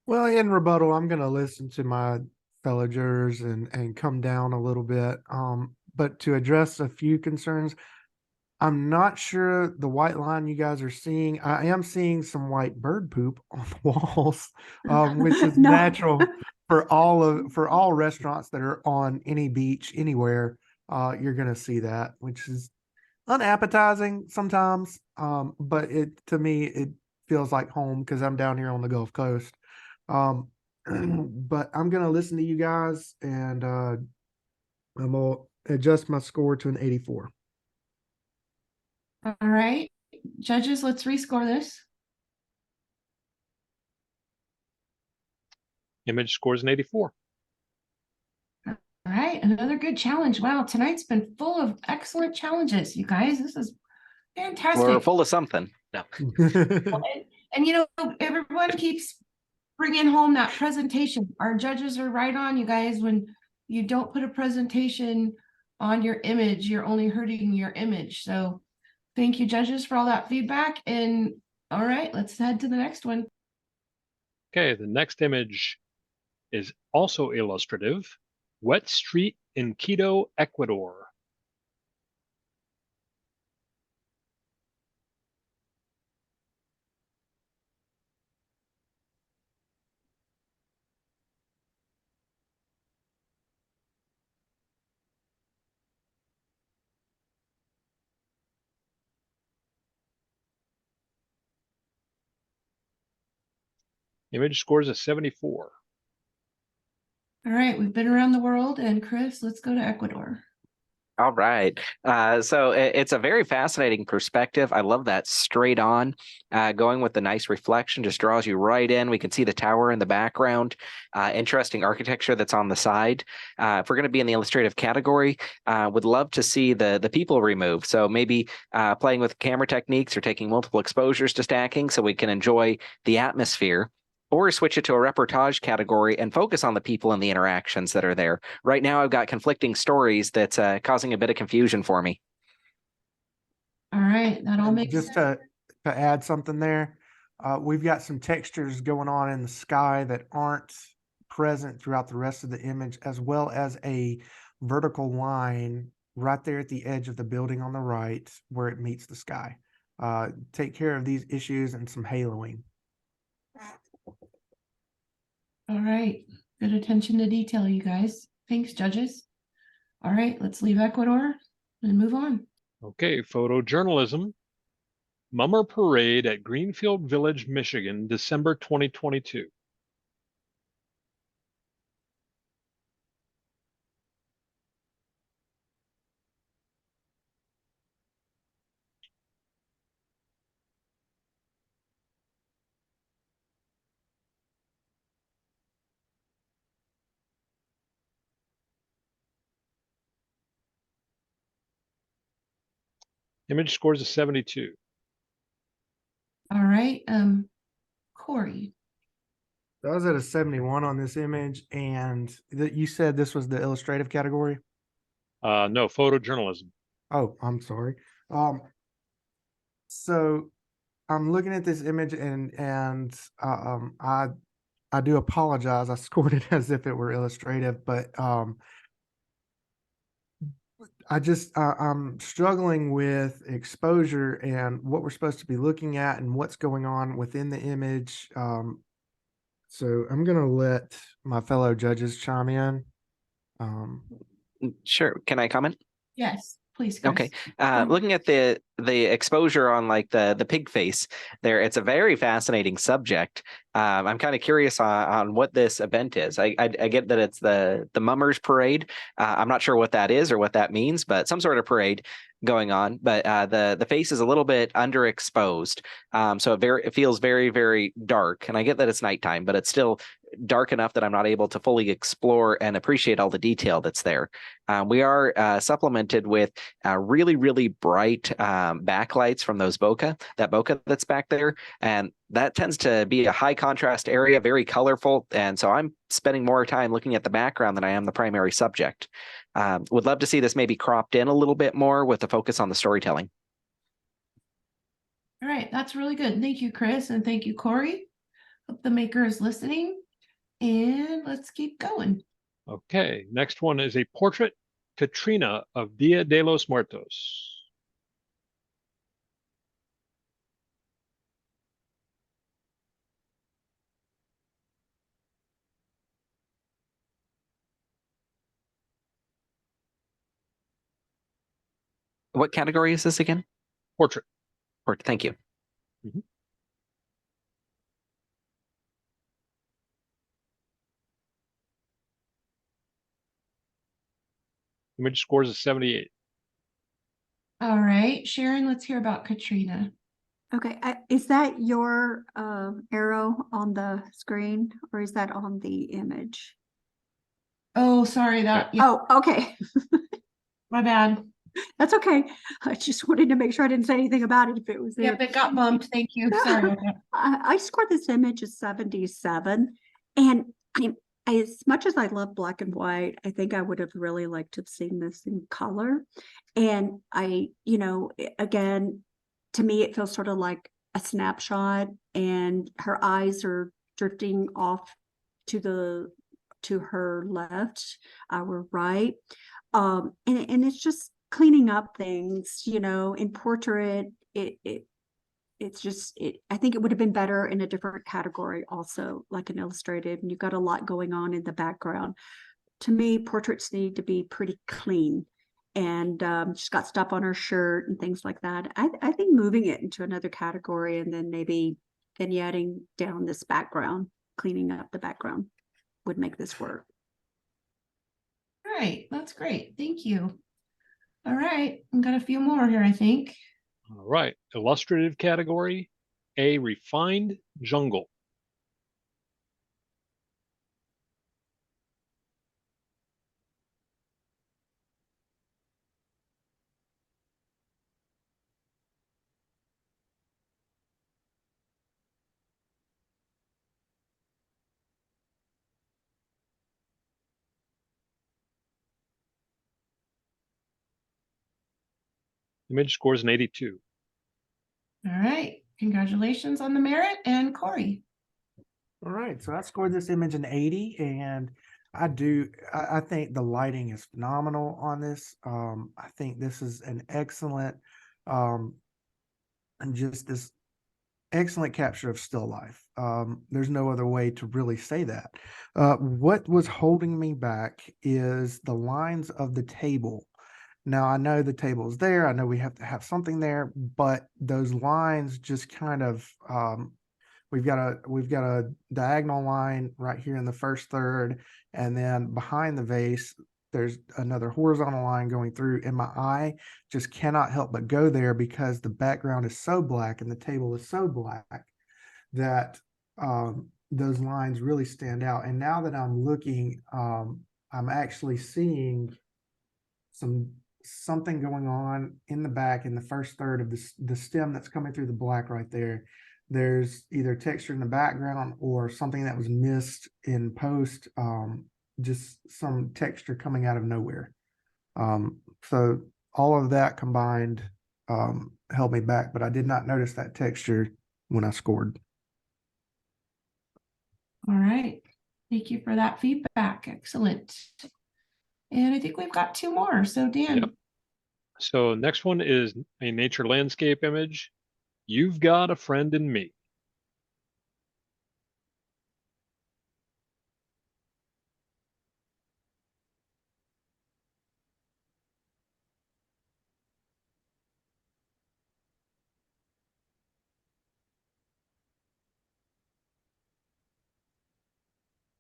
Well, in rebuttal, I'm going to listen to my fellow jurors and come down a little bit. But to address a few concerns, I'm not sure the white line you guys are seeing. I am seeing some white bird poop on the walls, which is No. natural for all restaurants that are on any beach anywhere. You're going to see that, which is unappetizing sometimes. But to me, it feels like home because I'm down here on the Gulf Coast. But I'm going to listen to you guys, and I'm going to adjust my score to an 84. All right, judges, let's rescore this. Image scores an 84. All right, another good challenge. Wow, tonight's been full of excellent challenges, you guys. This is fantastic. We're full of something. No. And you know, everyone keeps bringing home that presentation. Our judges are right on, you guys. When you don't put a presentation on your image, you're only hurting your image. So thank you, judges, for all that feedback. And all right, let's head to the next one. Okay, the next image is also illustrative. Wet Street in Quito, Ecuador. Image scores a 74. All right, we've been around the world, and Chris, let's go to Ecuador. All right. So it's a very fascinating perspective. I love that straight on, going with the nice reflection, just draws you right in. We can see the tower in the background, interesting architecture that's on the side. If we're going to be in the illustrative category, would love to see the people removed. So maybe playing with camera techniques or taking multiple exposures to stacking so we can enjoy the atmosphere. Or switch it to a reportage category and focus on the people and the interactions that are there. Right now, I've got conflicting stories that's causing a bit of confusion for me. All right, that all And makes just sense. to add something there, we've got some textures going on in the sky that aren't present throughout the rest of the image, as well as a vertical line right there at the edge of the building on the right where it meets the sky. Take care of these issues and some haloing. All right, good attention to detail, you guys. Thanks, judges. All right, let's leave Ecuador and move on. Okay, photojournalism. Mummer Parade at Greenfield Village, Michigan, December 2022. Image scores a 72. All right, Corey. I was at a 71 on this image, and you said this was the illustrative category? No, photojournalism. Oh, I'm sorry. So I'm looking at this image I do apologize. I scored it as if it were illustrative, but I'm struggling with exposure and what we're supposed to be looking at and what's going on within the image. So I'm gonna let my fellow judges chime in. Sure. Can I comment? Yes, please, Chris. Okay. Looking at the exposure on like the pig face there, it's a very fascinating subject. I'm kind of curious on what this event is. I get that it's the Mummers Parade. I'm not sure what that is or what that means, but some sort of parade going on. But the face is a little bit underexposed, so it feels very, very dark. And I get that it's nighttime, but it's still dark enough that I'm not able to fully explore and appreciate all the detail that's there. We are supplemented with really, really bright backlights from that bokeh that's back there. And that tends to be a high contrast area, very colorful. And so I'm spending more time looking at the background than I am the primary subject. Would love to see this maybe cropped in a little bit more with the focus on the storytelling. All right, that's really good. Thank you, Chris, and thank you, Corey. Hope the maker is listening. And let's keep going. Okay, next one is a portrait Katrina of Dia de los Muertos. What category is this again? Portrait. Thank you. Mhm. Image scores a 78. All right, Sharon, let's hear about Katrina. Okay, is that your arrow on the screen or is that on the image? Oh, sorry, that, yeah, Oh, okay. my bad. That's okay. I just wanted to make sure I didn't say anything about it if it was there. Yep, it got bumped. Thank you. Sorry about that. I scored this image a 77. And as much as I love black and white, I think I would have really liked to have seen this in color. And again, to me, it feels sort of like a snapshot, and her eyes are drifting off to her left, our right. And it's just cleaning up things, in portrait, I think it would have been better in a different category also, like an illustrated, and you've got a lot going on in the background. To me, portraits need to be pretty clean, and she's got stuff on her shirt and things like that. I think moving it into another category and then maybe vignetting down this background, cleaning up the background would make this work. All right, that's great. Thank you. All right, I've got a few more here, I think. All right. Illustrative category, a refined jungle. Image scores an 82. All right, congratulations on the merit, and Corey. All right, so I scored this image an 80, and I think the lighting is phenomenal on this. I think this is an excellent, and just this excellent capture of still life. There's no other way to really say that. What was holding me back is the lines of the table. Now, I know the table is there. I know we have to have something there, but those lines just kind of, we've got a diagonal line right here in the first third, and then behind the vase, there's another horizontal line going through, and my eye just cannot help but go there because the background is so black and the table is so black that those lines really stand out. And now that I'm looking, I'm actually seeing something going on in the back in the first third of the stem that's coming through the black right there. There's either texture in the background or something that was missed in post, just some texture coming out of nowhere. So all of that combined held me back, but I did not notice that texture when I scored. All right, thank you for that feedback. Excellent. And I think we've got two more. So Dan. Yep. So next one is a nature landscape image. You've got a friend in me.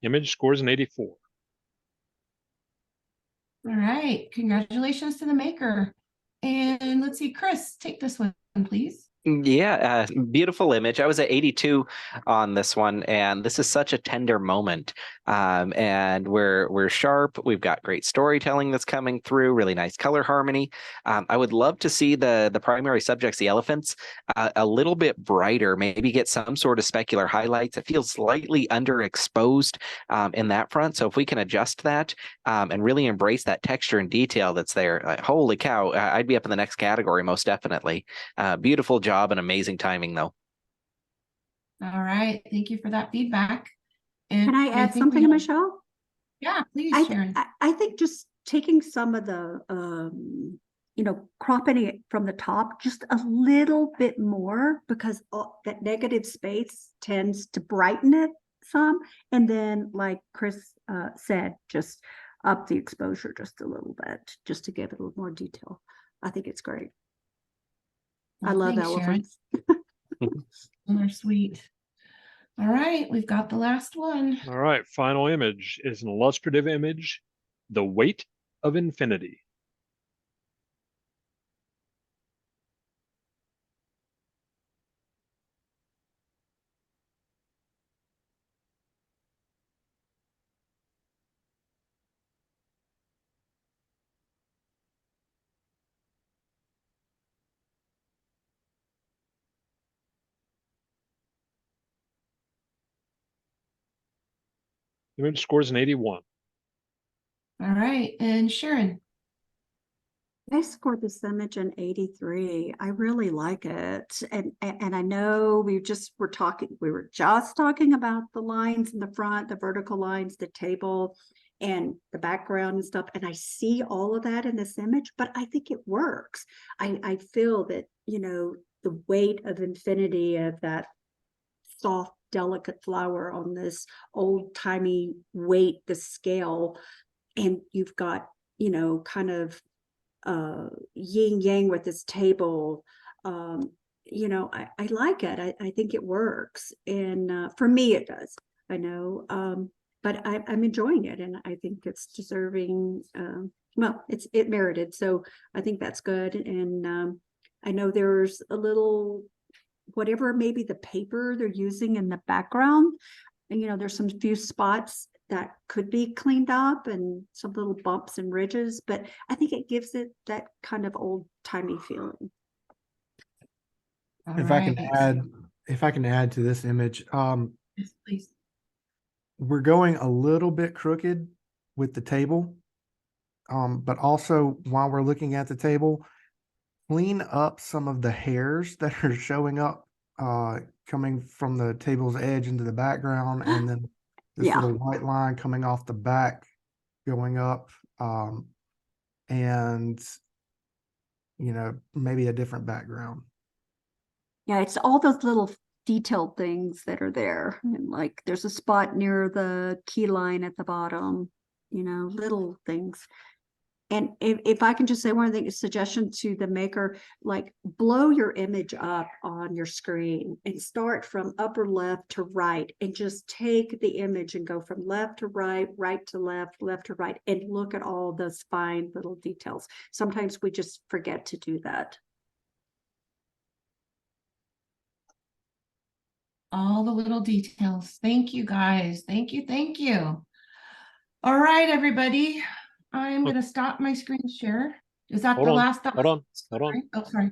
Image scores an 84. All right, congratulations to the maker. And let's see, Chris, take this one, please. Yeah, beautiful image. I was at 82 on this one, and this is such a tender moment. And we're sharp. We've got great storytelling that's coming through. Really nice color harmony. I would love to see the primary subjects, the elephants, a little bit brighter. Maybe get some sort of specular highlights. It feels slightly underexposed in that front. So if we can adjust that and really embrace that texture and detail that's there, holy cow! I'd be up in the next category most definitely. Beautiful job and amazing timing, though. All right, thank you for that feedback. And Can I add think we something, have- Michelle? Yeah, please, Sharon. I think just taking some of the, cropping it from the top just a little bit more, because that negative space tends to brighten it some. And then, like Chris said, just up the exposure just a little bit, just to give it a little more detail. I think it's great. I love Thanks, elephants. They're sweet. All right, we've got the last one. All right, final image is an illustrative image, the weight of infinity. Image scores an 81. All right, and Sharon. I scored this image an 83. I really like it. And I know we were just talking about the lines in the front, the vertical lines, the table, and the background and stuff. And I see all of that in this image, but I think it works. I feel that, the weight of infinity of that soft, delicate flower on this old-timey weight, the scale, and you've got, kind of yin yang with this table. I like it. I think it works. And for me, it does. I know but I'm enjoying it, and I think it's deserving. Well, it merited, so I think that's good. And I know there's a little, whatever maybe the paper they're using in the background, and there's some few spots that could be cleaned up and some little bumps and ridges, but I think it gives it that kind of old-timey feeling. All If I can right. add to this image, Yes, please. we're going a little bit crooked with the table. But also while we're looking at the table, clean up some of the hairs that are showing up, coming from the table's edge into the background, and then this Yeah. little white line coming off the back going up, and maybe a different background. Yeah, it's all those little detailed things that are there. And like there's a spot near the key line at the bottom, little things. And if I can just say one of the suggestions to the maker, like blow your image up on your screen and start from upper left to right, and just take the image and go from left to right, right to left, left to right, and look at all those fine little details. Sometimes we just forget to do that. All the little details. Thank you, guys. Thank you. Thank you. All right, everybody. I'm going to stop my screen share. Is that Hold the on, last? hold on, hold on. Oh, sorry.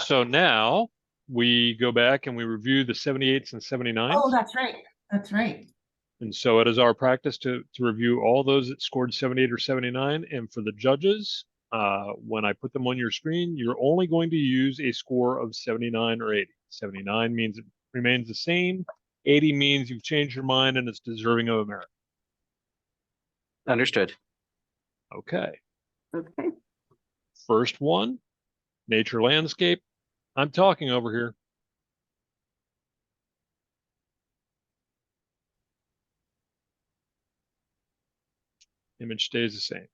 So now we go back and we review the 78s and 79s. Oh, that's right. That's right. And so it is our practice to review all those that scored 78 or 79. And for the judges, when I put them on your screen, you're only going to use a score of 79 or 80. 79 means it remains the same. 80 means you've changed your mind and it's deserving of a merit. Understood. Okay. Okay. First one, nature landscape. I'm talking over here. Image stays the same.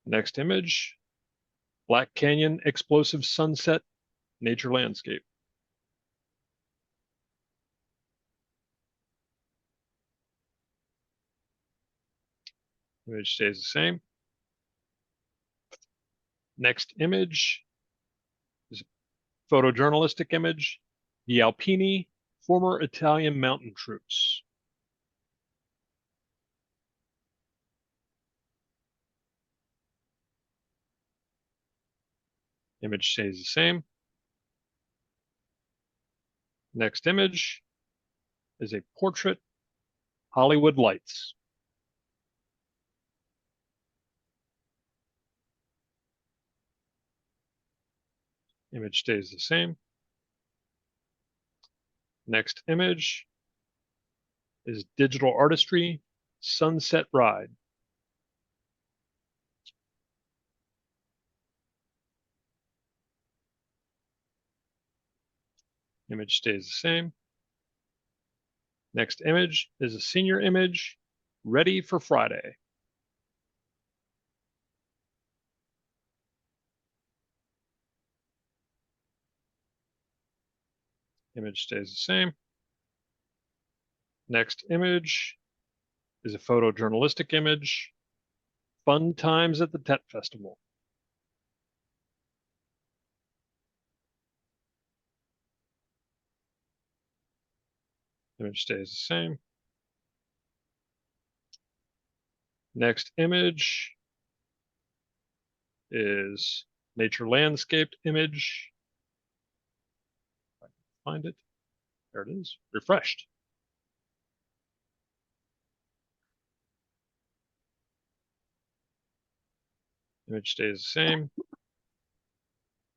Next image, Black Canyon explosive sunset, nature landscape. Image stays the same. Next image is a photojournalistic image, the Alpini, former Italian mountain troops. Image stays the same. Next image is a portrait, Hollywood lights. Image stays the same. Next image is digital artistry, sunset ride. Image stays the same. Next image is a senior image, ready for Friday. Image stays the same. Next image is a photojournalistic image, fun times at the Tet Festival. Image stays the same. Next image is nature landscaped image. If I can find it. There it is, refreshed. Image stays the same.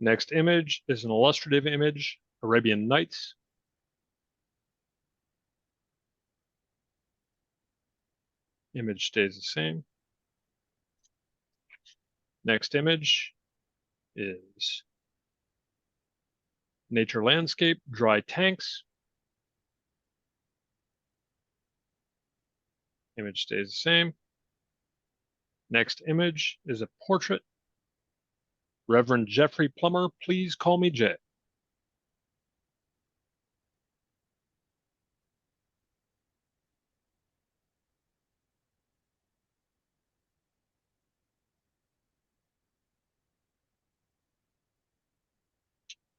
Next image is an illustrative image, Arabian Nights. Image stays the same. Next image is nature landscape, dry tanks. Image stays the same. Next image is a portrait, Reverend Jeffrey Plummer, please call me Jay.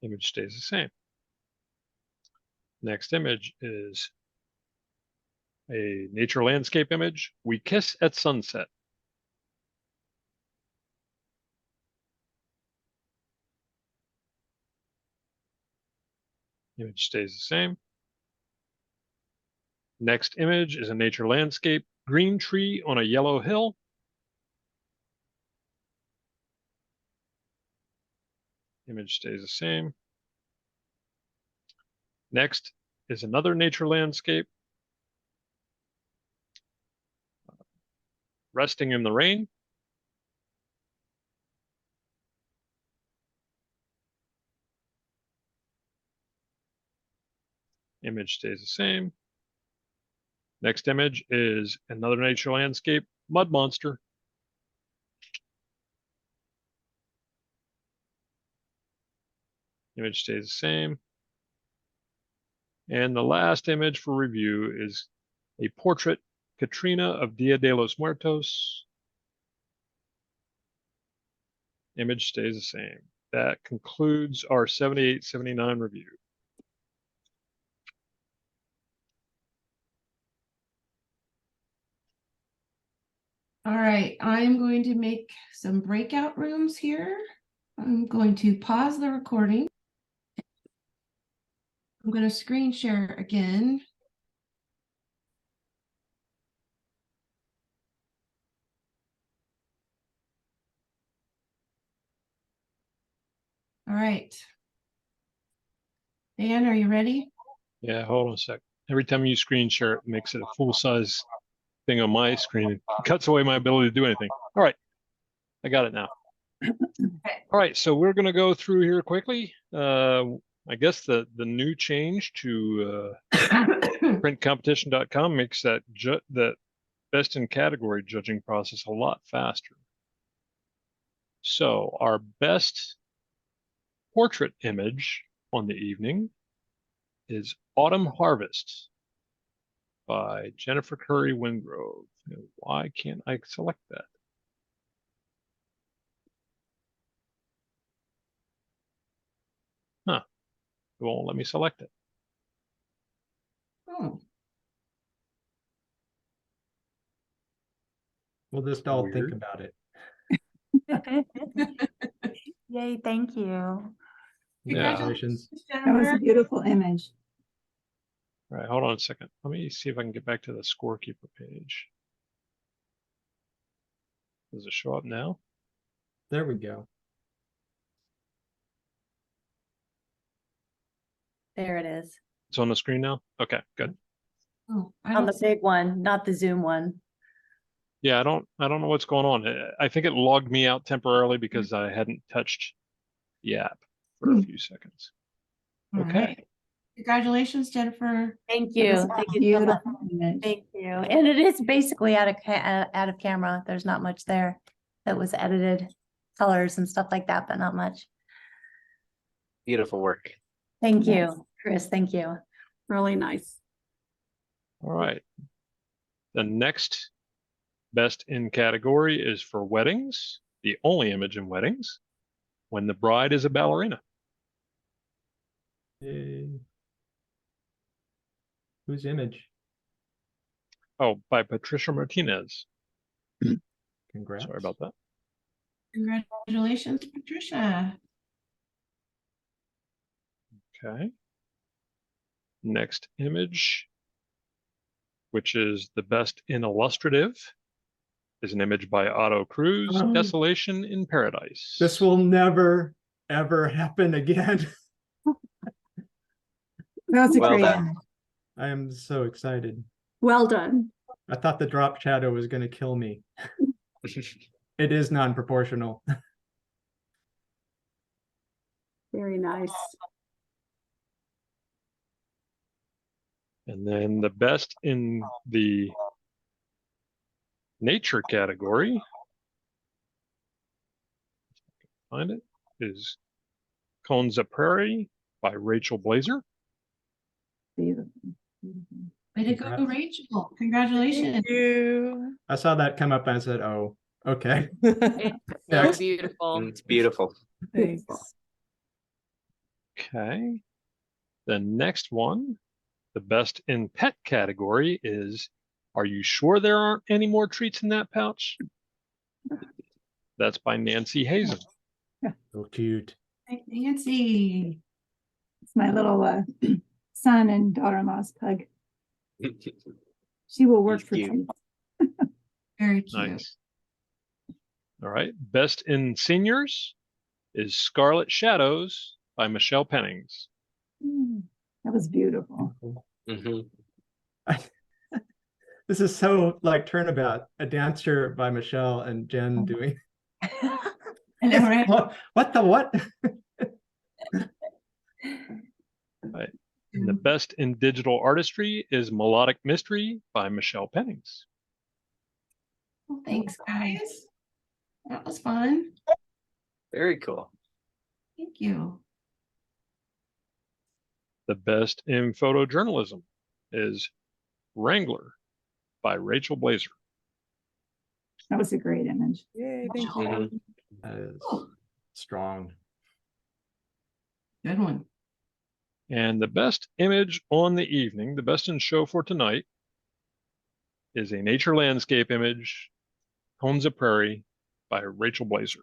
Image stays the same. Next image is a nature landscape image. We kiss at sunset. Image stays the same. Next image is a nature landscape. Green tree on a yellow hill. Image stays the same. Next is another nature landscape. Resting in the rain. Image stays the same. Next image is another nature landscape, mud monster. Image stays the same. And the last image for review is a portrait, Katrina of Dia de los Muertos. Image stays the same. That concludes our 78-79 review. All right, I'm going to make some breakout rooms here. I'm going to pause the recording. I'm going to screen share again. All right. Dan, are you ready? Yeah, hold on a sec. Every time you screen share, it makes it a full size thing on my screen. It cuts away my ability to do anything. All right, I got it now. All right, so we're going to go through here quickly. I guess the new change to printcompetition.com makes that best in category judging process a lot faster. So our best portrait image on the evening is Autumn Harvest by Jennifer Curry Wingrove. Why can't I select that? Huh. It won't let me select it. Oh, We'll just all think Weird. about it. Yay, thank you. Yeah. Congratulations. That was a Jennifer. beautiful image. All right, hold on a second. Let me see if I can get back to the scorekeeper page. Does it show up now? There we go. There it is. It's on the screen now? Okay, good. Oh, I On don't the big one, not the Zoom one. Yeah, I don't know what's going on. I think it logged me out temporarily because I hadn't touched the app for a few seconds. All Okay. right. Congratulations, Jennifer. Thank That was you. a Thank you so much. beautiful image. Thank you. And it is basically out of camera. There's not much there that was edited, colors and stuff like that, but not much. Beautiful work. Thank Yes. you, Chris. Thank you. Really nice. All right. The next best in category is for weddings, the only image in weddings, When the Bride is a Ballerina. Yay. Whose image? Oh, by Patricia Martinez. Congrats. Sorry about that. Congratulations, Patricia. Okay. Next image, which is the best in illustrative, is an image by Otto Cruz, Oh. Desolation in Paradise. This will never, ever happen again. That was a Well great done. image. I am so excited. Well done. I thought the drop shadow was going to kill me. It is non-proportional. Very nice. And then the best in the nature category, find it, is Conza Prairie by Rachel Blazer. Beautiful. Way to go, Congrats. Rachel. Congratulations. you. I saw that come up and I said, oh, okay. It's so Next. beautiful. It's beautiful. Thanks. Okay. The next one, the best in pet category is, are you sure there aren't any more treats in that pouch? That's by Nancy Hazen. So cute. Hey, Nancy. It's my little son and daughter-in-law's pug. She will work He's for cute. treats. Very cute. Nice. All right. Best in seniors is Scarlet Shadows by Michelle Pennings. That was beautiful. Mhm. This is so like Turnabout, a dancer by Michelle and Jen doing. I know, right? What the what? Right. And the best in digital artistry is Melodic Mystery by Michelle Pennings. Well, thanks, guys. That was fun. Very cool. Thank you. The best in photojournalism is Wrangler by Rachel Blazer. That was a great image. Yay, thank you. Mhm. That is Oh, strong. good one. And the best image on the evening, the best in show for tonight, is a nature landscape image, Homes of Prairie by Rachel Blazer.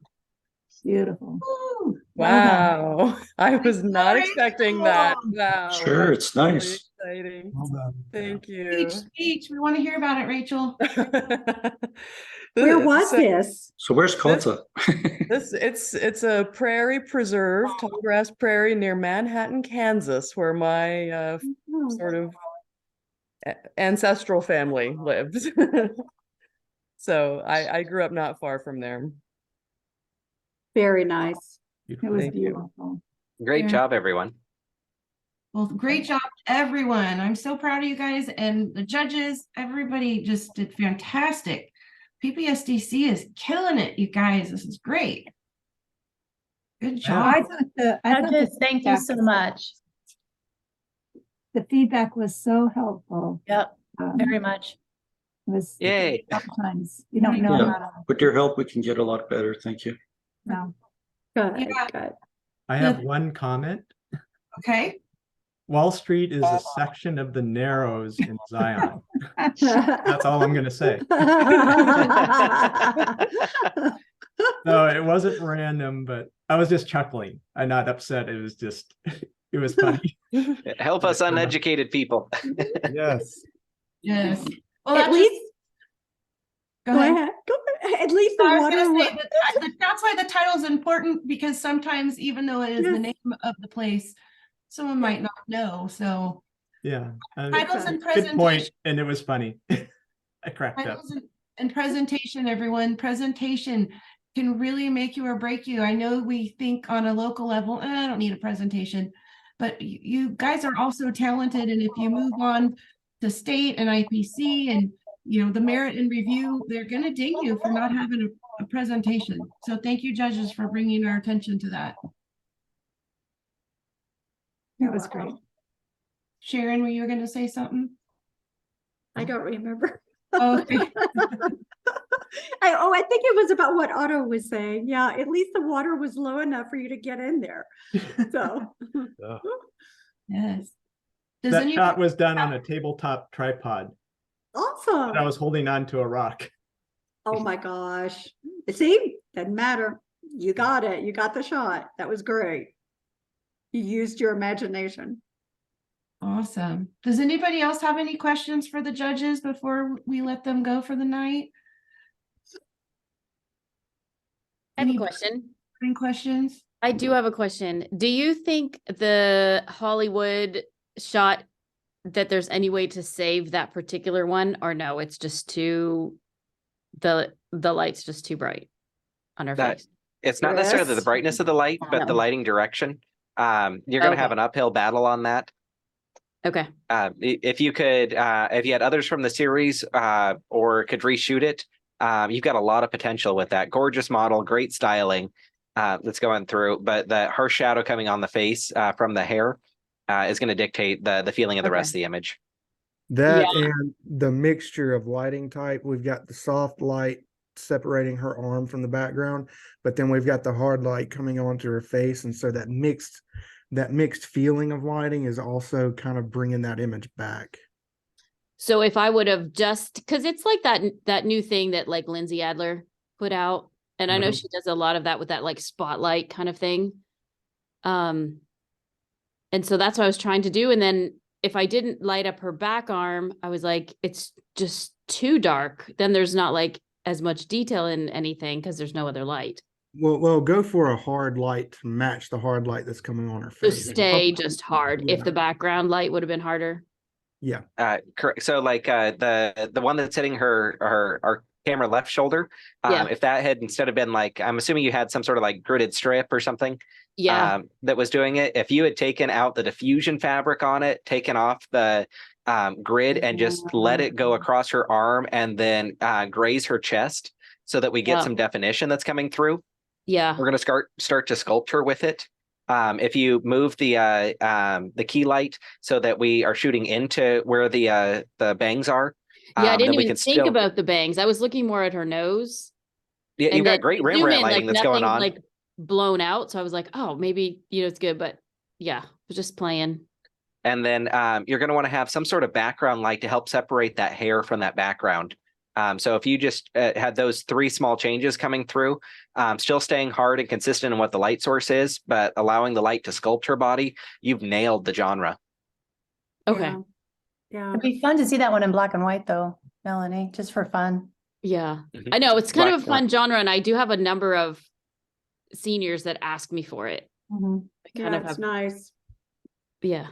Beautiful. Woo! Wow. I was not Rachel. expecting that. Wow. Sure, it's Really nice. exciting. Well done. Thank you. Speech. We want to hear about it, Rachel. Where was So this? So where's Colta? it's a prairie preserve, tallgrass prairie near Manhattan, Kansas, where my Oh, sort of ancestral family lives. So I grew up not far from there. very nice. It was Thank you. beautiful. Great Yeah. job, everyone. Well, great job, everyone. I'm so proud of you guys and the judges. Everybody just did fantastic. PPSDC is killing it, you guys. This is great. Good job. I thought the Judges, thank you so much. The feedback was so helpful. Yep, Um, very much. it was Yay. sometimes you don't know Yeah. how to With your help, we can get a lot better. Thank you. know. Good, Yeah. good. I have one comment. Okay. Wall Street is a section of the Narrows in Zion. That's all I'm gonna say. No, it wasn't random, but I was just chuckling. I'm not upset. It was just, it was funny. Help us uneducated people. Yes. Yes. Well, At that's least, go go ahead. ahead. Go ahead. At least the I was water. gonna say that's why the title is important, because sometimes, even though it is the Yes. name of the place, someone might not know. So Yeah. titles and Good presentation. point, and it was funny. I cracked up. Titles and presentation, everyone. Presentation can really make you or break you. I know we think on a local level, I don't need a presentation, but you guys are also talented. And if you move on to state and IPC and the merit and review, they're going to ding you for not having a presentation. So thank you, judges, for bringing our attention to that. It was great. Sharon, were you going to say something? I don't remember. Oh, okay. I think it was about what Otto was saying. Yeah, at least the water was low enough for you to get in there. So, Yes. Does That anyone shot was done on a tabletop tripod. awesome. And I was holding on to a rock. Oh my gosh. See, doesn't matter. You got it. You got the shot. That was great. You used your imagination. Awesome. Does anybody else have any questions for the judges before we let them go for the night? I have a Any question. burning questions? I do have a question. Do you think the Hollywood shot that there's any way to save that particular one, or no, it's just too the light's just too bright on her That- face? It's not necessarily the Yes. brightness of the light, but the No. lighting direction. You're going to have Okay. an uphill battle on that. Okay. If you could, if you had others from the series, or could reshoot it, you've got a lot of potential with that gorgeous model, great styling that's going through. But the harsh shadow coming on the face from the hair is going to dictate the feeling of the rest of the image. That and the mixture of lighting type. We've got the soft light separating her arm from the background, but then we've got the hard light coming onto her face. And so that mixed that mixed feeling of lighting is also kind of bringing that image back. So if I would have just, because it's like that new thing that like Lindsay Adler put out, and I know she does a lot of that with that like spotlight kind of thing. And so that's what I was trying to do. And then if I didn't light up her back arm, I was like, it's just too dark. Then there's not like as much detail in anything because there's no other light. Well, go for a hard light to match the hard light that's coming on her So face. stay just hard. Yeah. If the background light would have been harder. Yeah. Correct. So like the one that's hitting her camera left shoulder, Yeah. if that had instead of been like, I'm assuming you had some sort of like gridded strip or something, Yeah. that was doing it. If you had taken out the diffusion fabric on it, taken off the grid and just let it go across her arm and then graze her chest so that we get some definition that's coming through. Yeah. We're going to start to sculpt her with it. If you move the key light so that we are shooting into where the bangs are. Yeah, I didn't then we even can think about the bangs. I was looking more at her nose. Yeah, you And got then great zoom Rembrandt in, lighting like, that's going nothing's, on. like blown out. So I was like, oh, maybe, it's good. But yeah, I was just playing. And then you're going to want to have some sort of background light to help separate that hair from that background. So if you just had those 3 small changes coming through, still staying hard and consistent in what the light source is, but allowing the light to sculpt her body, you've nailed the genre. Okay. Yeah. It'd be fun to see that one in black and white though, Melanie, just for fun. Yeah. Mhm. I know it's kind of a Black- fun genre, and I do have a number of seniors that ask me for it. Mhm. I kind of That's have, nice. yeah.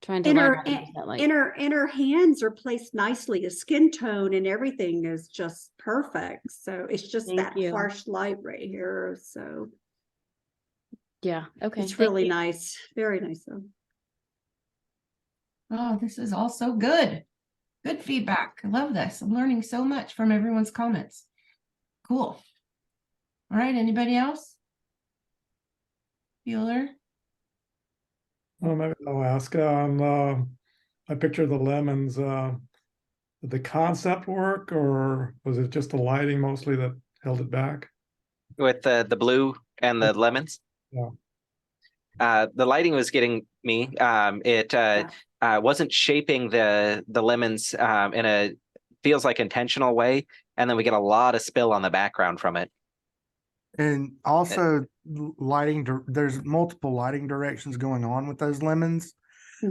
Trying to And learn her, how to use that light. and her hands are placed nicely. The skin tone and everything is just perfect. So it's just Thank that you. harsh light right here. So Yeah. Okay. it's thank really you. nice. Very nice though. Oh, this is all so good. Good feedback. I love this. I'm learning so much from everyone's comments. Cool. All right, anybody else? Bueller? Maybe I'll ask. I picture the lemons. Did the concept work, or was it just the lighting mostly that held it back? With the blue and the lemons. Yeah. The lighting was getting me. It wasn't shaping the lemons in a feels like intentional way, and then we get a lot of spill on the background from it. And also lighting, there's multiple lighting directions going on with those lemons.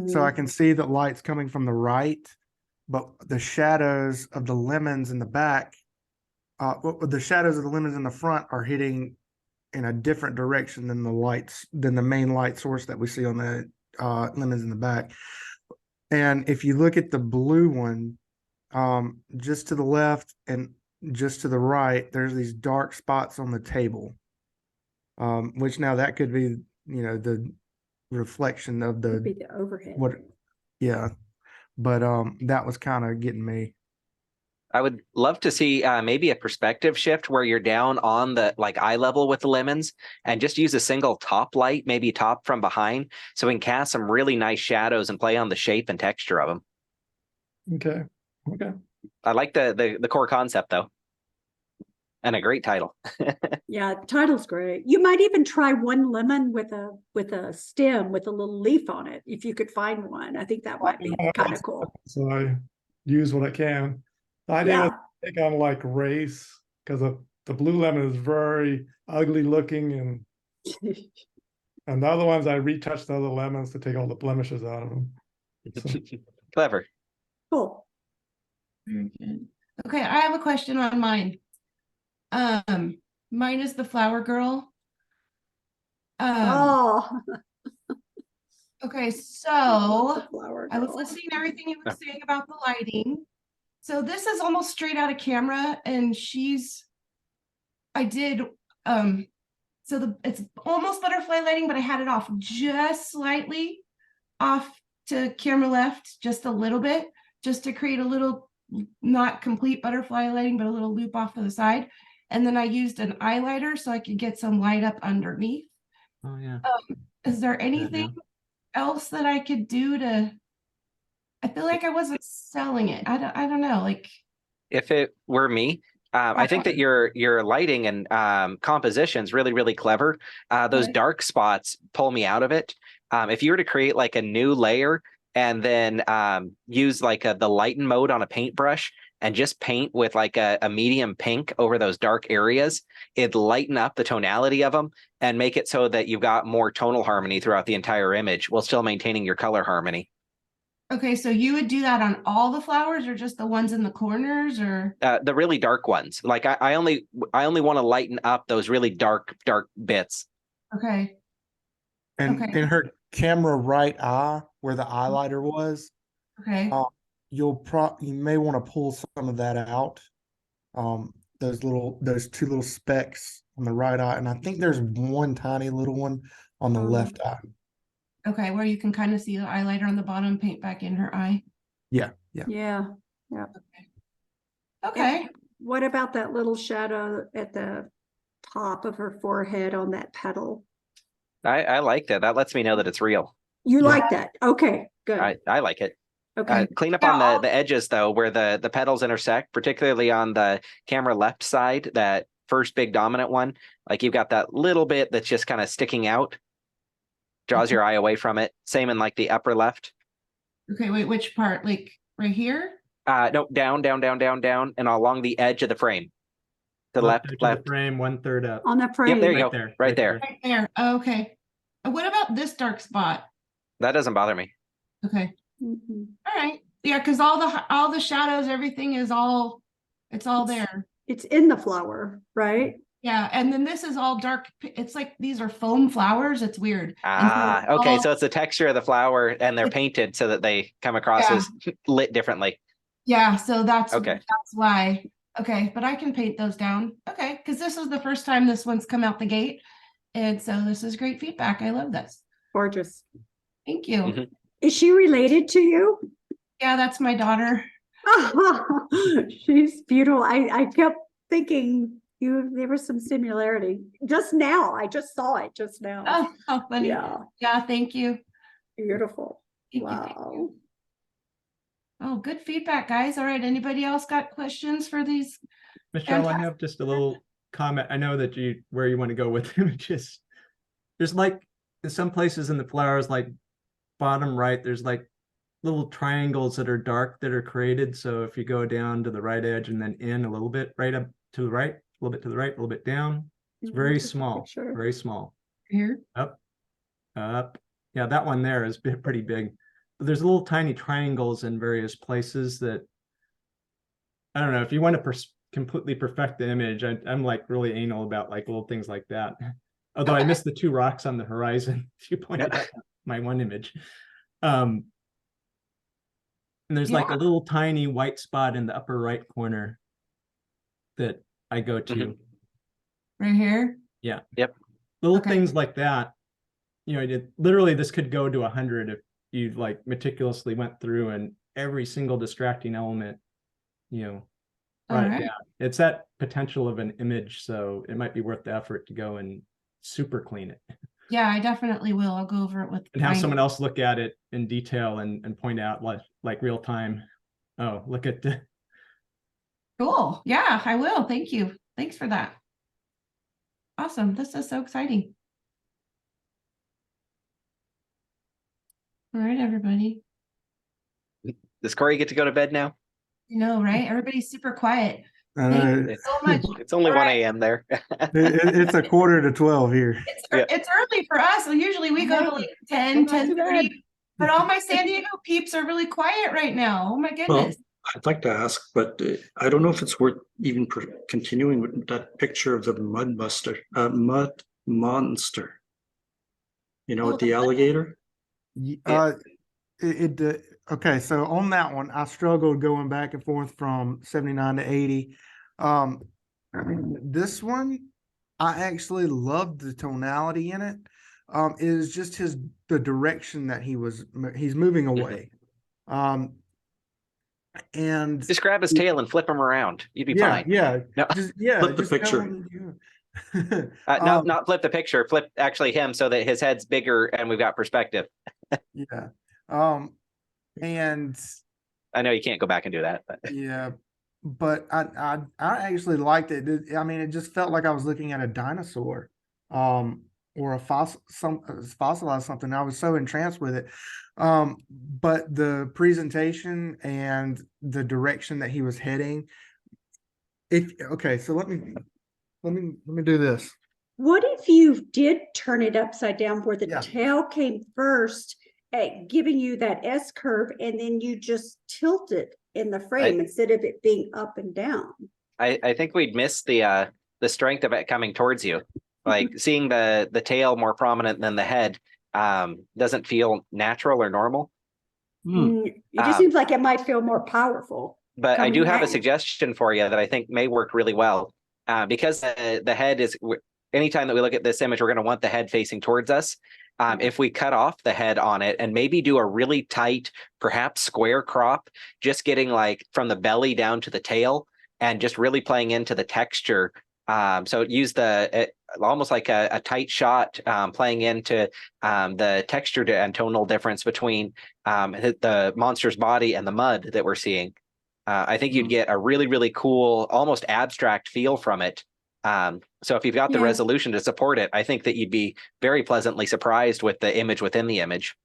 So I can see that light's coming from the right, but the shadows of the lemons in the back, the shadows of the lemons in the front are hitting in a different direction than the main light source that we see on the lemons in the back. And if you look at the blue one, just to the left and just to the right, there's these dark spots on the table, which now that could be, the reflection of Could be the the overhead. yeah. But that was kind of getting me. I would love to see maybe a perspective shift where you're down on the like eye level with the lemons and just use a single top light, maybe top from behind, so we can cast some really nice shadows and play on the shape and texture of them. Okay. I like the core concept though, and a great title. Yeah, the title's great. You might even try one lemon with a stem with a little leaf on it, if you could find one. I think that might be kind of cool. So I use what I can. The idea was Yeah. to take on like race, because the blue lemon is very ugly looking, and the other ones I retouched the other lemons to take all the blemishes out of them. So, Clever. Cool. Very good. Okay, I have a question on mine. Mine is the flower girl. Oh, Okay, the so flower I was girl. listening to everything you were saying about the lighting. So this is almost straight out of camera, and I did, it's almost butterfly lighting, but I had it off just slightly off to camera left, just a little bit, just to create a little, not complete butterfly lighting, but a little loop off to the side. And then I used an highlighter so I could get some light up underneath. Oh yeah. Is there anything else that I could do to, I feel like I wasn't selling it. I don't know, like. If it were me, I think that your lighting and composition is really, really clever. Those Okay. dark spots pull me out of it. If you were to create like a new layer and then use like the lighten mode on a paintbrush and just paint with like a medium pink over those dark areas, it'd lighten up the tonality of them and make it so that you've got more tonal harmony throughout the entire image while still maintaining your color harmony. Okay, so you would do that on all the flowers or just the ones in the corners or? The really dark ones. Like I only want to lighten up those really dark bits. Okay, And Okay. in her camera right eye, where the highlighter was, okay, you may want to pull some of that out. Those two little specks on the right eye, and I think there's one tiny little one on the left eye. okay, where you can kind of see the highlighter on the bottom, paint back in her eye. Yeah. Yeah. Okay, What about that little shadow at the top of her forehead on that petal? I like that. That lets me know that it's real. You Yeah. like that? Okay, good. I like it. Okay. Clean up Yeah, on the edges though, where the petals intersect, particularly on the camera left side, that first big dominant one. Like you've got that little bit that's just kind of sticking out, draws your eye away from it. Same in like the upper left. okay, wait, which part? Like right here? No, down, and along the edge of the frame. To the left. The frame, 1/3 up. On the frame. Yep, there you Right go. there, Right there. Right there. Oh, okay. What about this dark spot? That doesn't bother me. Okay, Mhm. all right. Yeah, because all the shadows, everything is all, it's all there. It's in the flower, right? Yeah, and then this is all dark. It's like these are foam flowers. It's weird. And so it's Okay. all- So it's the texture of the flower, and they're painted so that they come across Yeah. as lit differently. Yeah, so that's Okay. why. Okay, but I can paint those down. Okay, because this is the first time this one's come out the gate. And so this is great feedback. I love this. Gorgeous. Thank you. Mhm. Is she related to you? Yeah, that's my daughter. She's beautiful. I kept thinking there was some similarity. Just now, I just saw it just now. Oh, how funny. Yeah, Yeah, thank you. beautiful. Thank you, thank Wow. you. Oh, good feedback, guys. All right, anybody else got questions for these? Michelle, I Fantastic. have just a little comment. I know that where you want to go with images. There's like in some places in the flowers, like bottom right, there's like little triangles that are dark that are created. So if you go down to the right edge and then in a little bit, right up to the right, a little bit to the right, a little bit down. It's very Just a small, picture. very small. Here. Up. Yeah, that one there is pretty big. But there's little tiny triangles in various places that I don't know if you want to completely perfect the image. I'm like really anal about like little things like that. Although I missed the 2 rocks on the horizon. You pointed out my one image. And there's like a little tiny white spot in the upper right corner that I go to. Mhm. Right here. Yeah. Yep. Little Okay. things like that. You know, literally this could go to 100 if you like meticulously went through and every single distracting element, you know, All brought it right. down. It's that potential of an image, so it might be worth the effort to go and super clean it Yeah, I definitely will. I'll go over it with and have mine. someone else look at it in detail and point out like real time. Oh, look at the Cool. Yeah, I will. Thank you. Thanks for that. Awesome. This is so exciting. All right, everybody. Does Corey get to go to bed now? You know, right? Everybody's super quiet. I Thank know, you so much. It's only All 1 right. a.m. there. it's a 11:45 here. It's early for us. So usually we go to like 10, Go back to 10:30. bed. But all my San Diego peeps are really quiet right now. Oh my Well, goodness. I'd like to ask, but I don't know if it's worth even continuing with that picture of the mud monster. You know, Oh, with the the mud- alligator. Okay, so on that one, I struggled going back and forth from 79 to 80. This one, I actually loved the tonality in it. It is just the direction that he's moving away. And Just grab his tail and flip him around. You'd be fine. yeah, No. Flip the just go picture. and- Not flip the picture, flip actually him so that his head's bigger and we've got perspective. Yeah. And I know you can't go back and do that, but yeah, but I actually liked it. I mean, it just felt like I was looking at a dinosaur, or a fossilized something. I was so entranced with it. But the presentation and the direction that he was heading, okay, so let me do this. What if you did turn it upside down where the Yeah. tail came first, giving you that S curve, and then you just tilt it in the frame instead of it being up and down? I think we'd miss the strength of it coming towards you. Like seeing the tail more prominent than the head doesn't feel natural or normal. It just seems like it might feel more powerful. But I do have a at you. suggestion for you that I think may work really well. Because the head is, anytime that we look at this image, we're going to want the head facing towards us. If we cut off the head on it and maybe do a really tight, perhaps square crop, just getting like from the belly down to the tail and just really playing into the texture. So use almost like a tight shot, playing into the texture and tonal difference between the monster's body and the mud that we're seeing. I think you'd get a really, really cool, almost abstract feel from it. So if you've got the resolution to support it, I think that you'd be very pleasantly surprised with the image within the image.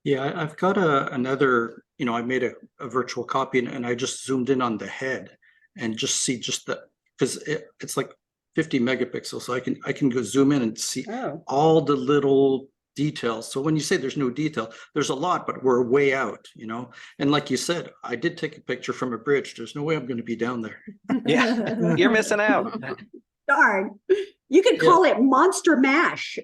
Yeah, I've got another, I made a virtual copy and I just zoomed in on the head and just see because it's like 50 megapixels. So I can go zoom in and see all the little details. So when you say there's no detail, there's a lot, but we're way out, and like you said, I did take a picture from a bridge. There's no way I'm going to be down there. Yeah, you're missing out. Darn. You could call it Monster Mash,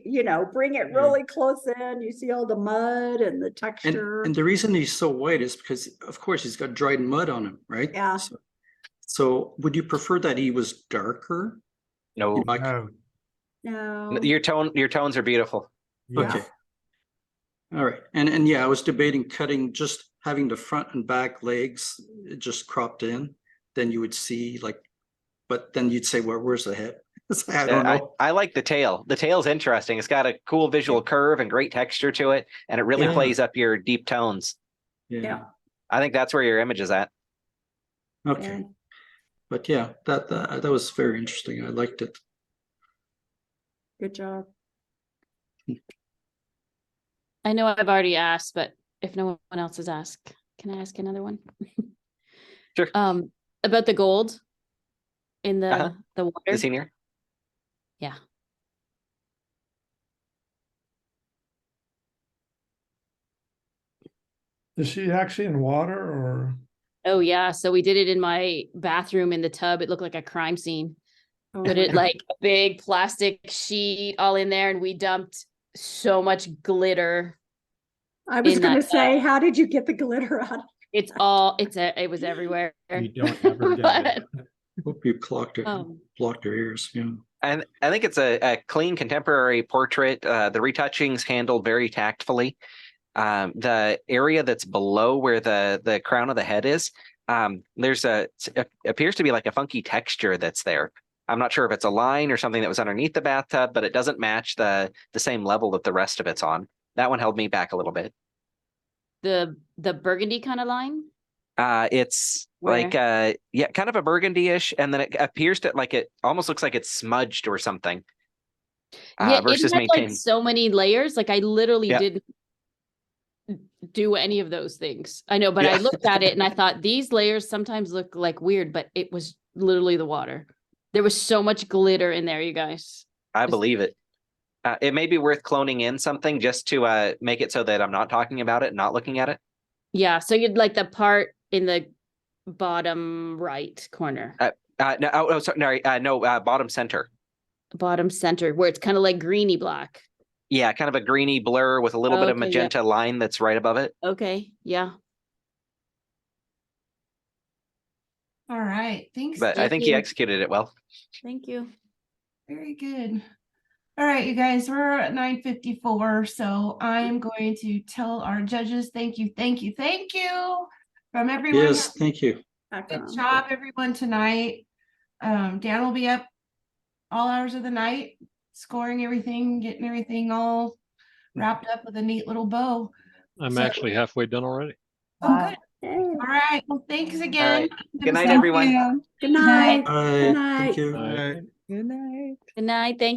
bring it really close in. You see all the mud and the texture. And the reason he's so white is because, of course, he's got dried mud on him, right? Yeah. So would you prefer that he was darker? No. No. Your tones are beautiful. Yeah. Okay. All right. And yeah, I was debating just having the front and back legs just cropped in. Then you would see but then you'd say, well, where's the head? I don't know. I like the tail. The tail's interesting. It's got a cool visual curve and great texture to it. And it really plays up your deep tones. Yeah. I think that's where your image is at. Okay. But yeah, that was very interesting. I liked it. Good job. I know I've already asked, but if no one else has asked, can I ask another one? Sure. About the gold in the water. The senior. Yeah. Is she actually in water or? Oh yeah. So we did it in my bathroom in the tub. It looked like a crime scene. Put it like a big plastic sheet all in there, and we dumped so much glitter. I was going to say, how did you get the glitter out? It was everywhere. You don't ever get it. Hope you blocked your ears. Yeah. And I think it's a clean contemporary portrait. The retouching's handled very tactfully. The area that's below where the crown of the head is, it appears to be like a funky texture that's there. I'm not sure if it's a line or something that was underneath the bathtub, but it doesn't match the same level that the rest of it's on. That one held me back a little bit. The burgundy kind of line? It's Where? like kind of a burgundy-ish, and then it appears to it almost looks like it's smudged or something. Versus it had maintained. like so many layers. Like I literally didn't do any of those things. I know, but I looked at it and I thought these layers sometimes look like weird, but it was literally the water. There was so much glitter in there, you guys. I believe it. It may be worth cloning in something just to make it so that I'm not talking about it and not looking at it. Yeah, so you'd like the part in the bottom right corner. Bottom center. Bottom center, where it's kind of like greeny black. Yeah, kind of a greeny blur with a little bit of magenta line that's right above it. Okay, yeah. All right, thanks. But I think he executed it well. Thank you. Very good. All right, you guys, we're at 9:54, so I'm going to tell our judges thank you from everyone. Yes, thank you. Good job, everyone, tonight. Dan will be up all hours of the night, scoring everything, getting everything all wrapped up with a neat little bow. I'm actually halfway done already. Oh, good. All right. right. Well, thanks again. right. I'm Good gonna night, stop everyone. Yeah. Good night. Night. Good night. Thank you. All right. Good night. Good night. Thank